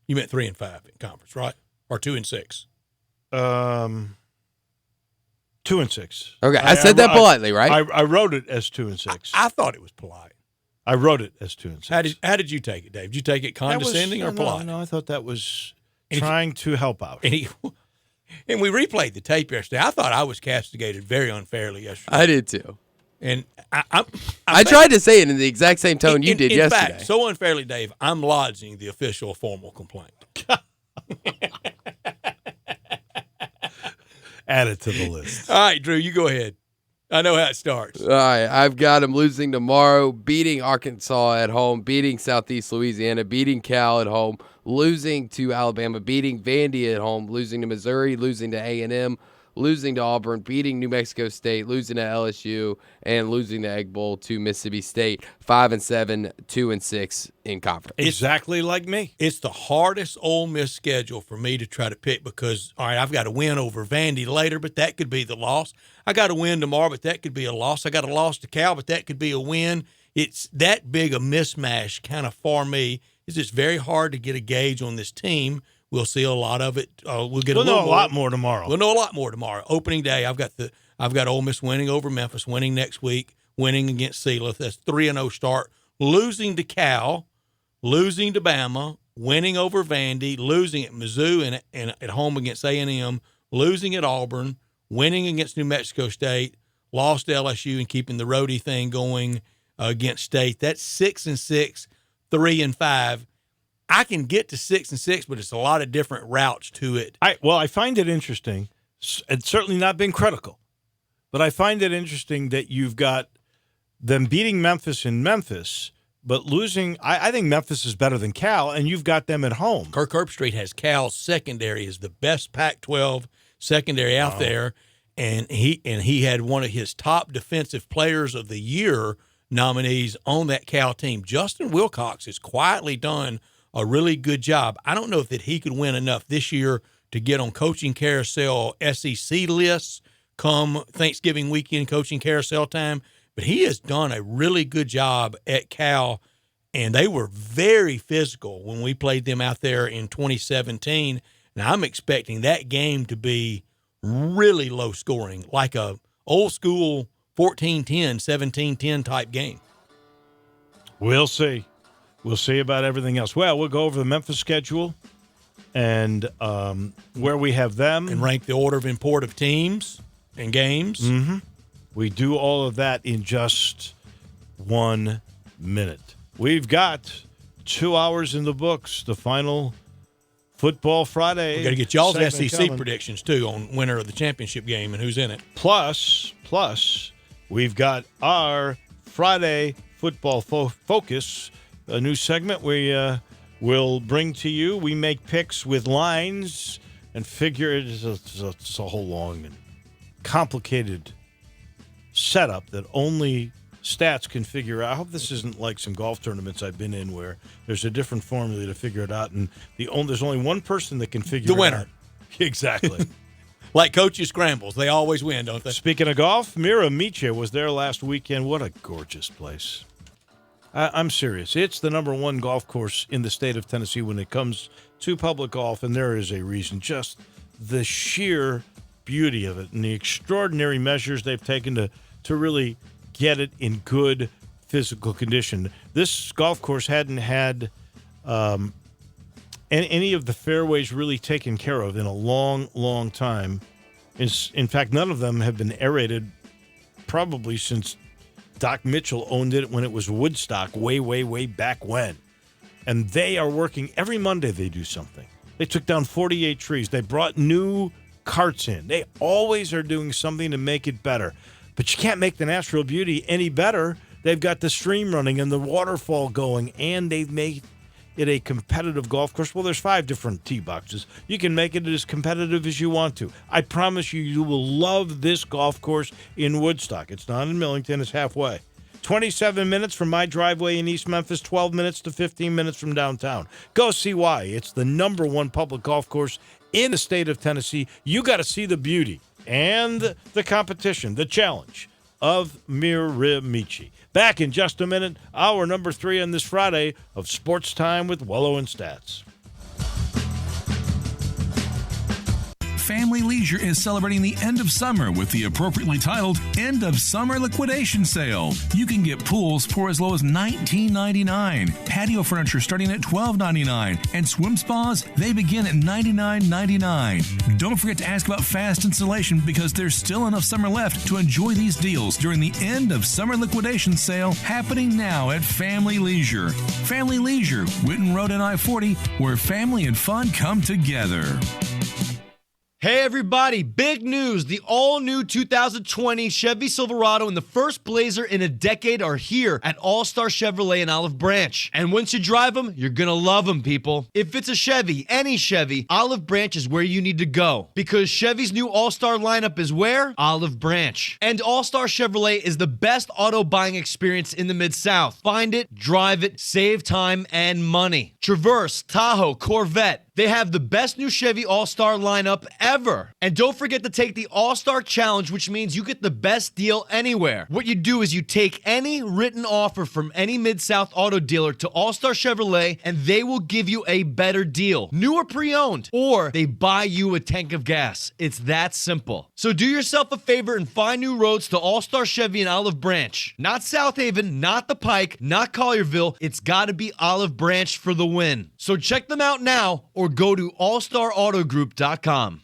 Speaker 6: You meant 3-5 in conference, right? Or 2-6?
Speaker 4: 2-6.
Speaker 5: Okay, I said that politely, right?
Speaker 4: I wrote it as 2-6.
Speaker 6: I thought it was polite.
Speaker 4: I wrote it as 2-6.
Speaker 6: How did you take it, Dave? Did you take it condescending or polite?
Speaker 4: No, I thought that was trying to help out.
Speaker 6: And we replayed the tape yesterday. I thought I was castigated very unfairly yesterday.
Speaker 5: I did too.
Speaker 6: And
Speaker 5: I tried to say it in the exact same tone you did yesterday.
Speaker 6: In fact, so unfairly, Dave, I'm lodging the official formal complaint.
Speaker 4: Add it to the list.
Speaker 6: All right, Drew, you go ahead. I know how it starts.
Speaker 5: All right, I've got them losing tomorrow, beating Arkansas at home, beating Southeast Louisiana, beating Cal at home, losing to Alabama, beating Vandy at home, losing to Missouri, losing to A&M, losing to Auburn, beating New Mexico State, losing to LSU, and losing the Egg Bowl to Mississippi State. 5-7, 2-6 in conference.
Speaker 4: Exactly like me.
Speaker 6: It's the hardest Ole Miss schedule for me to try to pick because, all right, I've got a win over Vandy later, but that could be the loss. I got a win tomorrow, but that could be a loss. I got a loss to Cal, but that could be a win. It's that big a mismatch kind of for me. It's just very hard to get a gauge on this team. We'll see a lot of it. We'll
Speaker 4: know a lot more tomorrow.
Speaker 6: We'll know a lot more tomorrow. Opening day, I've got Ole Miss winning over Memphis, winning next week, winning against Sealy. That's 3-0 start. Losing to Cal, losing to Bama, winning over Vandy, losing at Mizzou and at home against A&M, losing at Auburn, winning against New Mexico State, lost to LSU and keeping the roadie thing going against State. That's 6-6, 3-5. I can get to 6-6, but it's a lot of different routes to it.
Speaker 4: I find it interesting. It's certainly not been critical, but I find it interesting that you've got them beating Memphis in Memphis, but losing. I think Memphis is better than Cal, and you've got them at home.
Speaker 6: Kirk Herbstreit has Cal's secondary is the best Pac-12 secondary out there, and he had one of his top defensive players of the year nominees on that Cal team. Justin Wilcox has quietly done a really good job. I don't know that he could win enough this year to get on coaching carousel SEC lists come Thanksgiving weekend coaching carousel time, but he has done a really good job at Cal, and they were very physical when we played them out there in 2017. Now I'm expecting that game to be really low scoring, like a old school 14-10, 17-10 type game.
Speaker 4: We'll see. We'll see about everything else. Well, we'll go over the Memphis schedule and where we have them.
Speaker 6: And rank the order of import of teams and games.
Speaker 4: Mm-hmm. We do all of that in just 1 minute. We've got 2 hours in the books, the final Football Friday.
Speaker 6: We've got to get y'all's SEC
Speaker 4: coming.
Speaker 6: predictions, too, on winner of the championship game and who's in it.
Speaker 4: Plus, we've got our Friday Football Focus, a new segment we will bring to you. We make picks with lines and figure it's a whole long and complicated setup that only stats can figure out. I hope this isn't like some golf tournaments I've been in where there's a different formula to figure it out, and there's only one person that can figure
Speaker 6: the
Speaker 4: it
Speaker 6: winner.
Speaker 4: out. Exactly.
Speaker 6: Like coaches scrambles. They always win, don't they?
Speaker 4: Speaking of golf, Mira Miche was there last weekend. What a gorgeous place. I'm serious. It's the number one golf course in the state of Tennessee when it comes to public golf, and there is a reason. Just the sheer beauty of it and the extraordinary measures they've taken to really get it in good physical condition. This golf course hadn't had any of the fairways really taken care of in a long, long time. In fact, none of them have been aerated probably since Doc Mitchell owned it when it was Woodstock way, way, way back when. And they are working every Monday. They do something. They took down 48 trees. They brought new carts in. They always are doing something to make it better. But you can't make the natural beauty any better. They've got the stream running and the waterfall going, and they've made it a competitive golf course. Well, there's 5 different tee boxes. You can make it as competitive as you want to. I promise you will love this golf course in Woodstock. It's not in Millington. It's halfway. 27 minutes from my driveway in East Memphis, 12 minutes to 15 minutes from downtown. Go see why. It's the #1 public golf course in the state of Tennessee. You got to see the beauty and the competition, the challenge of Mirimichi. Back in just a minute, hour number 3 on this Friday of Sports Time with Wolo and Stats.
Speaker 8: Family Leisure is celebrating the end of summer with the appropriately titled End of Summer Liquidation Sale. You can get pools for as low as $19.99, patio furniture starting at $12.99, and swim spas, they begin at $99.99. Don't forget to ask about fast installation because there's still enough summer left to enjoy these deals during the End of Summer Liquidation Sale happening now at Family Leisure. Family Leisure, Whitten Road and I-40, where family and fun come together.
Speaker 9: Hey everybody, big news. The all-new 2020 Chevy Silverado and the first Blazer in a decade are here at All-Star Chevrolet in Olive Branch. And once you drive them, you're gonna love them, people. If it's a Chevy, any Chevy, Olive Branch is where you need to go. Because Chevy's new All-Star lineup is where? Olive Branch. And All-Star Chevrolet is the best auto buying experience in the Mid-South. Find it, drive it, save time and money. Traverse, Tahoe, Corvette. They have the best new Chevy All-Star lineup ever. And don't forget to take the All-Star Challenge, which means you get the best deal anywhere. What you do is you take any written offer from any Mid-South auto dealer to All-Star Chevrolet, and they will give you a better deal. New or pre-owned. Or they buy you a tank of gas. It's that simple. So do yourself a favor and find new roads to All-Star Chevy in Olive Branch. Not South Haven, not The Pike, not Collierville. It's gotta be Olive Branch for the win. So check them out now, or go to allstarautogroup.com.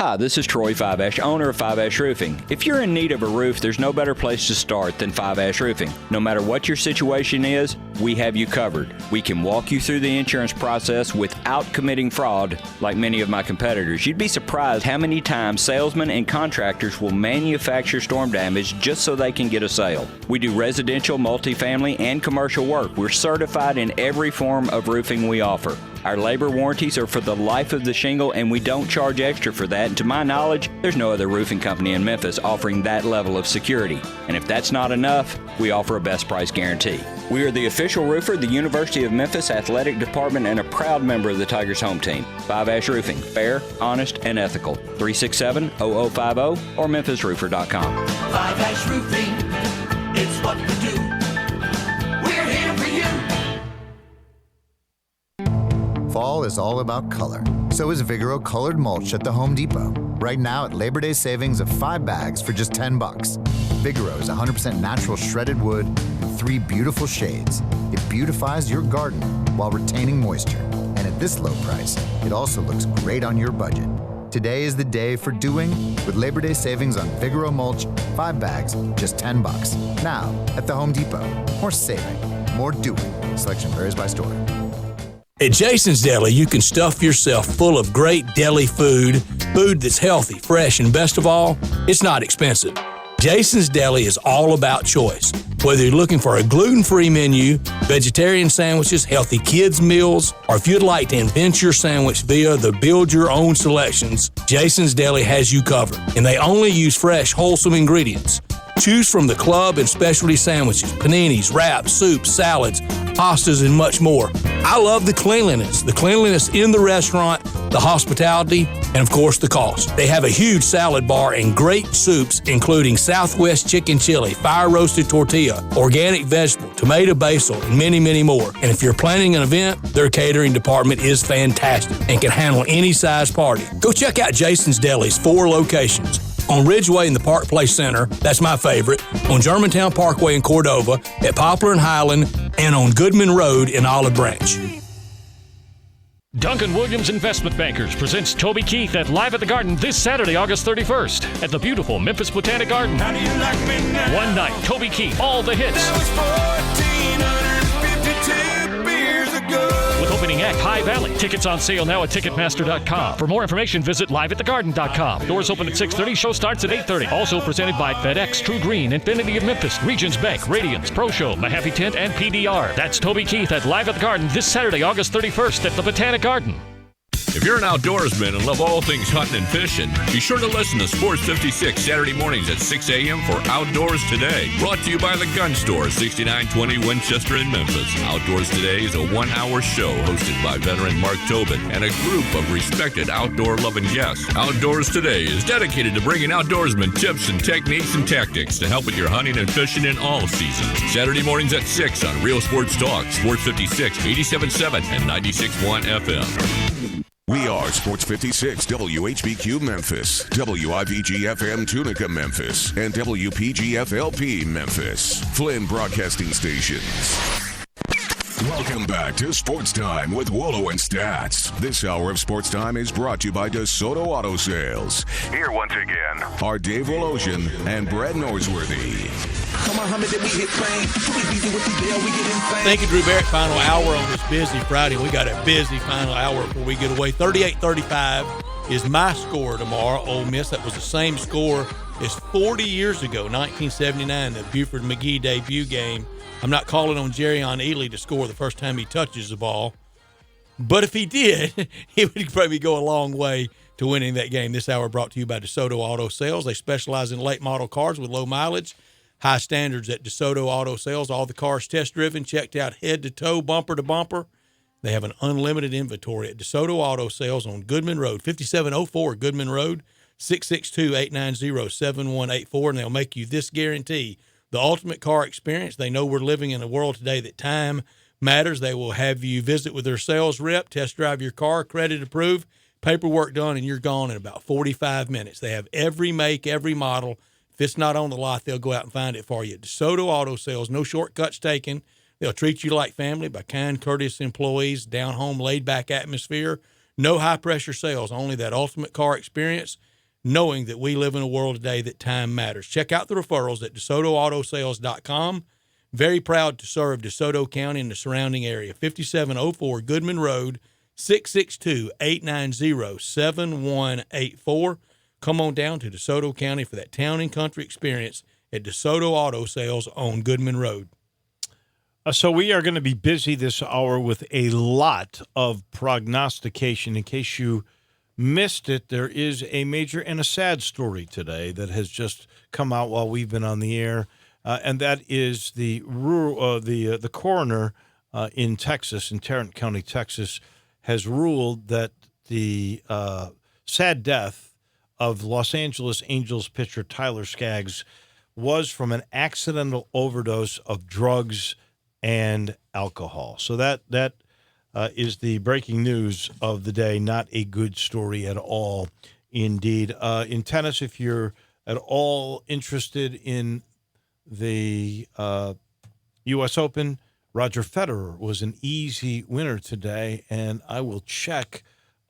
Speaker 21: Hi, this is Troy Five Ash, owner of Five Ash Roofing. If you're in need of a roof, there's no better place to start than Five Ash Roofing. No matter what your situation is, we have you covered. We can walk you through the insurance process without committing fraud like many of my competitors. You'd be surprised how many times salesmen and contractors will manufacture storm damage just so they can get a sale. We do residential, multifamily, and commercial work. We're certified in every form of roofing we offer. Our labor warranties are for the life of the shingle, and we don't charge extra for that. And to my knowledge, there's no other roofing company in Memphis offering that level of security. And if that's not enough, we offer a best price guarantee. We are the official roofer of the University of Memphis Athletic Department and a proud member of the Tigers home team. Five Ash Roofing, fair, honest, and ethical. 367-0050 or memphisroofer.com.
Speaker 18: Five Ash Roofing, it's what we do. We're here for you.
Speaker 16: Fall is all about color. So is Vigoro colored mulch at the Home Depot. Right now at Labor Day savings of 5 bags for just $10. Vigoro is 100% natural shredded wood in 3 beautiful shades. It beautifies your garden while retaining moisture. And at this low price, it also looks great on your budget. Today is the day for doing with Labor Day savings on Vigoro mulch, 5 bags, just $10. Now at the Home Depot. More saving, more doing. Selection varies by store.
Speaker 6: At Jason's Deli, you can stuff yourself full of great deli food that's healthy, fresh, and best of all, it's not expensive. Jason's Deli is all about choice. Whether you're looking for a gluten-free menu, vegetarian sandwiches, healthy kids' meals, or if you'd like to invent your sandwich via the build-your-own selections, Jason's Deli has you covered. And they only use fresh, wholesome ingredients. Choose from the club and specialty sandwiches, paninis, wraps, soups, salads, pastas, and much more. I love the cleanliness in the restaurant, the hospitality, and of course the cost. They have a huge salad bar and great soups, including Southwest chicken chili, fire roasted tortilla, organic vegetable, tomato basil, and many, many more. And if you're planning an event, their catering department is fantastic and can handle any size party. Go check out Jason's Deli's 4 locations. On Ridgeway in the Park Place Center, that's my favorite, on Germantown Parkway in Cordova, at Poplar and Highland, and on Goodman Road in Olive Branch.
Speaker 2: Duncan Williams Investment Bankers presents Toby Keith at Live at the Garden this Saturday, August 31st at the beautiful Memphis Botanic Garden.
Speaker 18: How do you like me now?
Speaker 2: One night, Toby Keith, all the hits.
Speaker 18: That was 1,452 beers ago.
Speaker 2: With opening act High Valley. Tickets on sale now at Ticketmaster.com. For more information, visit liveatthegarden.com. Doors open at 6:30. Show starts at 8:30. Also presented by FedEx, True Green, Infinity of Memphis, Regions Bank, Radiance, Pro Show, Mahaffey Tent, and PDR. That's Toby Keith at Live at the Garden this Saturday, August 31st at the Botanic Garden.
Speaker 10: If you're an outdoorsman and love all things hunting and fishing, be sure to listen to Sports 56 Saturday mornings at 6 a.m. for Outdoors Today. Brought to you by the Gun Store, 6920 Winchester in Memphis. Outdoors Today is a 1-hour show hosted by veteran Mark Tobin and a group of respected outdoor-loving guests. Outdoors Today is dedicated to bringing outdoorsmen tips and techniques and tactics to help with your hunting and fishing in all seasons. Saturday mornings at 6 on Real Sports Talk, Sports 56, 87.7 and 96.1 FM.
Speaker 3: We are Sports 56, WHBQ Memphis, WIVG-FM Tunica Memphis, and WPG-FLP Memphis. Flynn Broadcasting Stations. Welcome back to Sports Time with Wolo and Stats. This hour of Sports Time is brought to you by DeSoto Auto Sales. Here once again are Dave Wolosian and Brad Norsworthy.
Speaker 6: Thank you, Drew Barrett. Final hour on this busy Friday. We got a busy final hour before we get away. 38-35 is my score tomorrow. Ole Miss, that was the same score as 40 years ago, 1979, the Buford McGee debut game. I'm not calling on Jerrion Ely to score the first time he touches the ball. But if he did, he would probably go a long way to winning that game. This hour brought to you by DeSoto Auto Sales. They specialize in late model cars with low mileage. High standards at DeSoto Auto Sales. All the cars test-driven, checked out head to toe, bumper to bumper. They have an unlimited inventory at DeSoto Auto Sales on Goodman Road, 5704 Goodman Road, 662-890-7184, and they'll make you this guarantee. The ultimate car experience. They know we're living in a world today that time matters. They will have you visit with their sales rep, test drive your car, credit approved, paperwork done, and you're gone in about 45 minutes. They have every make, every model. If it's not on the lot, they'll go out and find it for you. DeSoto Auto Sales, no shortcuts taken. They'll treat you like family by kind, courteous employees, down-home, laid-back atmosphere. No high-pressure sales, only that ultimate car experience, knowing that we live in a world today that time matters. Check out the referrals at DeSotoAutoSales.com. Very proud to serve DeSoto County and the surrounding area. 5704 Goodman Road, 662-890-7184. Come on down to DeSoto County for that town and country experience at DeSoto Auto Sales on Goodman Road.
Speaker 4: So we are going to be busy this hour with a lot of prognostication. In case you missed it, there is a major and a sad story today that has just come out while we've been on the air, and that is the coroner in Texas, in Tarrant County, Texas, has ruled that the sad death of Los Angeles Angels pitcher Tyler Skaggs was from an accidental overdose of drugs and alcohol. So that is the breaking news of the day. Not a good story at all, indeed. In tennis, if you're at all interested in the U.S. Open, Roger Federer was an easy winner today, and I will check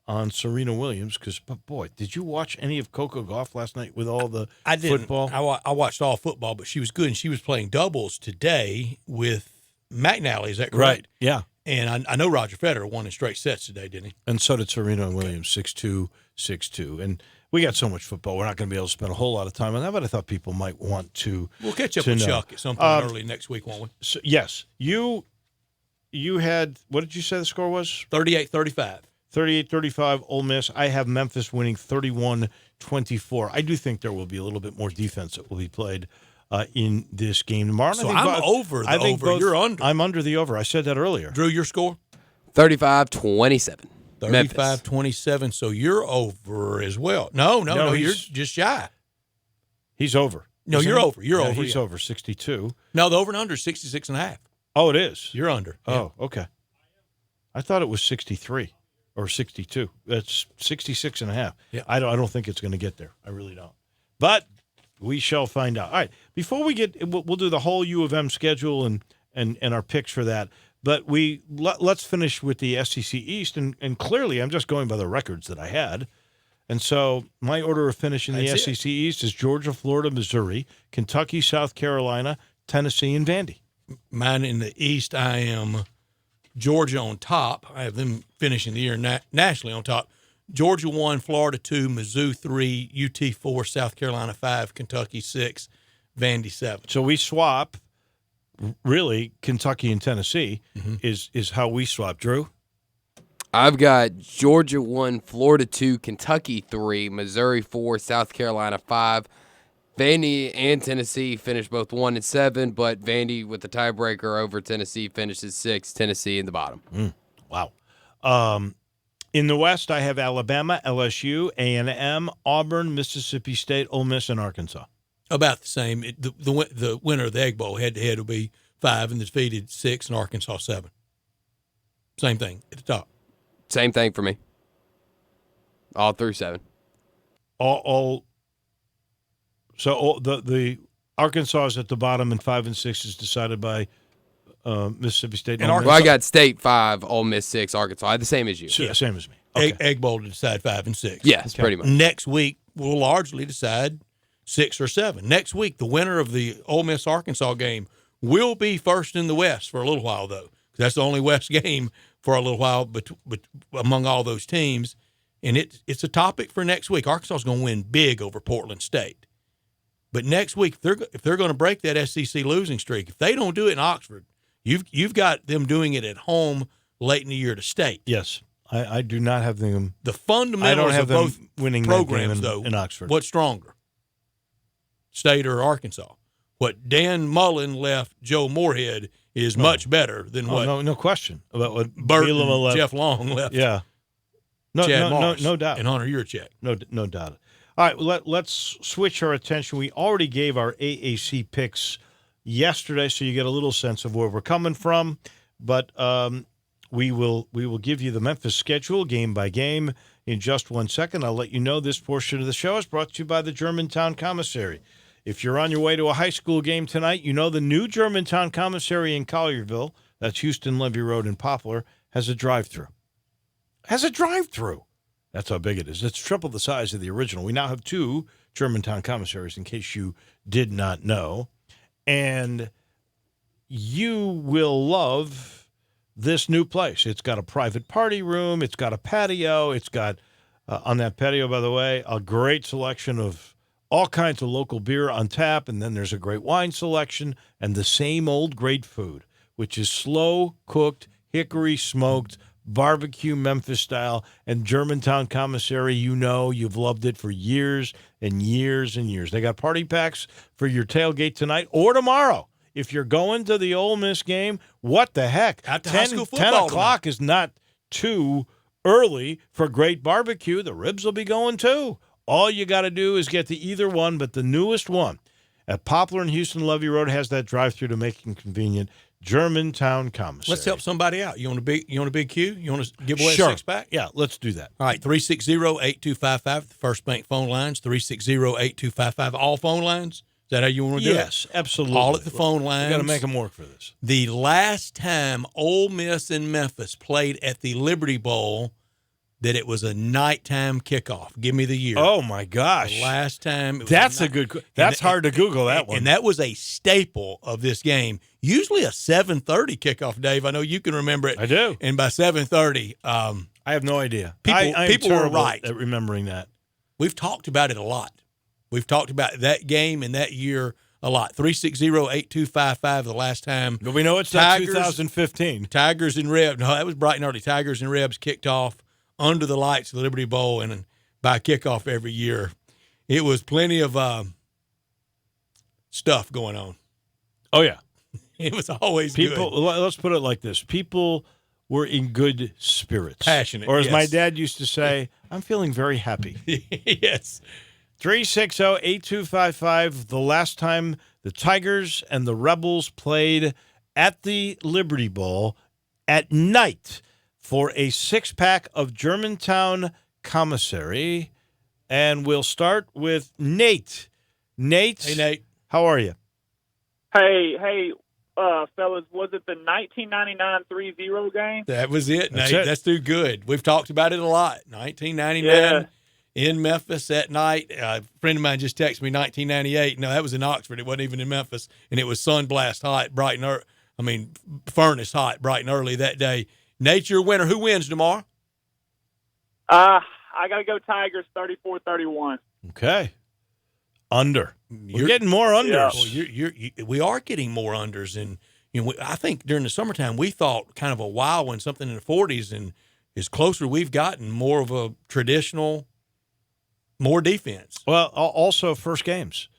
Speaker 4: on Serena Williams because, boy, did you watch any of Coco Gauff last night with all the football?
Speaker 6: I watched all football, but she was good, and she was playing doubles today with McNally. Is that correct?
Speaker 4: Right, yeah.
Speaker 6: And I know Roger Federer won in straight sets today, didn't he?
Speaker 4: And so did Serena Williams, 6-2, 6-2. And we got so much football, we're not going to be able to spend a whole lot of time on that, but I thought people might want to.
Speaker 6: We'll catch up with Chuck at some point early next week, won't we?
Speaker 4: So, yes. You had, what did you say the score was?
Speaker 6: 38-35.
Speaker 4: 38-35, Ole Miss. I have Memphis winning 31-24. I do think there will be a little bit more defense that will be played in this game tomorrow.
Speaker 6: So I'm over the over. You're under.
Speaker 4: I'm under the over. I said that earlier.
Speaker 6: Drew, your score?
Speaker 5: 35-27.
Speaker 6: 35-27. So you're over as well. No, you're just shy.
Speaker 4: He's over.
Speaker 6: No, you're over. You're over.
Speaker 4: He's over 62.
Speaker 6: No, the over and under is 66.5.
Speaker 4: Oh, it is?
Speaker 6: You're under.
Speaker 4: Oh, okay. I thought it was 63 or 62. That's 66.5.
Speaker 6: Yeah.
Speaker 4: I don't think it's going to get there. I really don't. But we shall find out. All right. Before we get, we'll do the whole U of M schedule and our picks for that. But let's finish with the SEC East. And clearly, I'm just going by the records that I had. And so my order of finish in the SEC East is Georgia, Florida, Missouri, Kentucky, South Carolina, Tennessee, and Vandy.
Speaker 6: Mine in the East, I am Georgia on top. I have them finishing the year nationally on top. Georgia 1, Florida 2, Mizzou 3, UT 4, South Carolina 5, Kentucky 6, Vandy 7.
Speaker 4: So we swap, really, Kentucky and Tennessee is how we swap. Drew?
Speaker 5: I've got Georgia 1, Florida 2, Kentucky 3, Missouri 4, South Carolina 5. Vandy and Tennessee finished both 1 and 7, but Vandy with the tiebreaker over Tennessee finishes 6. Tennessee in the bottom.
Speaker 4: Wow. In the West, I have Alabama, LSU, A&M, Auburn, Mississippi State, Ole Miss, and Arkansas.
Speaker 6: About the same. The winner of the Egg Bowl head-to-head will be 5, and the defeated 6, and Arkansas 7. Same thing at the top.
Speaker 5: Same thing for me. All through 7.
Speaker 4: So the Arkansas is at the bottom, and 5 and 6 is decided by Mississippi State.
Speaker 5: And I got State 5, Ole Miss 6, Arkansas. The same as you.
Speaker 4: Same as me. Okay.
Speaker 6: Egg Bowl to decide 5 and 6.
Speaker 5: Yes, pretty much.
Speaker 6: Next week, we'll largely decide 6 or 7. Next week, the winner of the Ole Miss-Arkansas game will be first in the West for a little while, though. That's the only West game for a little while but among all those teams. And it's a topic for next week. Arkansas is going to win big over Portland State. But next week, if they're going to break that SEC losing streak, if they don't do it in Oxford, you've got them doing it at home late in the year to State.
Speaker 4: Yes. I do not have them.
Speaker 6: The fundamentals of both
Speaker 4: winning
Speaker 6: programs,
Speaker 4: that game in Oxford.
Speaker 6: What's stronger, State or Arkansas? What Dan Mullen left Joe Moorhead is much better than what
Speaker 4: no question about what
Speaker 6: Burton
Speaker 4: Bielema left.
Speaker 6: Jeff Long left.
Speaker 4: Yeah,
Speaker 6: Chad Morris
Speaker 4: no doubt.
Speaker 6: And Hunter Yurchek.
Speaker 4: No doubt. All right, let's switch our attention. We already gave our AAC picks yesterday, so you get a little sense of where we're coming from. But we will give you the Memphis schedule game by game in just 1 second. I'll let you know this portion of the show is brought to you by the Germantown Commissary. If you're on your way to a high school game tonight, you know the new Germantown Commissary in Collierville, that's Houston Levy Road in Poplar, has a drive-through. That's how big it is. It's triple the size of the original. We now have 2 Germantown commissaries, in case you did not know. And you will love this new place. It's got a private party room. It's got a patio. It's got, on that patio, by the way, a great selection of all kinds of local beer on tap. And then there's a great wine selection and the same old great food, which is slow-cooked, hickory-smoked, barbecue Memphis style. And Germantown Commissary, you know, you've loved it for years and years and years. They got party packs for your tailgate tonight or tomorrow. If you're going to the Ole Miss game, what the heck?
Speaker 6: After high school
Speaker 4: 10
Speaker 6: football
Speaker 4: o'clock is not too early for great barbecue. The ribs will be going too. All you got to do is get to either one, but the newest one at Poplar and Houston Levy Road has that drive-through to make it convenient. Germantown Commissary.
Speaker 6: Let's help somebody out. You want a big Q? You want to give away
Speaker 4: Sure.
Speaker 6: a 6-pack?
Speaker 4: Yeah, let's do that.
Speaker 6: All right, 360-8255, the First Bank phone lines, 360-8255, all phone lines. Is that how you want to do it?
Speaker 4: Yes, absolutely.
Speaker 6: All at the phone lines.
Speaker 4: We've got to make them work for this.
Speaker 6: The last time Ole Miss and Memphis played at the Liberty Bowl, that it was a nighttime kickoff. Give me the year.
Speaker 4: Oh, my gosh.
Speaker 6: The last time.
Speaker 4: That's a good – that's hard to Google, that one.
Speaker 6: And that was a staple of this game. Usually a 7:30 kickoff, Dave. I know you can remember it.
Speaker 4: I do.
Speaker 6: And by 7:30
Speaker 4: I have no idea.
Speaker 6: People were right
Speaker 4: at remembering that.
Speaker 6: We've talked about it a lot. We've talked about that game and that year a lot. 360-8255 the last time.
Speaker 4: But we know it's not 2015.
Speaker 6: Tigers and Rebs. No, that was bright and early. Tigers and Rebs kicked off under the lights of the Liberty Bowl and by kickoff every year. It was plenty of stuff going on.
Speaker 4: Oh, yeah.
Speaker 6: It was always
Speaker 4: people.
Speaker 6: good.
Speaker 4: Let's put it like this. People were in good spirits.
Speaker 6: Passionate,
Speaker 4: Or as
Speaker 6: yes.
Speaker 4: my dad used to say, I'm feeling very happy.
Speaker 6: Yes.
Speaker 4: 360-8255, the last time the Tigers and the Rebels played at the Liberty Bowl at night for a 6-pack of Germantown Commissary. And we'll start with Nate. Nate.
Speaker 6: Hey, Nate.
Speaker 4: How are you?
Speaker 12: Hey, fellas, was it the 1999 3-0 game?
Speaker 6: That was it,
Speaker 4: That's
Speaker 6: Nate.
Speaker 4: it.
Speaker 6: That's too good. We've talked about it a lot. 1999 in Memphis that night. A friend of mine just texted me 1998. No, that was in Oxford. It wasn't even in Memphis. And it was sunblast hot, bright and early. Furnace hot, bright and early that day. Nate, your winner. Who wins tomorrow?
Speaker 12: I got to go Tigers 34-31.
Speaker 4: Okay. Under. We're getting more unders.
Speaker 6: Well, we are getting more unders. And I think during the summertime, we thought kind of a while when something in the 40s. And is closer we've gotten, more of a traditional, more defense.
Speaker 4: Well, also first games.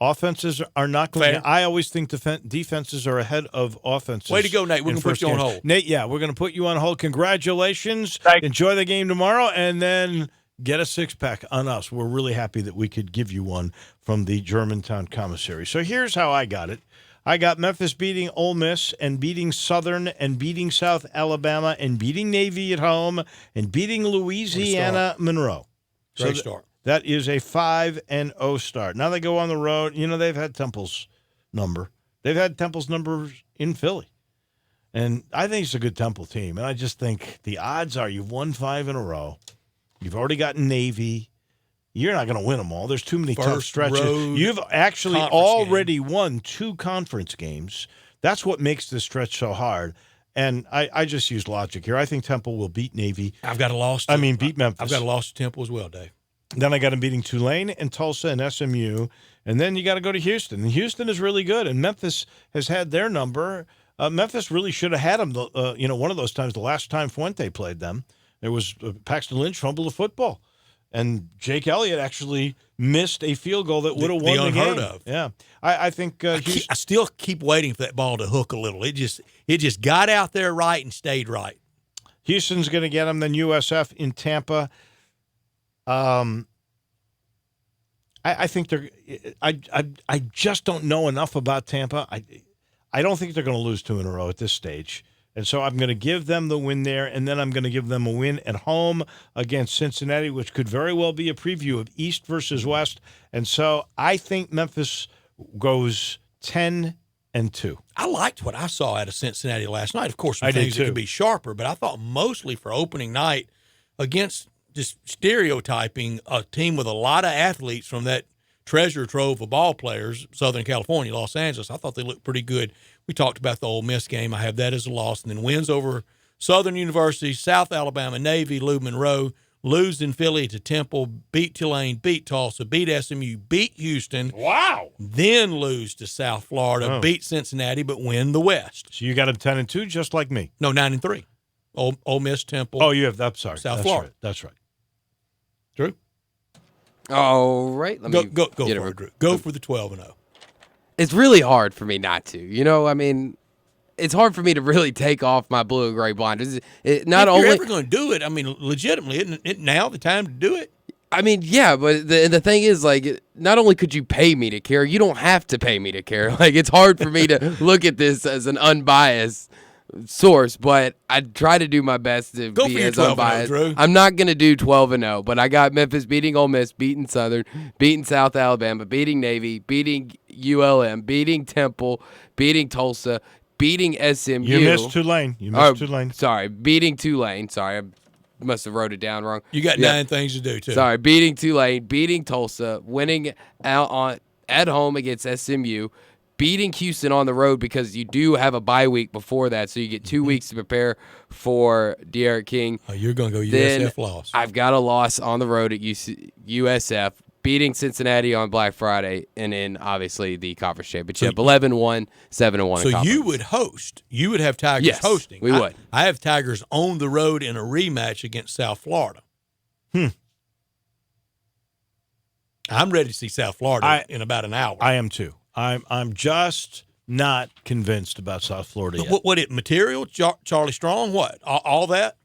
Speaker 4: Offenses are not going to – I always think defenses are ahead of offenses.
Speaker 6: Way to go, Nate. We're going to put you on hold.
Speaker 4: Nate, yeah, we're going to put you on hold. Congratulations. Enjoy the game tomorrow, and then get a six-pack on us. We're really happy that we could give you one from the Germantown Commissary. So here's how I got it. I got Memphis beating Ole Miss and beating Southern and beating South Alabama and beating Navy at home and beating Louisiana Monroe.
Speaker 6: Great start.
Speaker 4: That is a 5-0 start. Now they go on the road. You know, they've had Temple's number. They've had Temple's numbers in Philly. And I think it's a good Temple team. And I just think the odds are you've won 5 in a row. You've already got Navy. You're not going to win them all. There's too many tough stretches. You've actually already won 2 conference games. That's what makes this stretch so hard. And I just use logic here. I think Temple will beat Navy.
Speaker 6: I've got a loss.
Speaker 4: Beat Memphis.
Speaker 6: I've got a loss to Temple as well, Dave.
Speaker 4: Then I got them beating Tulane and Tulsa and SMU. And then you got to go to Houston. And Houston is really good. And Memphis has had their number. Memphis really should have had them, one of those times, the last time Fuente played them. There was Paxton Lynch fumbled the football. And Jake Elliott actually missed a field goal that would have won the game.
Speaker 6: Unheard of.
Speaker 4: Yeah. I think
Speaker 6: I still keep waiting for that ball to hook a little. It just got out there right and stayed right.
Speaker 4: Houston's going to get them. Then USF in Tampa. I think they're. I just don't know enough about Tampa. I don't think they're going to lose 2 in a row at this stage, and so I'm going to give them the win there, and then I'm going to give them a win at home against Cincinnati, which could very well be a preview of East versus West. And so I think Memphis goes 10-2.
Speaker 6: I liked what I saw out of Cincinnati last night. Of course, some
Speaker 4: I did
Speaker 6: things that
Speaker 4: too.
Speaker 6: could be sharper, but I thought mostly for opening night against just stereotyping a team with a lot of athletes from that treasure trove of ball players, Southern California, Los Angeles. I thought they looked pretty good. We talked about the Ole Miss game. I have that as a loss. And then wins over Southern University, South Alabama, Navy, Lou Monroe, lose in Philly to Temple, beat Tulane, beat Tulsa, beat SMU, beat Houston.
Speaker 4: Wow.
Speaker 6: Then lose to South Florida, beat Cincinnati, but win the West.
Speaker 4: So you got them 10-2, just like me.
Speaker 6: No, 9-3. Ole Miss, Temple.
Speaker 4: Oh, you have. I'm sorry.
Speaker 6: South
Speaker 4: That's
Speaker 6: Florida.
Speaker 4: Right. That's right.
Speaker 6: Drew?
Speaker 5: All right. Let me
Speaker 6: go for it, Drew. Go for the 12-0.
Speaker 5: It's really hard for me not to. It's hard for me to really take off my blue and gray blinders.
Speaker 6: If you're ever going to do it, legitimately, isn't it now the time to do it?
Speaker 5: Yeah, but the thing is, not only could you pay me to care, you don't have to pay me to care. It's hard for me to look at this as an unbiased source, but I try to do my best to be as unbiased.
Speaker 6: Drew.
Speaker 5: I'm not going to do 12-0, but I got Memphis beating Ole Miss, beating Southern, beating South Alabama, beating Navy, beating ULM, beating Temple, beating Tulsa, beating SMU.
Speaker 4: You missed Tulane. Tulane.
Speaker 5: Sorry, beating Tulane. Sorry, I must have wrote it down wrong.
Speaker 6: You got 9 things to do, too.
Speaker 5: Sorry, beating Tulane, beating Tulsa, winning out at home against SMU, beating Houston on the road because you do have a bye week before that, so you get 2 weeks to prepare for De'Aaron King.
Speaker 6: Oh, you're going to go
Speaker 5: then
Speaker 6: USF loss.
Speaker 5: I've got a loss on the road at USF, beating Cincinnati on Black Friday, and then obviously the conference championship, 11-1, 7-1.
Speaker 6: So you would host. You would have Tigers hosting.
Speaker 5: We would.
Speaker 6: I have Tigers on the road in a rematch against South Florida. I'm ready to see South Florida in about an hour.
Speaker 4: I am too. I'm just not convinced about South Florida yet.
Speaker 6: What material? Charlie Strong? What? All that?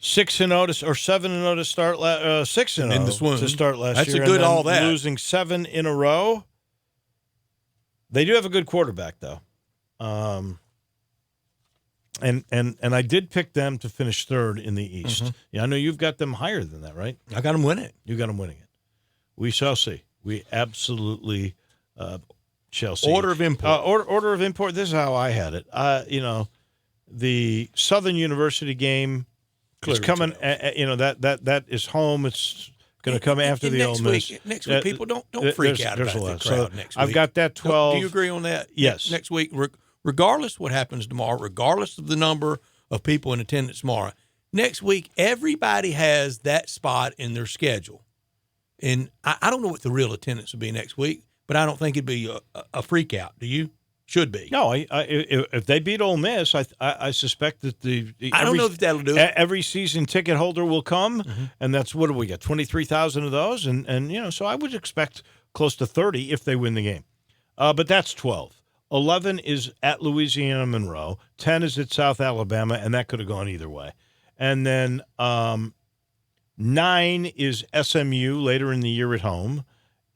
Speaker 4: 6-0 or 7-0 to start. 6-0 to start last
Speaker 6: That's
Speaker 4: year.
Speaker 6: That's a good
Speaker 4: and then
Speaker 6: all that.
Speaker 4: Losing 7 in a row. They do have a good quarterback though, and I did pick them to finish 3rd in the East.
Speaker 6: Mm-hmm.
Speaker 4: Yeah, I know you've got them higher than that, right?
Speaker 6: I got them winning it.
Speaker 4: You got them winning it. We shall see. We absolutely shall see.
Speaker 6: Order of import.
Speaker 4: Order of import. This is how I had it. The Southern University game is coming. That is home. It's going to come after the Ole Miss.
Speaker 6: Next week, people don't freak out about the crowd next week.
Speaker 4: I've got that 12.
Speaker 6: Do you agree on that?
Speaker 4: Yes.
Speaker 6: Next week, regardless what happens tomorrow, regardless of the number of people in attendance tomorrow, next week everybody has that spot in their schedule. And I don't know what the real attendance will be next week, but I don't think it'd be a freak out. Do you? Should be.
Speaker 4: No, if they beat Ole Miss, I suspect that
Speaker 6: I don't know if that'll do it.
Speaker 4: Every season ticket holder will come, and that's what do we get? 23,000 of those, and so I would expect close to 30 if they win the game. But that's 12. 11 is at Louisiana Monroe. 10 is at South Alabama, and that could have gone either way. And then 9 is SMU later in the year at home.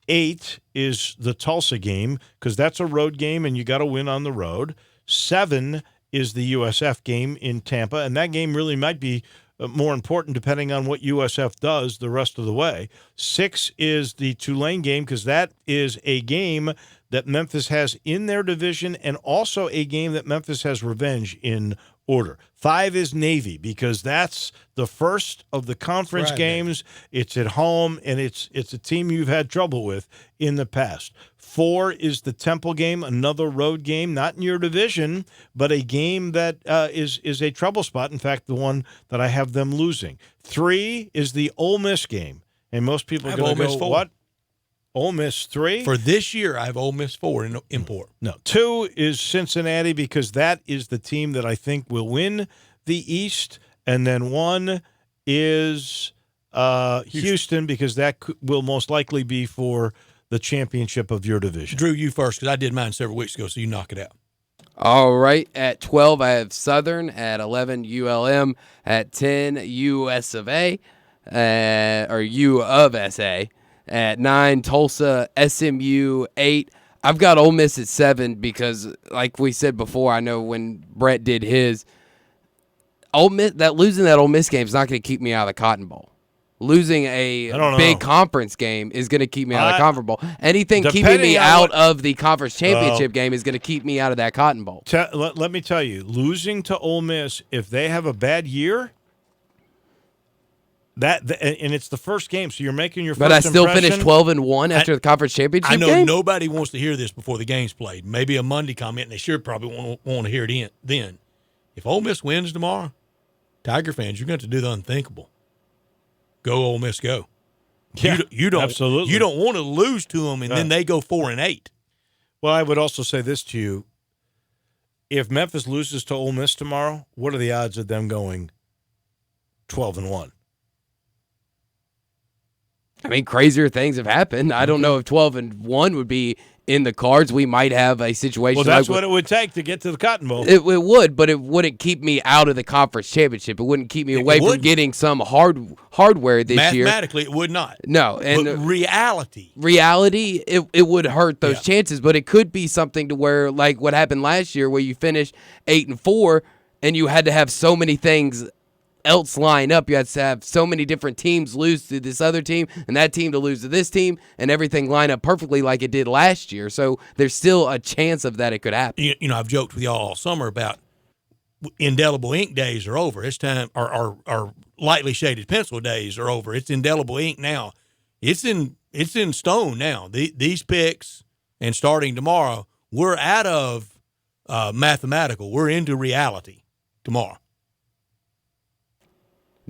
Speaker 4: 8 is the Tulsa game because that's a road game and you got to win on the road. 7 is the USF game in Tampa, and that game really might be more important depending on what USF does the rest of the way. 6 is the Tulane game because that is a game that Memphis has in their division and also a game that Memphis has revenge in order. 5 is Navy because that's the first of the conference games. It's at home, and it's a team you've had trouble with in the past. 4 is the Temple game, another road game, not in your division, but a game that is a trouble spot. In fact, the one that I have them losing. 3 is the Ole Miss game, and most people are going to go, what? Ole Miss 3?
Speaker 6: For this year, I have Ole Miss 4 in import.
Speaker 4: No. 2 is Cincinnati because that is the team that I think will win the East. And then 1 is Houston because that will most likely be for the championship of your division.
Speaker 6: Drew, you first because I did mine several weeks ago, so you knock it out.
Speaker 5: All right. At 12, I have Southern. At 11, ULM. At 10, US of A, or U of SA. At 9, Tulsa, SMU. 8, I've got Ole Miss at 7 because, like we said before, I know when Brett did his, losing that Ole Miss game is not going to keep me out of the Cotton Bowl. Losing a big conference game is going to keep me out of the Conference Bowl. Anything keeping me out of the conference championship game is going to keep me out of that Cotton Bowl.
Speaker 4: Let me tell you, losing to Ole Miss, if they have a bad year, and it's the first game, so you're making your first
Speaker 5: impression. But I still finished 12-1 after the conference championship game?
Speaker 6: I know nobody wants to hear this before the game's played. Maybe a Monday comment, and they sure probably won't want to hear it then. If Ole Miss wins tomorrow, Tiger fans, you're going to have to do the unthinkable. Go Ole Miss, go.
Speaker 4: Yeah,
Speaker 6: you don't,
Speaker 4: absolutely.
Speaker 6: You don't want to lose to them, and then they go 4-8.
Speaker 4: Well, I would also say this to you. If Memphis loses to Ole Miss tomorrow, what are the odds of them going 12-1?
Speaker 5: I mean, crazier things have happened. I don't know if 12-1 would be in the cards. We might have a situation.
Speaker 4: Well, that's what it would take to get to the Cotton Bowl.
Speaker 5: It would, but it wouldn't keep me out of the conference championship. It wouldn't keep me away from getting some hardware this year.
Speaker 6: Mathematically, it would not.
Speaker 5: No, and
Speaker 6: but reality,
Speaker 5: it would hurt those chances. But it could be something to where, like what happened last year, where you finished 8-4, and you had to have so many things else line up. You had to have so many different teams lose to this other team and that team to lose to this team, and everything line up perfectly like it did last year. So there's still a chance of that it could happen.
Speaker 6: You know, I've joked with y'all all summer about indelible ink days are over. It's time, our lightly shaded pencil days are over. It's indelible ink now. It's in stone now. These picks, and starting tomorrow, we're out of mathematical. We're into reality tomorrow.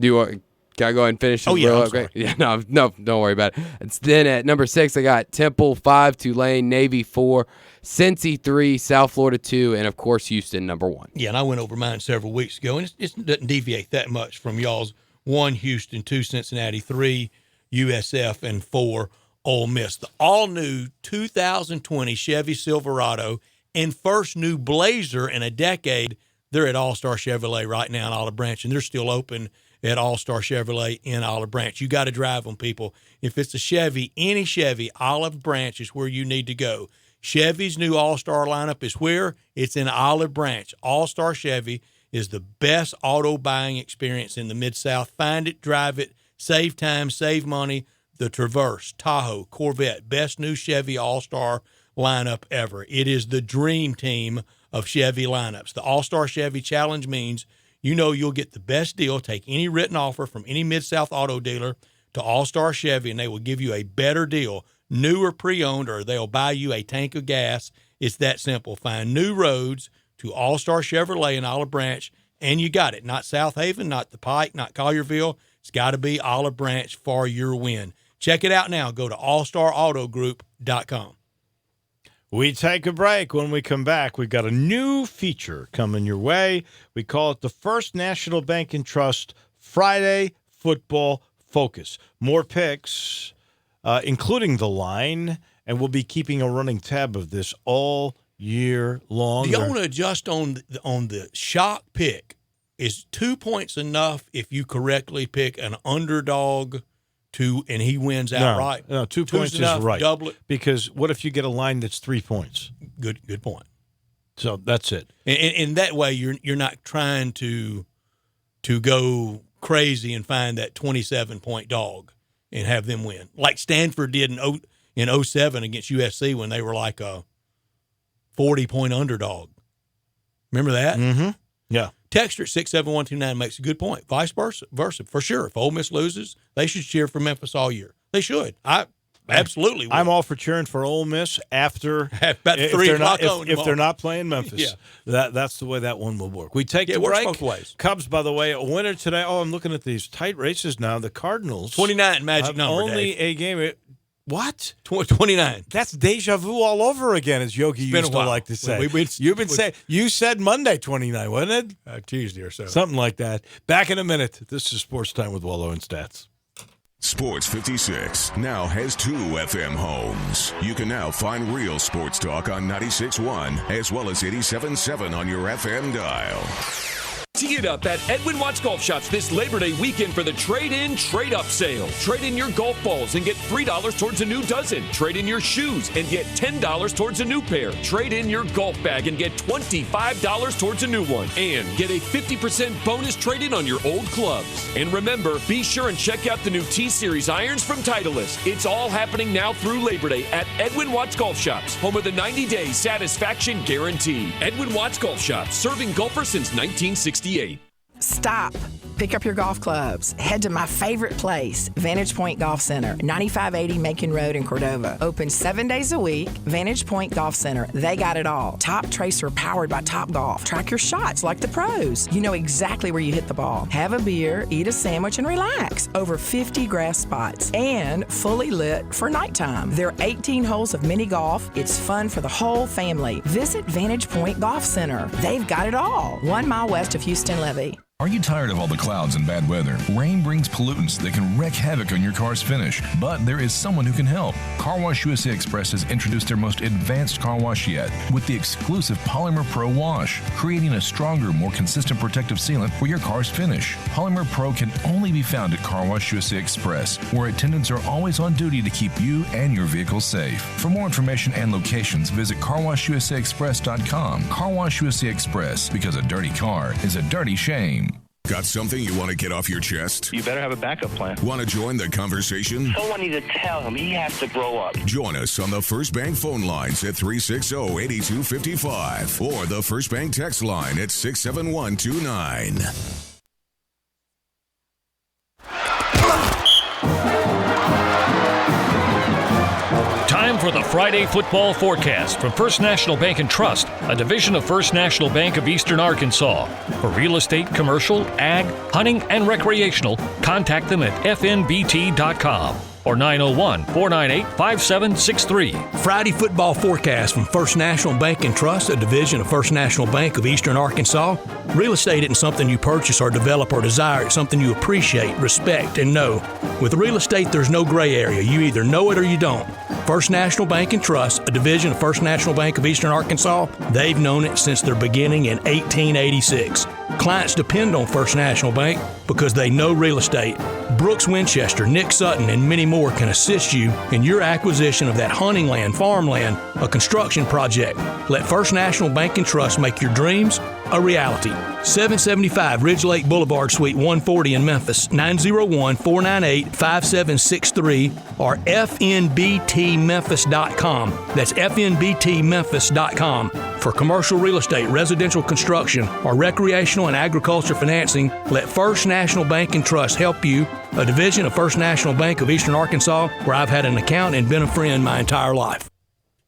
Speaker 5: Can I go ahead and finish?
Speaker 6: Oh, yeah.
Speaker 5: Okay. Yeah, no, don't worry about it. It's then at number 6, I got Temple 5, Tulane, Navy 4, Cincy 3, South Florida 2, and of course Houston number 1.
Speaker 6: Yeah, and I went over mine several weeks ago, and it doesn't deviate that much from y'all's. 1 Houston, 2 Cincinnati, 3 USF, and 4 Ole Miss. The all-new 2020 Chevy Silverado and first new Blazer in a decade. They're at All-Star Chevrolet right now in Olive Branch, and they're still open at All-Star Chevrolet in Olive Branch. You got to drive them, people. If it's a Chevy, any Chevy, Olive Branch is where you need to go. Chevy's new All-Star lineup is where? It's in Olive Branch. All-Star Chevy is the best auto buying experience in the Mid-South. Find it, drive it, save time, save money. The Traverse, Tahoe, Corvette, best new Chevy All-Star lineup ever. It is the dream team of Chevy lineups. The All-Star Chevy Challenge means you know you'll get the best deal. Take any written offer from any Mid-South auto dealer to All-Star Chevy, and they will give you a better deal, new or pre-owned, or they'll buy you a tank of gas. It's that simple. Find new roads to All-Star Chevrolet in Olive Branch, and you got it. Not South Haven, not the Pike, not Collierville. It's got to be Olive Branch for your win. Check it out now. Go to allstarautogroup.com.
Speaker 4: We take a break. When we come back, we've got a new feature coming your way. We call it the First National Bank and Trust Friday Football Focus. More picks, including the line, and we'll be keeping a running tab of this all year long.
Speaker 6: Do you want to adjust on the shock pick? Is 2 points enough if you correctly pick an underdog and he wins outright?
Speaker 4: No, 2 points is right.
Speaker 6: Double it.
Speaker 4: Because what if you get a line that's 3 points?
Speaker 6: Good point.
Speaker 4: So that's it.
Speaker 6: And that way you're not trying to go crazy and find that 27-point dog and have them win. Like Stanford did in 07 against USC when they were like a 40-point underdog. Remember that?
Speaker 4: Mm-hmm. Yeah.
Speaker 6: Texter at 67129 makes a good point. Vice versa, for sure. If Ole Miss loses, they should cheer for Memphis all year. They should. I absolutely would.
Speaker 4: I'm all for cheering for Ole Miss after
Speaker 6: about 3 o'clock
Speaker 4: if they're not playing Memphis.
Speaker 6: Yeah.
Speaker 4: That's the way that one will work. We take the
Speaker 6: it works
Speaker 4: break.
Speaker 6: both ways.
Speaker 4: Cubs, by the way, a winner today. Oh, I'm looking at these tight races now. The Cardinals
Speaker 6: 29 magic number.
Speaker 4: Only
Speaker 6: Dave.
Speaker 4: a game. What?
Speaker 6: 29.
Speaker 4: That's deja vu all over again, as Yogi used to like to say. You've been saying. You said Monday 29, wasn't it?
Speaker 6: Tuesday or so.
Speaker 4: Something like that. Back in a minute. This is Sports Time with Wolo and Stats.
Speaker 3: Sports 56 now has 2 FM homes. You can now find real sports talk on 96.1 as well as 87.7 on your FM dial.
Speaker 13: Tee it up at Edwin Watts Golf Shops this Labor Day weekend for the trade-in, trade-up sale. Trade in your golf balls and get $3 towards a new dozen. Trade in your shoes and get $10 towards a new pair. Trade in your golf bag and get $25 towards a new one. And get a 50% bonus trade-in on your old clubs. And remember, be sure and check out the new T-Series irons from Titleist. It's all happening now through Labor Day at Edwin Watts Golf Shops, home of the 90-day satisfaction guarantee. Edwin Watts Golf Shops, serving golfers since 1968.
Speaker 14: Stop. Pick up your golf clubs. Head to my favorite place, Vantage Point Golf Center, 9580 Macon Road in Cordova. Open 7 days a week. Vantage Point Golf Center. They got it all. Top tracer powered by Top Golf. Track your shots like the pros. You know exactly where you hit the ball. Have a beer, eat a sandwich, and relax. Over 50 grass spots and fully lit for nighttime. There are 18 holes of mini golf. It's fun for the whole family. Visit Vantage Point Golf Center. They've got it all. 1 mile west of Houston Levee.
Speaker 8: Are you tired of all the clouds and bad weather? Rain brings pollutants that can wreak havoc on your car's finish, but there is someone who can help. Car Wash USA Express has introduced their most advanced car wash yet with the exclusive Polymer Pro Wash, creating a stronger, more consistent protective sealant for your car's finish. Polymer Pro can only be found at Car Wash USA Express, where attendants are always on duty to keep you and your vehicle safe. For more information and locations, visit carwashusaexpress.com. Car Wash USA Express, because a dirty car is a dirty shame.
Speaker 3: Got something you want to get off your chest?
Speaker 11: You better have a backup plan.
Speaker 3: Want to join the conversation?
Speaker 11: Someone needs to tell him he has to grow up.
Speaker 3: Join us on the First Bank phone lines at 360-8255 or the First Bank text line at 67129.
Speaker 2: Time for the Friday football forecast from First National Bank and Trust, a division of First National Bank of Eastern Arkansas. For real estate, commercial, ag, hunting, and recreational, contact them at fnbt.com or 901-498-5763.
Speaker 6: Friday football forecast from First National Bank and Trust, a division of First National Bank of Eastern Arkansas. Real estate isn't something you purchase or develop or desire. It's something you appreciate, respect, and know. With real estate, there's no gray area. You either know it or you don't. First National Bank and Trust, a division of First National Bank of Eastern Arkansas, they've known it since their beginning in 1886. Clients depend on First National Bank because they know real estate. Brooks Winchester, Nick Sutton, and many more can assist you in your acquisition of that hunting land, farmland, a construction project. Let First National Bank and Trust make your dreams a reality. 775 Ridge Lake Boulevard, Suite 140 in Memphis, 901-498-5763 or fnbtmemphis.com. That's fnbtmemphis.com. For commercial real estate, residential construction, or recreational and agriculture financing, let First National Bank and Trust help you, a division of First National Bank of Eastern Arkansas, where I've had an account and been a friend my entire life.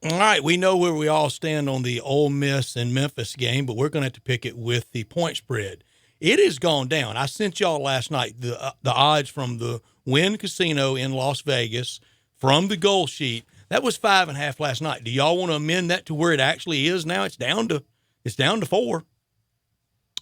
Speaker 6: All right, we know where we all stand on the Ole Miss and Memphis game, but we're going to have to pick it with the point spread. It has gone down. I sent y'all last night the odds from the Wynn Casino in Las Vegas from the goal sheet. That was 5.5 last night. Do y'all want to amend that to where it actually is now? It's down to 4.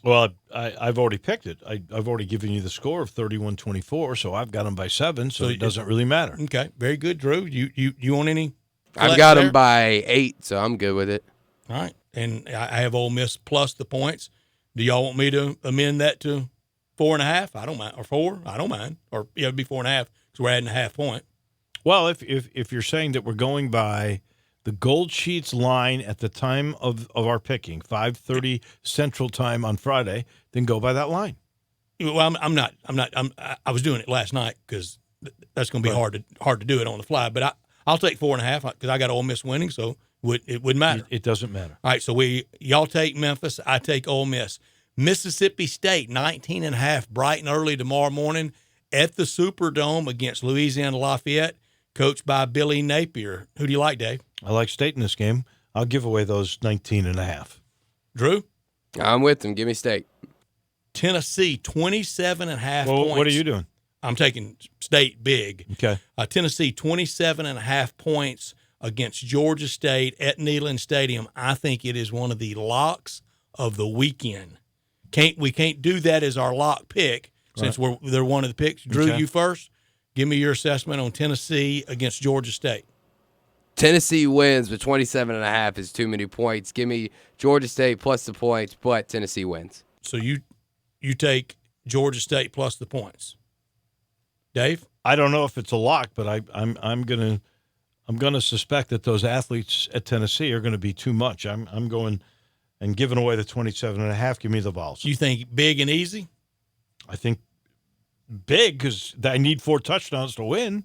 Speaker 4: Well, I've already picked it. I've already given you the score of 31-24, so I've got them by 7, so it doesn't really matter.
Speaker 6: Okay, very good, Drew. You want any?
Speaker 5: I've got them by 8, so I'm good with it.
Speaker 6: All right, and I have Ole Miss plus the points. Do y'all want me to amend that to 4.5? I don't mind, or 4. I don't mind, or it'd be 4.5 because we're adding a half point.
Speaker 4: Well, if you're saying that we're going by the Gold Sheets line at the time of our picking, 5:30 Central Time on Friday, then go by that line.
Speaker 6: Well, I was doing it last night because that's going to be hard to do it on the fly. But I'll take 4.5 because I got Ole Miss winning, so it wouldn't matter.
Speaker 4: It doesn't matter.
Speaker 6: All right, so y'all take Memphis, I take Ole Miss. Mississippi State 19.5 bright and early tomorrow morning at the Superdome against Louisiana Lafayette, coached by Billy Napier. Who do you like, Dave?
Speaker 4: I like State in this game. I'll give away those 19.5.
Speaker 6: Drew?
Speaker 5: I'm with them. Give me State.
Speaker 6: Tennessee, 27.5
Speaker 4: well,
Speaker 6: points.
Speaker 4: What are you doing?
Speaker 6: I'm taking State big.
Speaker 4: Okay.
Speaker 6: Tennessee, 27.5 points against Georgia State at Neyland Stadium. I think it is one of the locks of the weekend. We can't do that as our lock pick since they're one of the picks. Drew, you first. Give me your assessment on Tennessee against Georgia State.
Speaker 5: Tennessee wins, but 27.5 is too many points. Give me Georgia State plus the points, but Tennessee wins.
Speaker 6: So you take Georgia State plus the points. Dave?
Speaker 4: I don't know if it's a lock, but I'm gonna suspect that those athletes at Tennessee are going to be too much. I'm going and giving away the 27.5. Give me the Vols.
Speaker 6: You think big and easy?
Speaker 4: I think big because I need 4 touchdowns to win.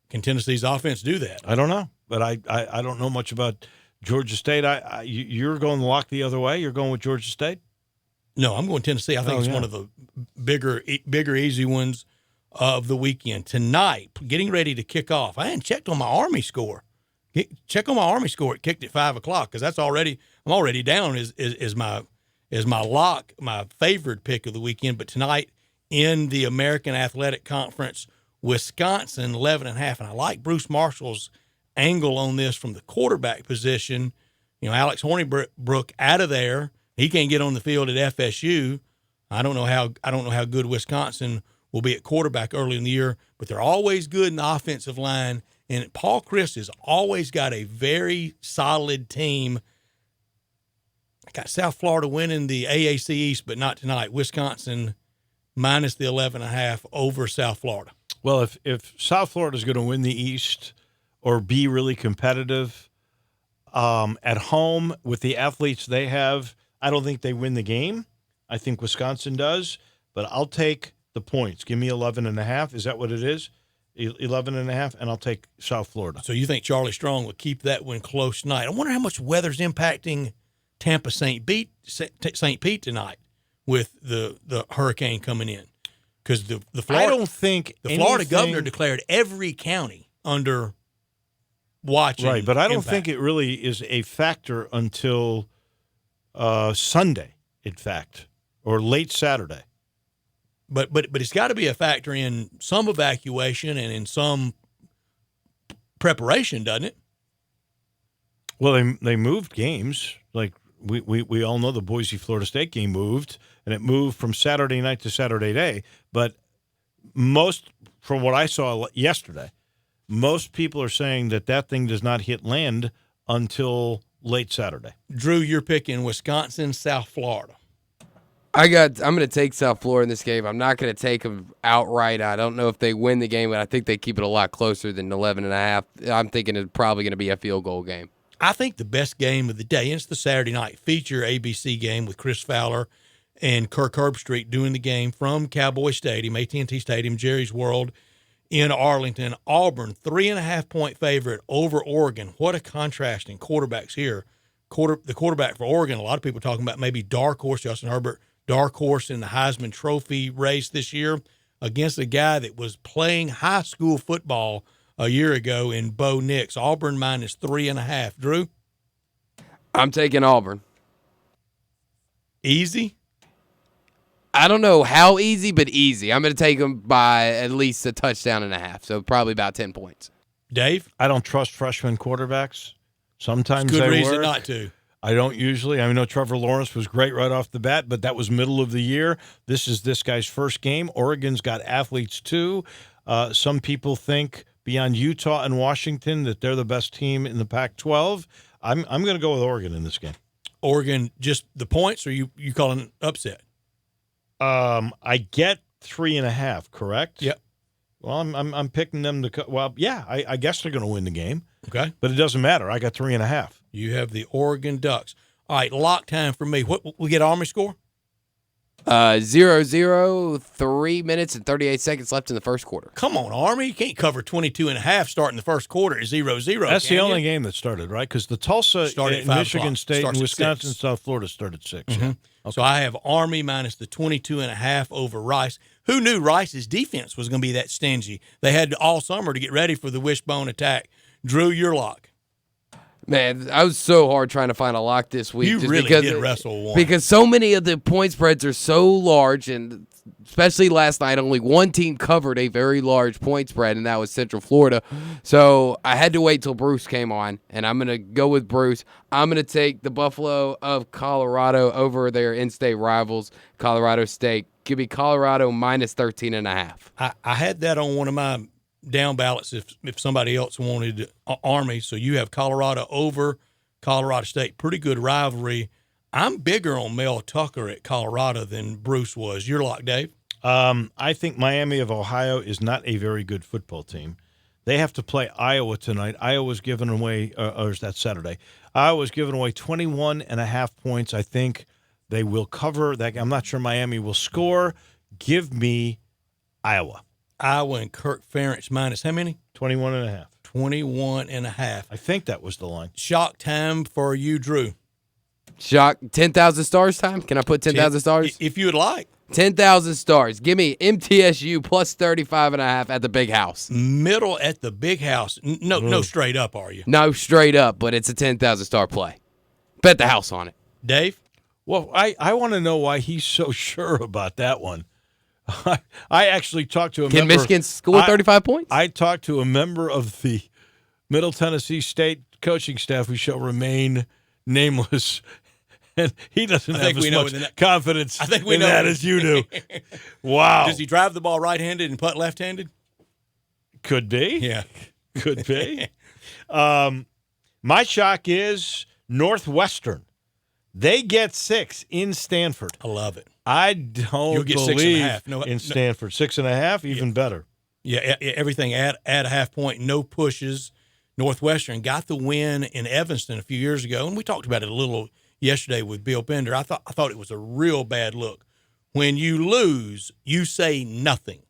Speaker 6: Can Tennessee's offense do that?
Speaker 4: I don't know, but I don't know much about Georgia State. You're going to lock the other way. You're going with Georgia State.
Speaker 6: No, I'm going Tennessee. I think it's one of the bigger, easy ones of the weekend. Tonight, getting ready to kick off. I hadn't checked on my Army score. Check on my Army score. It kicked at 5 o'clock because I'm already down as my lock, my favorite pick of the weekend. But tonight in the American Athletic Conference, Wisconsin 11.5, and I like Bruce Marshall's angle on this from the quarterback position. You know, Alex Hornibrook out of there. He can't get on the field at FSU. I don't know how good Wisconsin will be at quarterback early in the year, but they're always good in the offensive line. And Paul Chryst has always got a very solid team. I got South Florida winning the AAC East, but not tonight. Wisconsin minus the 11.5 over South Florida.
Speaker 4: Well, if South Florida is going to win the East or be really competitive at home with the athletes they have, I don't think they win the game. I think Wisconsin does, but I'll take the points. Give me 11.5. Is that what it is? 11.5, and I'll take South Florida.
Speaker 6: So you think Charlie Strong will keep that one close tonight? I wonder how much weather's impacting Tampa St. Pete tonight with the hurricane coming in. Because the Florida,
Speaker 4: I don't think
Speaker 6: the Florida governor declared every county under watch.
Speaker 4: Right, but I don't think it really is a factor until Sunday, in fact, or late Saturday.
Speaker 6: But it's got to be a factor in some evacuation and in some preparation, doesn't it?
Speaker 4: Well, they moved games. Like we all know the Boise Florida State game moved, and it moved from Saturday night to Saturday day. But most, from what I saw yesterday, most people are saying that thing does not hit land until late Saturday.
Speaker 6: Drew, you're picking Wisconsin, South Florida.
Speaker 5: I'm going to take South Florida in this game. I'm not going to take them outright. I don't know if they win the game, but I think they keep it a lot closer than 11.5. I'm thinking it's probably going to be a field goal game.
Speaker 6: I think the best game of the day, and it's the Saturday night feature ABC game with Chris Fowler and Kirk Herbstreit doing the game from Cowboy Stadium, AT&T Stadium, Jerry's World in Arlington. Auburn, 3.5-point favorite over Oregon. What a contrast in quarterbacks here. The quarterback for Oregon, a lot of people talking about maybe dark horse, Justin Herbert, dark horse in the Heisman Trophy race this year against a guy that was playing high school football a year ago in Bo Nix. Auburn minus 3.5. Drew?
Speaker 5: I'm taking Auburn.
Speaker 6: Easy?
Speaker 5: I don't know how easy, but easy. I'm going to take them by at least a touchdown and a half, so probably about 10 points.
Speaker 6: Dave?
Speaker 4: I don't trust freshman quarterbacks. Sometimes
Speaker 6: Good
Speaker 4: they
Speaker 6: reason
Speaker 4: work.
Speaker 6: not to.
Speaker 4: I don't usually. I know Trevor Lawrence was great right off the bat, but that was middle of the year. This is this guy's first game. Oregon's got athletes too. Some people think beyond Utah and Washington that they're the best team in the Pac-12. I'm going to go with Oregon in this game.
Speaker 6: Oregon, just the points, or you calling it upset?
Speaker 4: I get 3.5, correct?
Speaker 6: Yep.
Speaker 4: Well, I'm picking them to. Well, yeah, I guess they're going to win the game.
Speaker 6: Okay.
Speaker 4: But it doesn't matter. I got 3.5.
Speaker 6: You have the Oregon Ducks. All right, lock time for me. What we get Army score?
Speaker 5: 0-0, 3 minutes and 38 seconds left in the first quarter.
Speaker 6: Come on, Army. You can't cover 22.5 starting the first quarter at 0-0.
Speaker 4: That's the only game that started, right? Because the Tulsa,
Speaker 6: Started at
Speaker 4: Michigan
Speaker 6: 5
Speaker 4: State,
Speaker 6: Starts
Speaker 4: and
Speaker 6: at
Speaker 4: Wisconsin,
Speaker 6: 6.
Speaker 4: South Florida started 6.
Speaker 6: Mm-hmm.
Speaker 4: Yeah. Okay.
Speaker 6: So I have Army minus the 22.5 over Rice. Who knew Rice's defense was going to be that stingy? They had all summer to get ready for the wishbone attack. Drew, your lock.
Speaker 5: Man, I was so hard trying to find a lock this week.
Speaker 6: You
Speaker 5: just
Speaker 6: really
Speaker 5: because
Speaker 6: did wrestle one.
Speaker 5: Because so many of the point spreads are so large, and especially last night, only one team covered a very large point spread, and that was Central Florida. So I had to wait till Bruce came on, and I'm going to go with Bruce. I'm going to take the Buffalo of Colorado over their in-state rivals, Colorado State. Give me Colorado minus 13.5.
Speaker 6: I had that on one of my down ballots if somebody else wanted Army. So you have Colorado over Colorado State. Pretty good rivalry. I'm bigger on Mel Tucker at Colorado than Bruce was. Your lock, Dave?
Speaker 4: I think Miami of Ohio is not a very good football team. They have to play Iowa tonight. Iowa's given away, or is that Saturday? Iowa's given away 21.5 points. I think they will cover that. I'm not sure Miami will score. Give me Iowa.
Speaker 6: Iowa and Kirk Ferentz minus how many?
Speaker 4: 21.5.
Speaker 6: 21.5.
Speaker 4: I think that was the line.
Speaker 6: Shock time for you, Drew.
Speaker 5: Shock, 10,000 stars time? Can I put 10,000 stars?
Speaker 6: If you would like.
Speaker 5: 10,000 stars. Give me MTSU plus 35.5 at the Big House.
Speaker 6: Middle at the Big House. No straight up, are you?
Speaker 5: No straight up, but it's a 10,000 star play. Bet the house on it.
Speaker 6: Dave?
Speaker 4: Well, I want to know why he's so sure about that one. I actually talked to a member.
Speaker 5: Can Michigan score 35 points?
Speaker 4: I talked to a member of the Middle Tennessee State coaching staff who shall remain nameless, and he doesn't have as much confidence in that as you do. Wow.
Speaker 6: Does he drive the ball right-handed and putt left-handed?
Speaker 4: Could be.
Speaker 6: Yeah.
Speaker 4: Could be. My shock is Northwestern. They get 6 in Stanford.
Speaker 6: I love it.
Speaker 4: I don't
Speaker 6: You'll get
Speaker 4: believe
Speaker 6: 6.5.
Speaker 4: in Stanford. 6.5, even better.
Speaker 6: Yeah, everything add a half point, no pushes. Northwestern got the win in Evanston a few years ago, and we talked about it a little yesterday with Bill Bender. I thought it was a real bad look. When you lose, you say nothing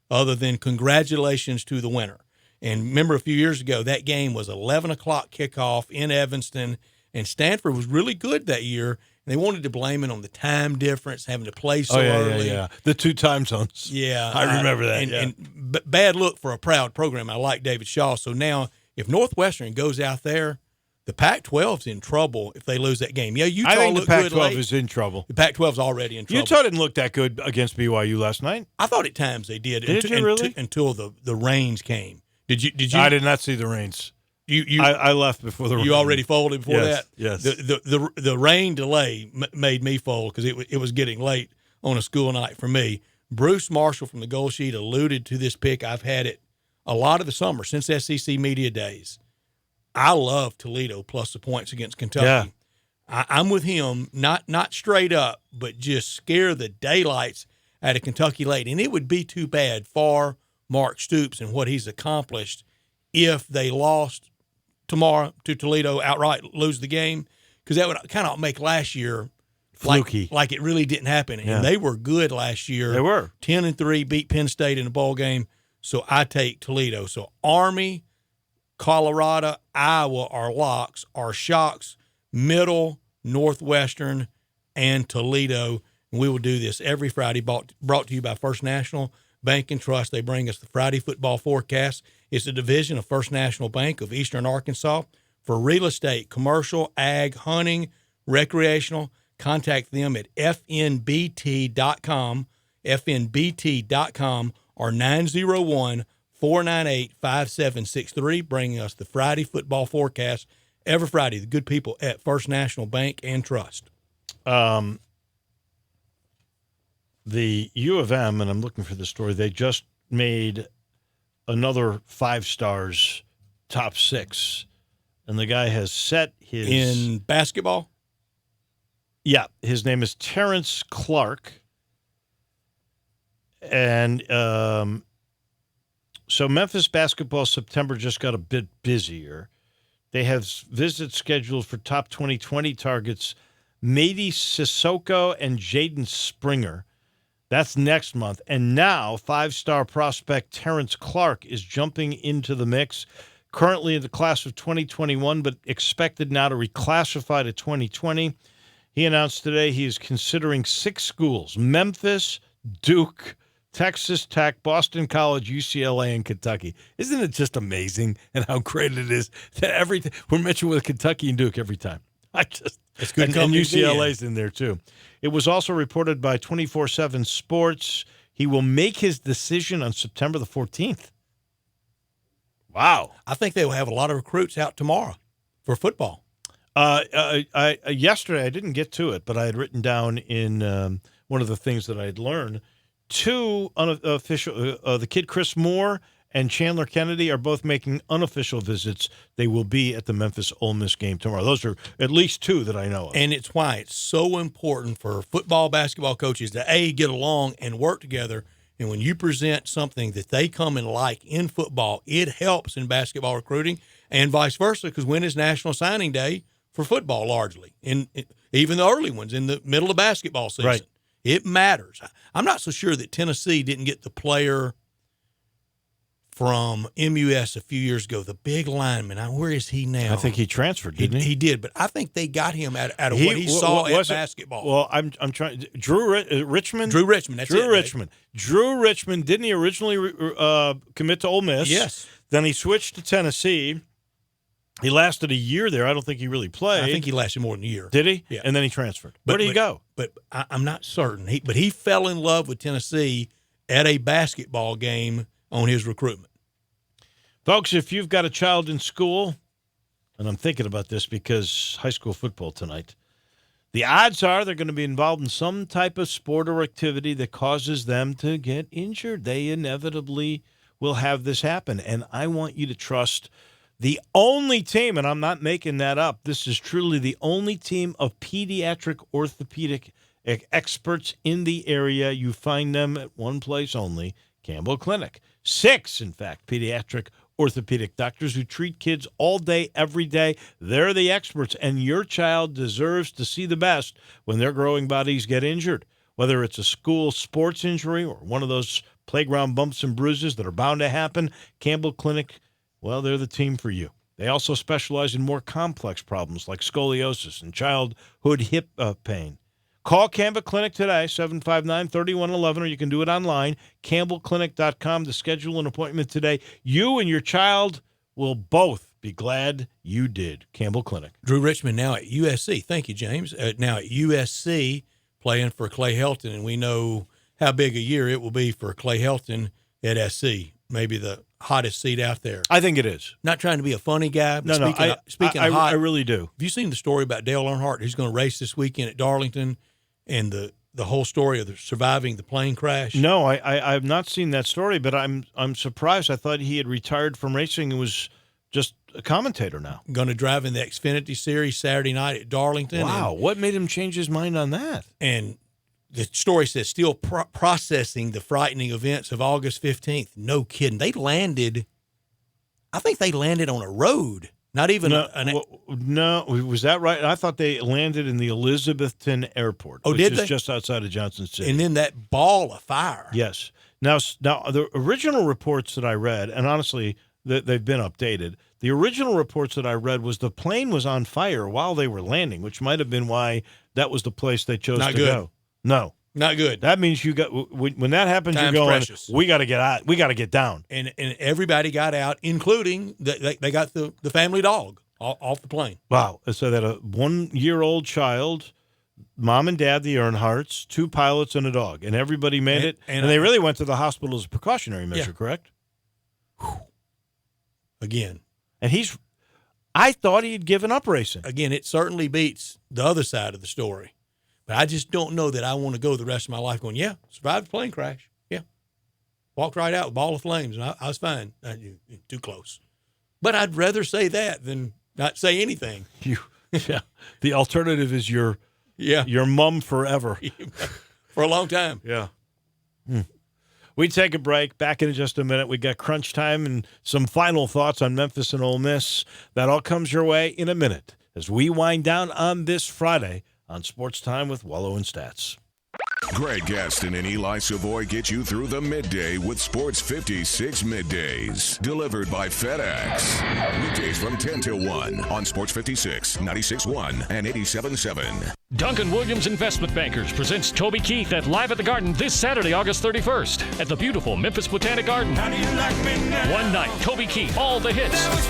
Speaker 6: other than congratulations to the winner. And remember a few years ago, that game was 11 o'clock kickoff in Evanston, and Stanford was really good that year. And they wanted to blame it on the time difference, having to play so early.
Speaker 4: Yeah. The 2 time zones.
Speaker 6: Yeah.
Speaker 4: I remember that.
Speaker 6: And bad look for a proud program. I like David Shaw. So now if Northwestern goes out there, the Pac-12's in trouble if they lose that game. Yeah, Utah
Speaker 4: I think the
Speaker 6: looked good
Speaker 4: Pac-12
Speaker 6: late.
Speaker 4: is in trouble.
Speaker 6: The Pac-12's already in trouble.
Speaker 4: Utah didn't look that good against BYU last night.
Speaker 6: I thought at times they did.
Speaker 4: Did you really?
Speaker 6: Until the rains came. Did you?
Speaker 4: I did not see the rains. I left before the rain.
Speaker 6: You already folded before that?
Speaker 4: Yes.
Speaker 6: The rain delay made me fold because it was getting late on a school night for me. Bruce Marshall from the Gold Sheet alluded to this pick. I've had it a lot of the summer since SEC Media Days. I love Toledo plus the points against Kentucky.
Speaker 4: Yeah.
Speaker 6: I'm with him, not straight up, but just scare the daylights out of Kentucky late. And it would be too bad for Mark Stoops and what he's accomplished if they lost tomorrow to Toledo outright, lose the game, because that would kind of make last year
Speaker 4: fluky,
Speaker 6: like it really didn't happen.
Speaker 4: Yeah.
Speaker 6: And they were good last year.
Speaker 4: They were
Speaker 6: 10-3, beat Penn State in a bowl game. So I take Toledo. So Army, Colorado, Iowa are locks. Are shocks, Middle, Northwestern, and Toledo. And we will do this every Friday. Brought to you by First National Bank and Trust. They bring us the Friday football forecast. It's a division of First National Bank of Eastern Arkansas for real estate, commercial, ag, hunting, recreational. contact them at fnbt.com, or 901-498-5763, bringing us the Friday football forecast every Friday. The good people at First National Bank and Trust.
Speaker 4: The U of M, and I'm looking for the story, they just made another 5 stars top 6, and the guy has set his...
Speaker 6: In basketball?
Speaker 4: Yeah, his name is Terrence Clark. And so Memphis basketball September just got a bit busier. They have visits scheduled for top 2020 targets Mady Sissoko and Jaden Springer. That's next month. And now 5-star prospect Terrence Clark is jumping into the mix. Currently in the class of 2021, but expected now to reclassify to 2020. He announced today he is considering 6 schools: Memphis, Duke, Texas Tech, Boston College, UCLA, and Kentucky. Isn't it just amazing and how great it is that we're mentioned with Kentucky and Duke every time? It's
Speaker 6: good
Speaker 4: and UCLA's in there too. It was also reported by 24/7 Sports. He will make his decision on September the 14th. Wow.
Speaker 6: I think they will have a lot of recruits out tomorrow for football.
Speaker 4: Yesterday, I didn't get to it, but I had written down in one of the things that I had learned, 2 unofficial, the kid Chris Moore and Chandler Kennedy are both making unofficial visits. They will be at the Memphis Ole Miss game tomorrow. Those are at least 2 that I know of.
Speaker 6: And it's why it's so important for football, basketball coaches to, A, get along and work together. And when you present something that they come and like in football, it helps in basketball recruiting and vice versa, because when is National Signing Day for football largely? Even the early ones in the middle of basketball season.
Speaker 4: Right.
Speaker 6: It matters. I'm not so sure that Tennessee didn't get the player from MUS a few years ago, the big lineman. Where is he now?
Speaker 4: I think he transferred, didn't he?
Speaker 6: He did, but I think they got him out of what he saw at basketball.
Speaker 4: Well, I'm trying. Richmond?
Speaker 6: Drew Richmond. That's
Speaker 4: Drew Richmond. Drew Richmond, didn't he originally commit to Ole Miss?
Speaker 6: Yes.
Speaker 4: Then he switched to Tennessee. He lasted a year there. I don't think he really played.
Speaker 6: I think he lasted more than a year.
Speaker 4: Did he?
Speaker 6: Yeah.
Speaker 4: And then he transferred. Where did he go?
Speaker 6: But I'm not certain. But he fell in love with Tennessee at a basketball game on his recruitment.
Speaker 4: Folks, if you've got a child in school, and I'm thinking about this because high school football tonight, the odds are they're going to be involved in some type of sport or activity that causes them to get injured. They inevitably will have this happen. And I want you to trust the only team, and I'm not making that up, this is truly the only team of pediatric orthopedic experts in the area. You find them at one place only, Campbell Clinic. 6, in fact, pediatric orthopedic doctors who treat kids all day, every day. They're the experts, and your child deserves to see the best when their growing bodies get injured. Whether it's a school sports injury or one of those playground bumps and bruises that are bound to happen, Campbell Clinic, well, they're the team for you. They also specialize in more complex problems like scoliosis and childhood hip pain. Call Campbell Clinic today, 759-3111, or you can do it online, campbellclinic.com, to schedule an appointment today. You and your child will both be glad you did. Campbell Clinic.
Speaker 6: Drew Richmond now at USC. Thank you, James. Now at USC, playing for Clay Helton, and we know how big a year it will be for Clay Helton at SC. Maybe the hottest seat out there.
Speaker 4: I think it is.
Speaker 6: Not trying to be a funny guy. But
Speaker 4: No,
Speaker 6: speaking of hot,
Speaker 4: I really do.
Speaker 6: Have you seen the story about Dale Earnhardt? He's going to race this weekend at Darlington, and the whole story of surviving the plane crash?
Speaker 4: No, I've not seen that story, but I'm surprised. I thought he had retired from racing and was just a commentator now.
Speaker 6: Going to drive in the Xfinity Series Saturday night at Darlington.
Speaker 4: Wow, what made him change his mind on that?
Speaker 6: And the story says still processing the frightening events of August 15th. No kidding. I think they landed on a road. Not even
Speaker 4: no, was that right? I thought they landed in the Elizabethton Airport, which is just outside of Johnson City.
Speaker 6: And then that ball of fire.
Speaker 4: Yes. Now the original reports that I read, and honestly, they've been updated. The original reports that I read was the plane was on fire while they were landing, which might have been why that was the place they chose to go. No.
Speaker 6: Not good.
Speaker 4: That means you got when that happens,
Speaker 6: Time's
Speaker 4: you're going,
Speaker 6: precious.
Speaker 4: We got to get out. We got to get down.
Speaker 6: And everybody got out, including they got the family dog off the plane.
Speaker 4: Wow. So that a 1-year-old child mom and dad, the Earnhardts, 2 pilots, and a dog, and everybody made it. And they really went to the hospital as a precautionary measure, correct?
Speaker 6: Again.
Speaker 4: And I thought he had given up racing.
Speaker 6: Again, it certainly beats the other side of the story. But I just don't know that I want to go the rest of my life going, survived a plane crash. Yeah. Walked right out with a ball of flames, and I was fine. Too close. But I'd rather say that than not say anything.
Speaker 4: Yeah. The alternative is your mum forever.
Speaker 6: For a long time.
Speaker 4: Yeah. We take a break. Back in just a minute. We got crunch time and some final thoughts on Memphis and Ole Miss. That all comes your way in a minute as we wind down on this Friday on Sports Time with Wolo and Stats.
Speaker 3: Greg Gaston and Eli Savoy get you through the midday with Sports 56 Middays. Delivered by FedEx. Weekdays from 10 till 1 on Sports 56, 96.1 and 87.7.
Speaker 2: Duncan Williams Investment Bankers presents Toby Keith at Live at the Garden this Saturday, August 31st at the beautiful Memphis Botanic Garden.
Speaker 18: How do you like me now?
Speaker 2: One night, Toby Keith, all the hits.
Speaker 18: That was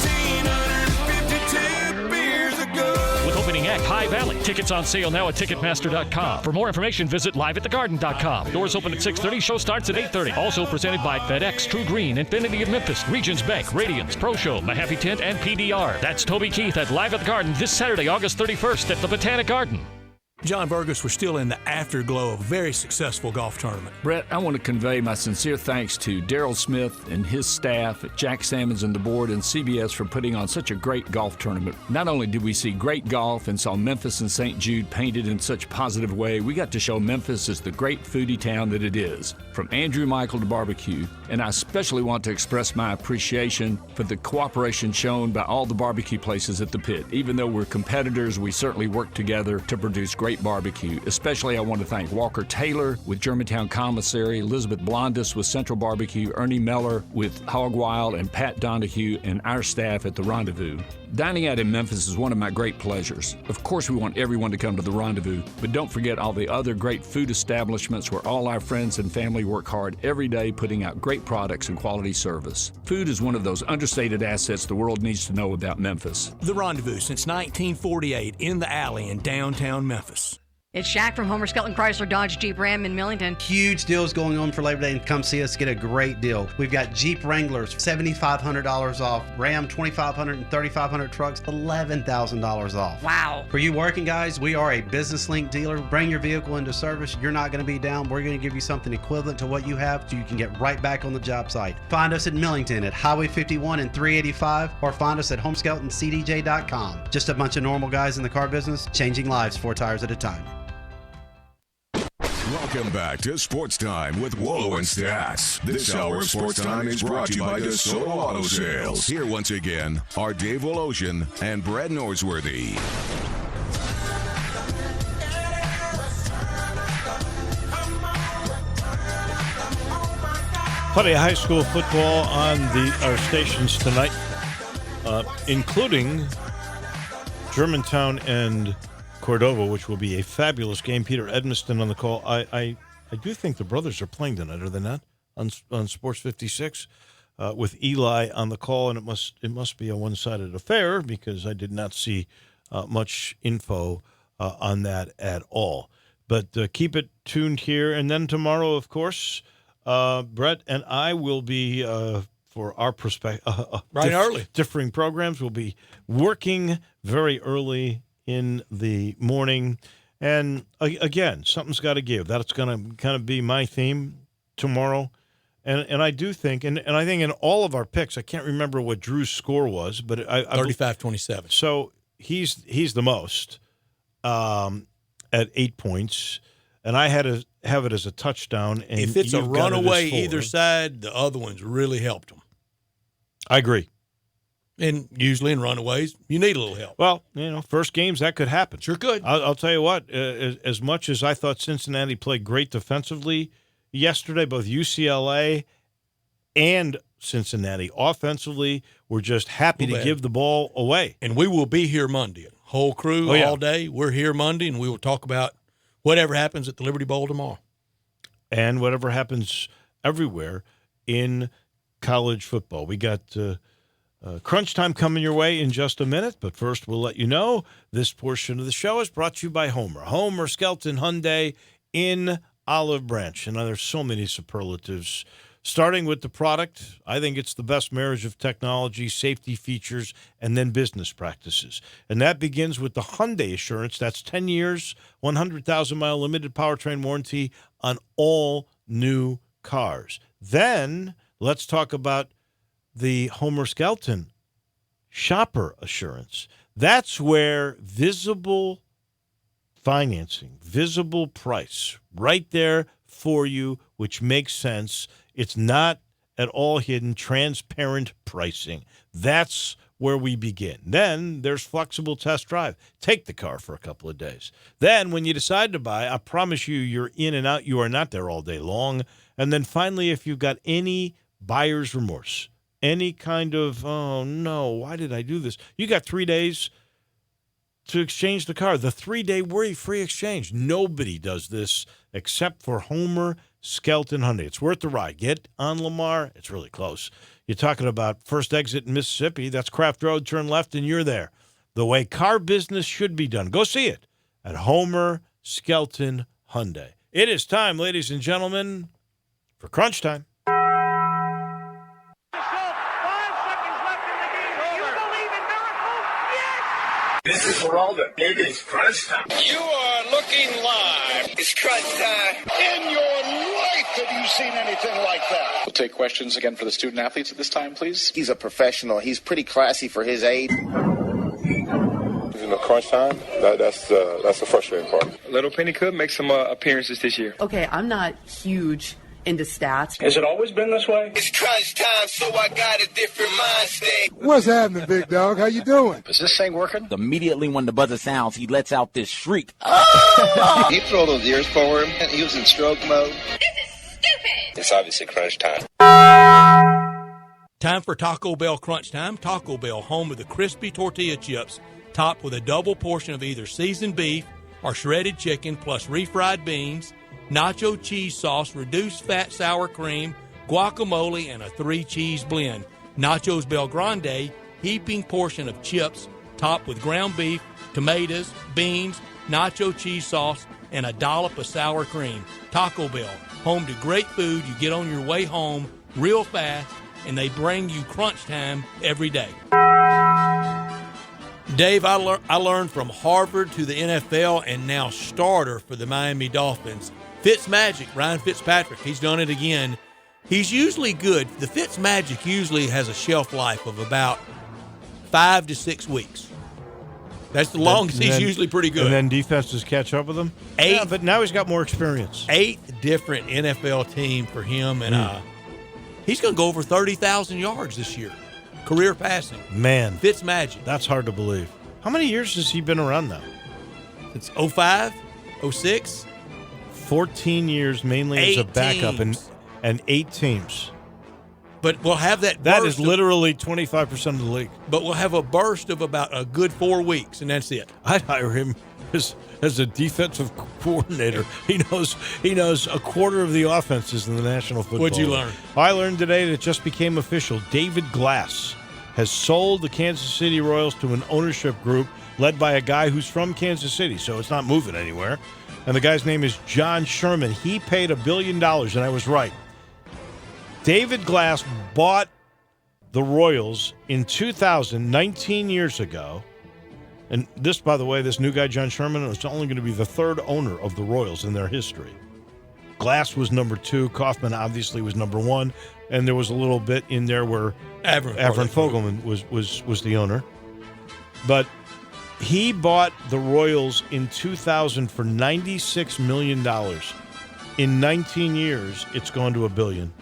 Speaker 18: 1,452 beers ago.
Speaker 2: With opening act High Valley. Tickets on sale now at Ticketmaster.com. For more information, visit liveatthegarden.com. Doors open at 6:30. Show starts at 8:30. Also presented by FedEx, True Green, Infinity of Memphis, Regions Bank, Radiance, Pro Show, Mahaffey Tent, and PDR. That's Toby Keith at Live at the Garden this Saturday, August 31st at the Botanic Garden.
Speaker 17: John Burgess, we're still in the afterglow of a very successful golf tournament.
Speaker 19: Brett, I want to convey my sincere thanks to Daryl Smith and his staff at Jack Sammons and the board and CBS for putting on such a great golf tournament. Not only did we see great golf and saw Memphis and St. Jude painted in such a positive way, we got to show Memphis as the great foodie town that it is, from Andrew Michael to barbecue. And I especially want to express my appreciation for the cooperation shown by all the barbecue places at the pit. Even though we're competitors, we certainly work together to produce great barbecue. Especially I want to thank Walker Taylor with Germantown Commissary, Elizabeth Blondis with Central Barbecue, Ernie Meller with Hog Wild, and Pat Donahue and our staff at the Rendezvous. Dining out in Memphis is one of my great pleasures. Of course, we want everyone to come to the Rendezvous, but don't forget all the other great food establishments where all our friends and family work hard every day putting out great products and quality service. Food is one of those understated assets the world needs to know about Memphis.
Speaker 17: The Rendezvous since 1948 in the alley in downtown Memphis.
Speaker 1: It's Shaq from Homer Skelton Chrysler Dodge Jeep Ram in Millington.
Speaker 22: Huge deals going on for Labor Day, and come see us get a great deal. We've got Jeep Wranglers, $7,500 off. Ram, $2,500 and $3,500 trucks, $11,000 off.
Speaker 1: Wow.
Speaker 22: For you working guys, we are a business link dealer. Bring your vehicle into service. You're not going to be down. We're going to give you something equivalent to what you have so you can get right back on the job site. Find us at Millington at Highway 51 and 385, or find us at homeskeltoncdj.com. Just a bunch of normal guys in the car business, changing lives 4 tires at a time.
Speaker 3: Welcome back to Sports Time with Wolo and Stats. This hour of Sports Time is brought to you by DeSoto Auto Sales. Here once again are Dave Wolosian and Brad Norsworthy.
Speaker 4: Plenty of high school football on our stations tonight, including Germantown and Cordova, which will be a fabulous game. Peter Edmiston on the call. I do think the brothers are playing tonight, are they not? On Sports 56, with Eli on the call, and it must be a one-sided affair because I did not see much info on that at all. But keep it tuned here, and then tomorrow, of course, Brett and I will be for our
Speaker 6: early
Speaker 4: differing programs. We'll be working very early in the morning, and again, something's got to give. That's going to kind of be my theme tomorrow, and I do think, and I think in all of our picks, I can't remember what Drew's score was, but
Speaker 6: 35-27.
Speaker 4: So he's the most at 8 points, and I had to have it as a touchdown. And
Speaker 6: if it's a runaway
Speaker 4: it
Speaker 6: either side, the other ones really helped them.
Speaker 4: I agree.
Speaker 6: And usually in runaways, you need a little help.
Speaker 4: Well, first games, that could happen.
Speaker 6: Sure could.
Speaker 4: I'll tell you what, as much as I thought Cincinnati played great defensively yesterday, both UCLA and Cincinnati offensively were just happy to give the ball away.
Speaker 6: And we will be here Monday. Whole crew all day. We're here Monday, and we will talk about whatever happens at the Liberty Bowl tomorrow.
Speaker 4: And whatever happens everywhere in college football. We got Crunch time coming your way in just a minute, but first we'll let you know this portion of the show is brought to you by Homer Skelton Hyundai in Olive Branch. And there's so many superlatives. Starting with the product, I think it's the best marriage of technology, safety features, and then business practices. And that begins with the Hyundai Assurance. That's 10 years, 100,000-mile limited powertrain warranty on all new cars. Then let's talk about the Homer Skelton Shopper Assurance. That's where visible financing, visible price, right there for you, which makes sense. It's not at all hidden, transparent pricing. That's where we begin. Then there's flexible test drive. Take the car for a couple of days. Then when you decide to buy, I promise you you're in and out. You are not there all day long. And then finally, if you've got any buyer's remorse, any kind of, oh, no, why did I do this? You got 3 days to exchange the car. The 3-day worry-free exchange. Nobody does this except for Homer Skelton Hyundai. It's worth the ride. Get on Lamar. It's really close. You're talking about first exit in Mississippi. That's Craft Road. Turn left, and you're there. The way car business should be done. Go see it at Homer Skelton Hyundai. It is time, ladies and gentlemen, for Crunch Time.
Speaker 18: This is Geraldo. It is crunch time. You are looking live. It's crunch time. In your life, have you seen anything like that?
Speaker 15: We'll take questions again for the student athletes at this time, please.
Speaker 20: He's a professional. He's pretty classy for his age.
Speaker 23: Crunch time, that's the frustrating part.
Speaker 24: Little Penny could make some appearances this year.
Speaker 25: Okay, I'm not huge into stats.
Speaker 24: Has it always been this way?
Speaker 18: It's crunch time, so I got a different mind state.
Speaker 26: What's happening, big dog? How you doing?
Speaker 15: Is this thing working?
Speaker 27: Immediately when the buzzer sounds, he lets out this shriek.
Speaker 20: He threw those ears forward, and he was in stroke mode.
Speaker 18: This is stupid. It's obviously crunch time.
Speaker 6: Time for Taco Bell Crunch Time. Taco Bell, home of the crispy tortilla chips, topped with a double portion of either seasoned beef or shredded chicken, plus refried beans, nacho cheese sauce, reduced fat sour cream, guacamole, and a 3-cheese blend. Nachos Bel Grande, heaping portion of chips, topped with ground beef, tomatoes, beans, nacho cheese sauce, and a dollop of sour cream. Taco Bell, home to great food you get on your way home real fast, and they bring you crunch time every day. Dave, I learned from Harvard to the NFL and now starter for the Miami Dolphins. Fitzmagic, Ryan Fitzpatrick, he's done it again. He's usually good. The Fitzmagic usually has a shelf life of about 5 to 6 weeks. That's the longest. He's usually pretty good.
Speaker 4: And then defenses catch up with him? Yeah, but now he's got more experience.
Speaker 6: 8th different NFL team for him, and he's going to go over 30,000 yards this year. Career passing.
Speaker 4: Man.
Speaker 6: Fitzmagic.
Speaker 4: That's hard to believe. How many years has he been around now?
Speaker 6: Since 05, 06.
Speaker 4: 14 years, mainly as a backup, and 8 teams.
Speaker 6: But we'll have that burst.
Speaker 4: That is literally 25% of the league.
Speaker 6: But we'll have a burst of about a good 4 weeks, and that's it.
Speaker 4: I'd hire him as a defensive coordinator. He knows a quarter of the offenses in the National Football League.
Speaker 6: What'd you learn?
Speaker 4: I learned today that it just became official. David Glass has sold the Kansas City Royals to an ownership group led by a guy who's from Kansas City, so it's not moving anywhere. And the guy's name is John Sherman. He paid $1 billion, and I was right. David Glass bought the Royals in 2000, 19 years ago. And this, by the way, this new guy, John Sherman, is only going to be the 3rd owner of the Royals in their history. Glass was number 2. Kaufman obviously was number 1. And there was a little bit in there where Avron Fogelman was the owner. But he bought the Royals in 2000 for $96 million. In 19 years, it's gone to $1 billion.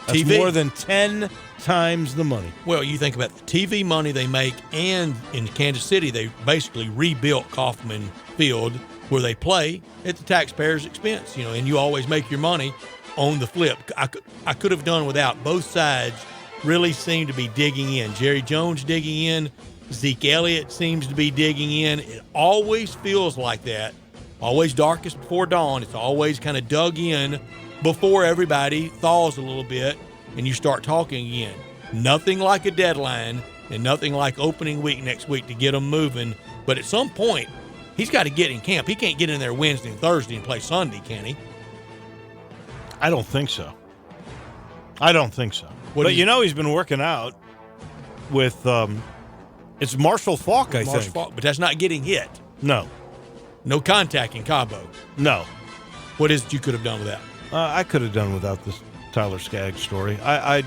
Speaker 4: That's
Speaker 6: TV.
Speaker 4: More than 10 times the money.
Speaker 6: Well, you think about the TV money they make, and in Kansas City, they basically rebuilt Kauffman Field where they play at the taxpayers' expense, and you always make your money on the flip. I could have done without. Both sides really seem to be digging in. Jerry Jones digging in. Zeke Elliott seems to be digging in. It always feels like that. Always darkest before dawn. It's always kind of dug in before everybody thaws a little bit and you start talking again. Nothing like a deadline and nothing like opening week next week to get them moving. But at some point, he's got to get in camp. He can't get in there Wednesday and Thursday and play Sunday, can he?
Speaker 4: I don't think so. But he's been working out with it's Marshall Faulk, I think.
Speaker 6: But that's not getting hit.
Speaker 4: No.
Speaker 6: No contact in Cabo.
Speaker 4: No.
Speaker 6: What is it you could have done with that?
Speaker 4: I could have done without this Tyler Skaggs story. I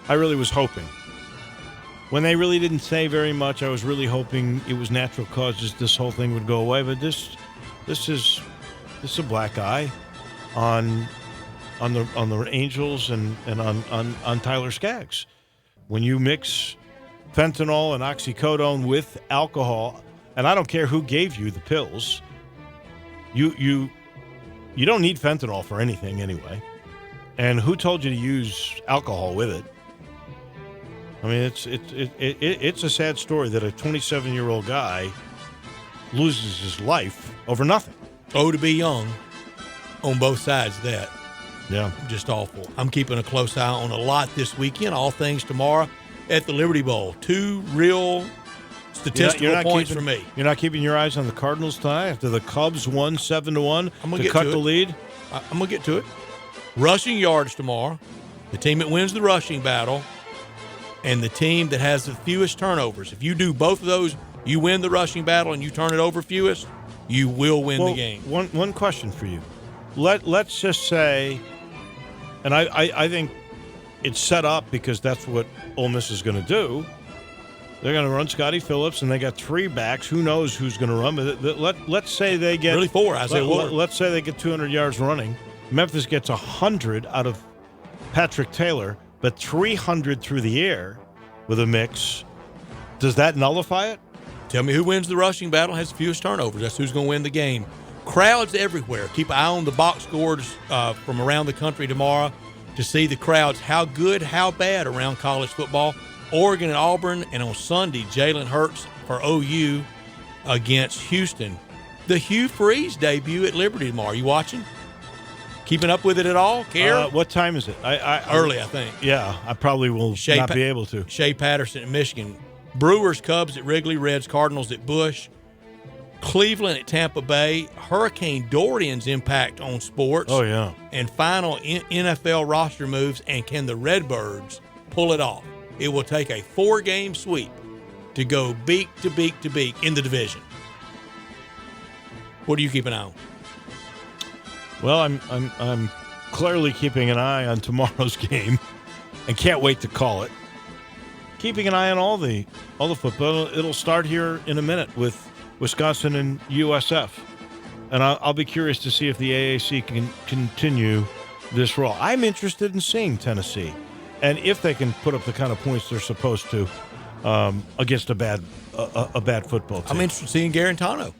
Speaker 4: really was hoping. When they really didn't say very much, I was really hoping it was natural causes. This whole thing would go away. But this is a black eye on the Angels and on Tyler Skaggs. When you mix fentanyl and oxycodone with alcohol, and I don't care who gave you the pills, you don't need fentanyl for anything anyway. And who told you to use alcohol with it? I mean, it's a sad story that a 27-year-old guy loses his life over nothing.
Speaker 6: Oh, to be young on both sides of that.
Speaker 4: Yeah.
Speaker 6: Just awful. I'm keeping a close eye on a lot this weekend. All things tomorrow at the Liberty Bowl. 2 real statistical points for me.
Speaker 4: You're not keeping your eyes on the Cardinals tonight after the Cubs won 7-1 to cut the lead?
Speaker 6: I'm going to get to it. Rushing yards tomorrow. The team that wins the rushing battle and the team that has the fewest turnovers. If you do both of those, you win the rushing battle and you turn it over fewest, you will win the game.
Speaker 4: One question for you. Let's just say, and I think it's set up because that's what Ole Miss is going to do. They're going to run Scotty Phillips, and they got 3 backs. Who knows who's going to run? But let's say they get
Speaker 6: really 4.
Speaker 4: Let's say they get 200 yards running. Memphis gets 100 out of Patrick Taylor, but 300 through the air with a mix. Does that nullify it?
Speaker 6: Tell me who wins the rushing battle and has the fewest turnovers. That's who's going to win the game. Crowds everywhere. Keep an eye on the box scores from around the country tomorrow to see the crowds, how good, how bad around college football. Oregon and Auburn, and on Sunday, Jalen Hurts for OU against Houston. The Hugh Freeze debut at Liberty tomorrow. You watching? Keeping up with it at all? Care?
Speaker 4: What time is it?
Speaker 6: Early, I think.
Speaker 4: Yeah, I probably will not be able to.
Speaker 6: Shea Patterson at Michigan. Brewers, Cubs at Wrigley, Reds, Cardinals at Busch. Cleveland at Tampa Bay. Hurricane Dorian's impact on sports.
Speaker 4: Oh, yeah.
Speaker 6: And final NFL roster moves, and can the Redbirds pull it off? It will take a 4-game sweep to go beak to beak to beak in the division. What do you keep an eye on?
Speaker 4: Well, I'm clearly keeping an eye on tomorrow's game, and can't wait to call it. Keeping an eye on all the football. It'll start here in a minute with Wisconsin and USF, and I'll be curious to see if the AAC can continue this role. I'm interested in seeing Tennessee, and if they can put up the kind of points they're supposed to against a bad football team.
Speaker 6: I'm interested in seeing Garantano.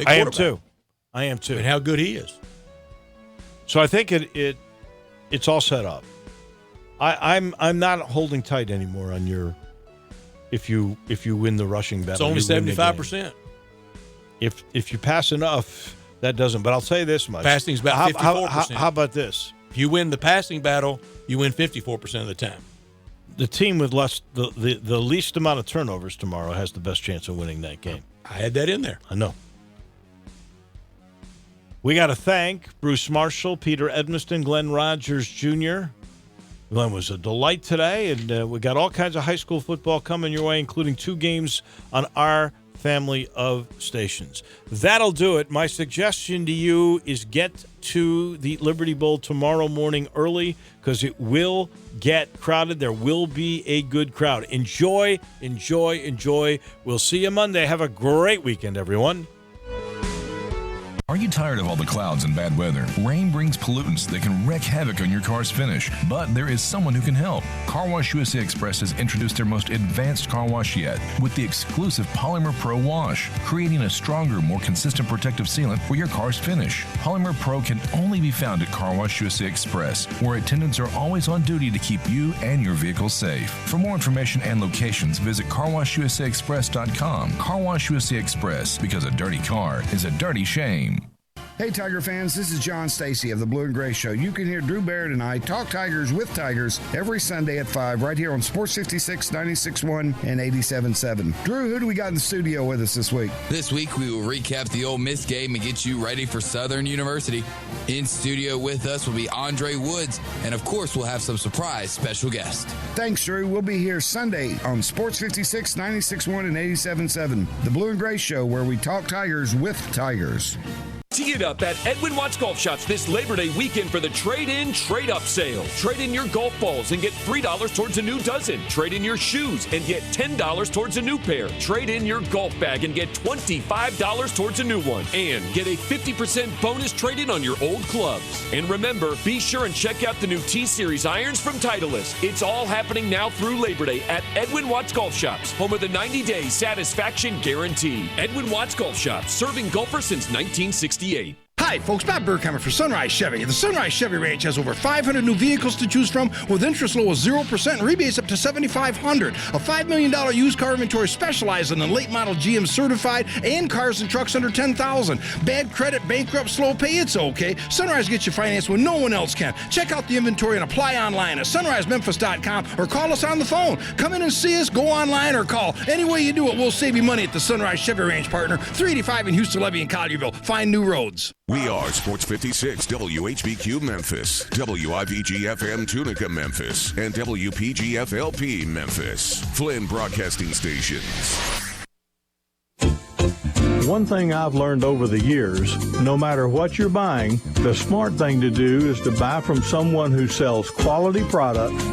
Speaker 4: I am too.
Speaker 6: And how good he is.
Speaker 4: So I think it's all set up. I'm not holding tight anymore on your if you win the rushing battle.
Speaker 6: It's only 75%.
Speaker 4: If you pass enough, that doesn't. But I'll say this much:
Speaker 6: passing's about 54%.
Speaker 4: How about this?
Speaker 6: If you win the passing battle, you win 54% of the time.
Speaker 4: The team with the least amount of turnovers tomorrow has the best chance of winning that game.
Speaker 6: I had that in there.
Speaker 4: I know. We got to thank Bruce Marshall, Peter Edmiston, Glenn Rogers Jr. Glenn was a delight today, and we got all kinds of high school football coming your way, including 2 games on our family of stations. That'll do it. My suggestion to you is get to the Liberty Bowl tomorrow morning early, because it will get crowded. There will be a good crowd. Enjoy. We'll see you Monday. Have a great weekend, everyone.
Speaker 8: Are you tired of all the clouds and bad weather? Rain brings pollutants that can wreak havoc on your car's finish, but there is someone who can help. Car Wash USA Express has introduced their most advanced car wash yet with the exclusive Polymer Pro Wash, creating a stronger, more consistent protective sealant for your car's finish. Polymer Pro can only be found at Car Wash USA Express, where attendants are always on duty to keep you and your vehicle safe. For more information and locations, visit carwashusaexpress.com. Car Wash USA Express, because a dirty car is a dirty shame.
Speaker 7: Hey, Tiger fans, this is John Stacy of the Blue and Gray Show. You can hear Drew Barrett and I talk Tigers with Tigers every Sunday at 5 right here on Sports 56, 96.1, and 87.7. Drew, who do we got in the studio with us this week?
Speaker 9: This week, we will recap the Ole Miss game and get you ready for Southern University. In studio with us will be Andre Woods, and of course, we'll have some surprise special guests.
Speaker 7: Thanks, Drew. We'll be here Sunday on Sports 56, 96.1, and 87.7. The Blue and Gray Show, where we talk Tigers with Tigers.
Speaker 10: Tee it up at Edwin Watts Golf Shops this Labor Day weekend for the Trade-In, Trade-Up sale. Trade in your golf balls and get $3 towards a new dozen. Trade in your shoes and get $10 towards a new pair. Trade in your golf bag and get $25 towards a new one. And get a 50% bonus trade-in on your old clubs. And remember, be sure and check out the new T-Series irons from Titleist. It's all happening now through Labor Day at Edwin Watts Golf Shops, home of the 90-day satisfaction guarantee. Edwin Watts Golf Shops, serving golfers since 1968.
Speaker 12: Hi, folks. Bob Burkheimer for Sunrise Chevy. The Sunrise Chevy Ranch has over 500 new vehicles to choose from with interest low as 0% and rebates up to $7,500. A $5 million used car inventory specializing in late model GM certified and cars and trucks under $10,000. Bad credit, bankrupt, slow pay, it's okay. Sunrise gets you financed when no one else can. Check out the inventory and apply online at sunrisememphis.com or call us on the phone. Come in and see us, go online or call. Any way you do it, we'll save you money at the Sunrise Chevy Ranch, partner. 385 in Houston, Levy, and Collierville. Find new roads.
Speaker 3: We are Sports 56 WHBQ Memphis, WIVG-FM Tunica Memphis, and WPG-FLP Memphis. Flynn Broadcasting Stations.
Speaker 13: One thing I've learned over the years, no matter what you're buying, the smart thing to do is to buy from someone who sells quality products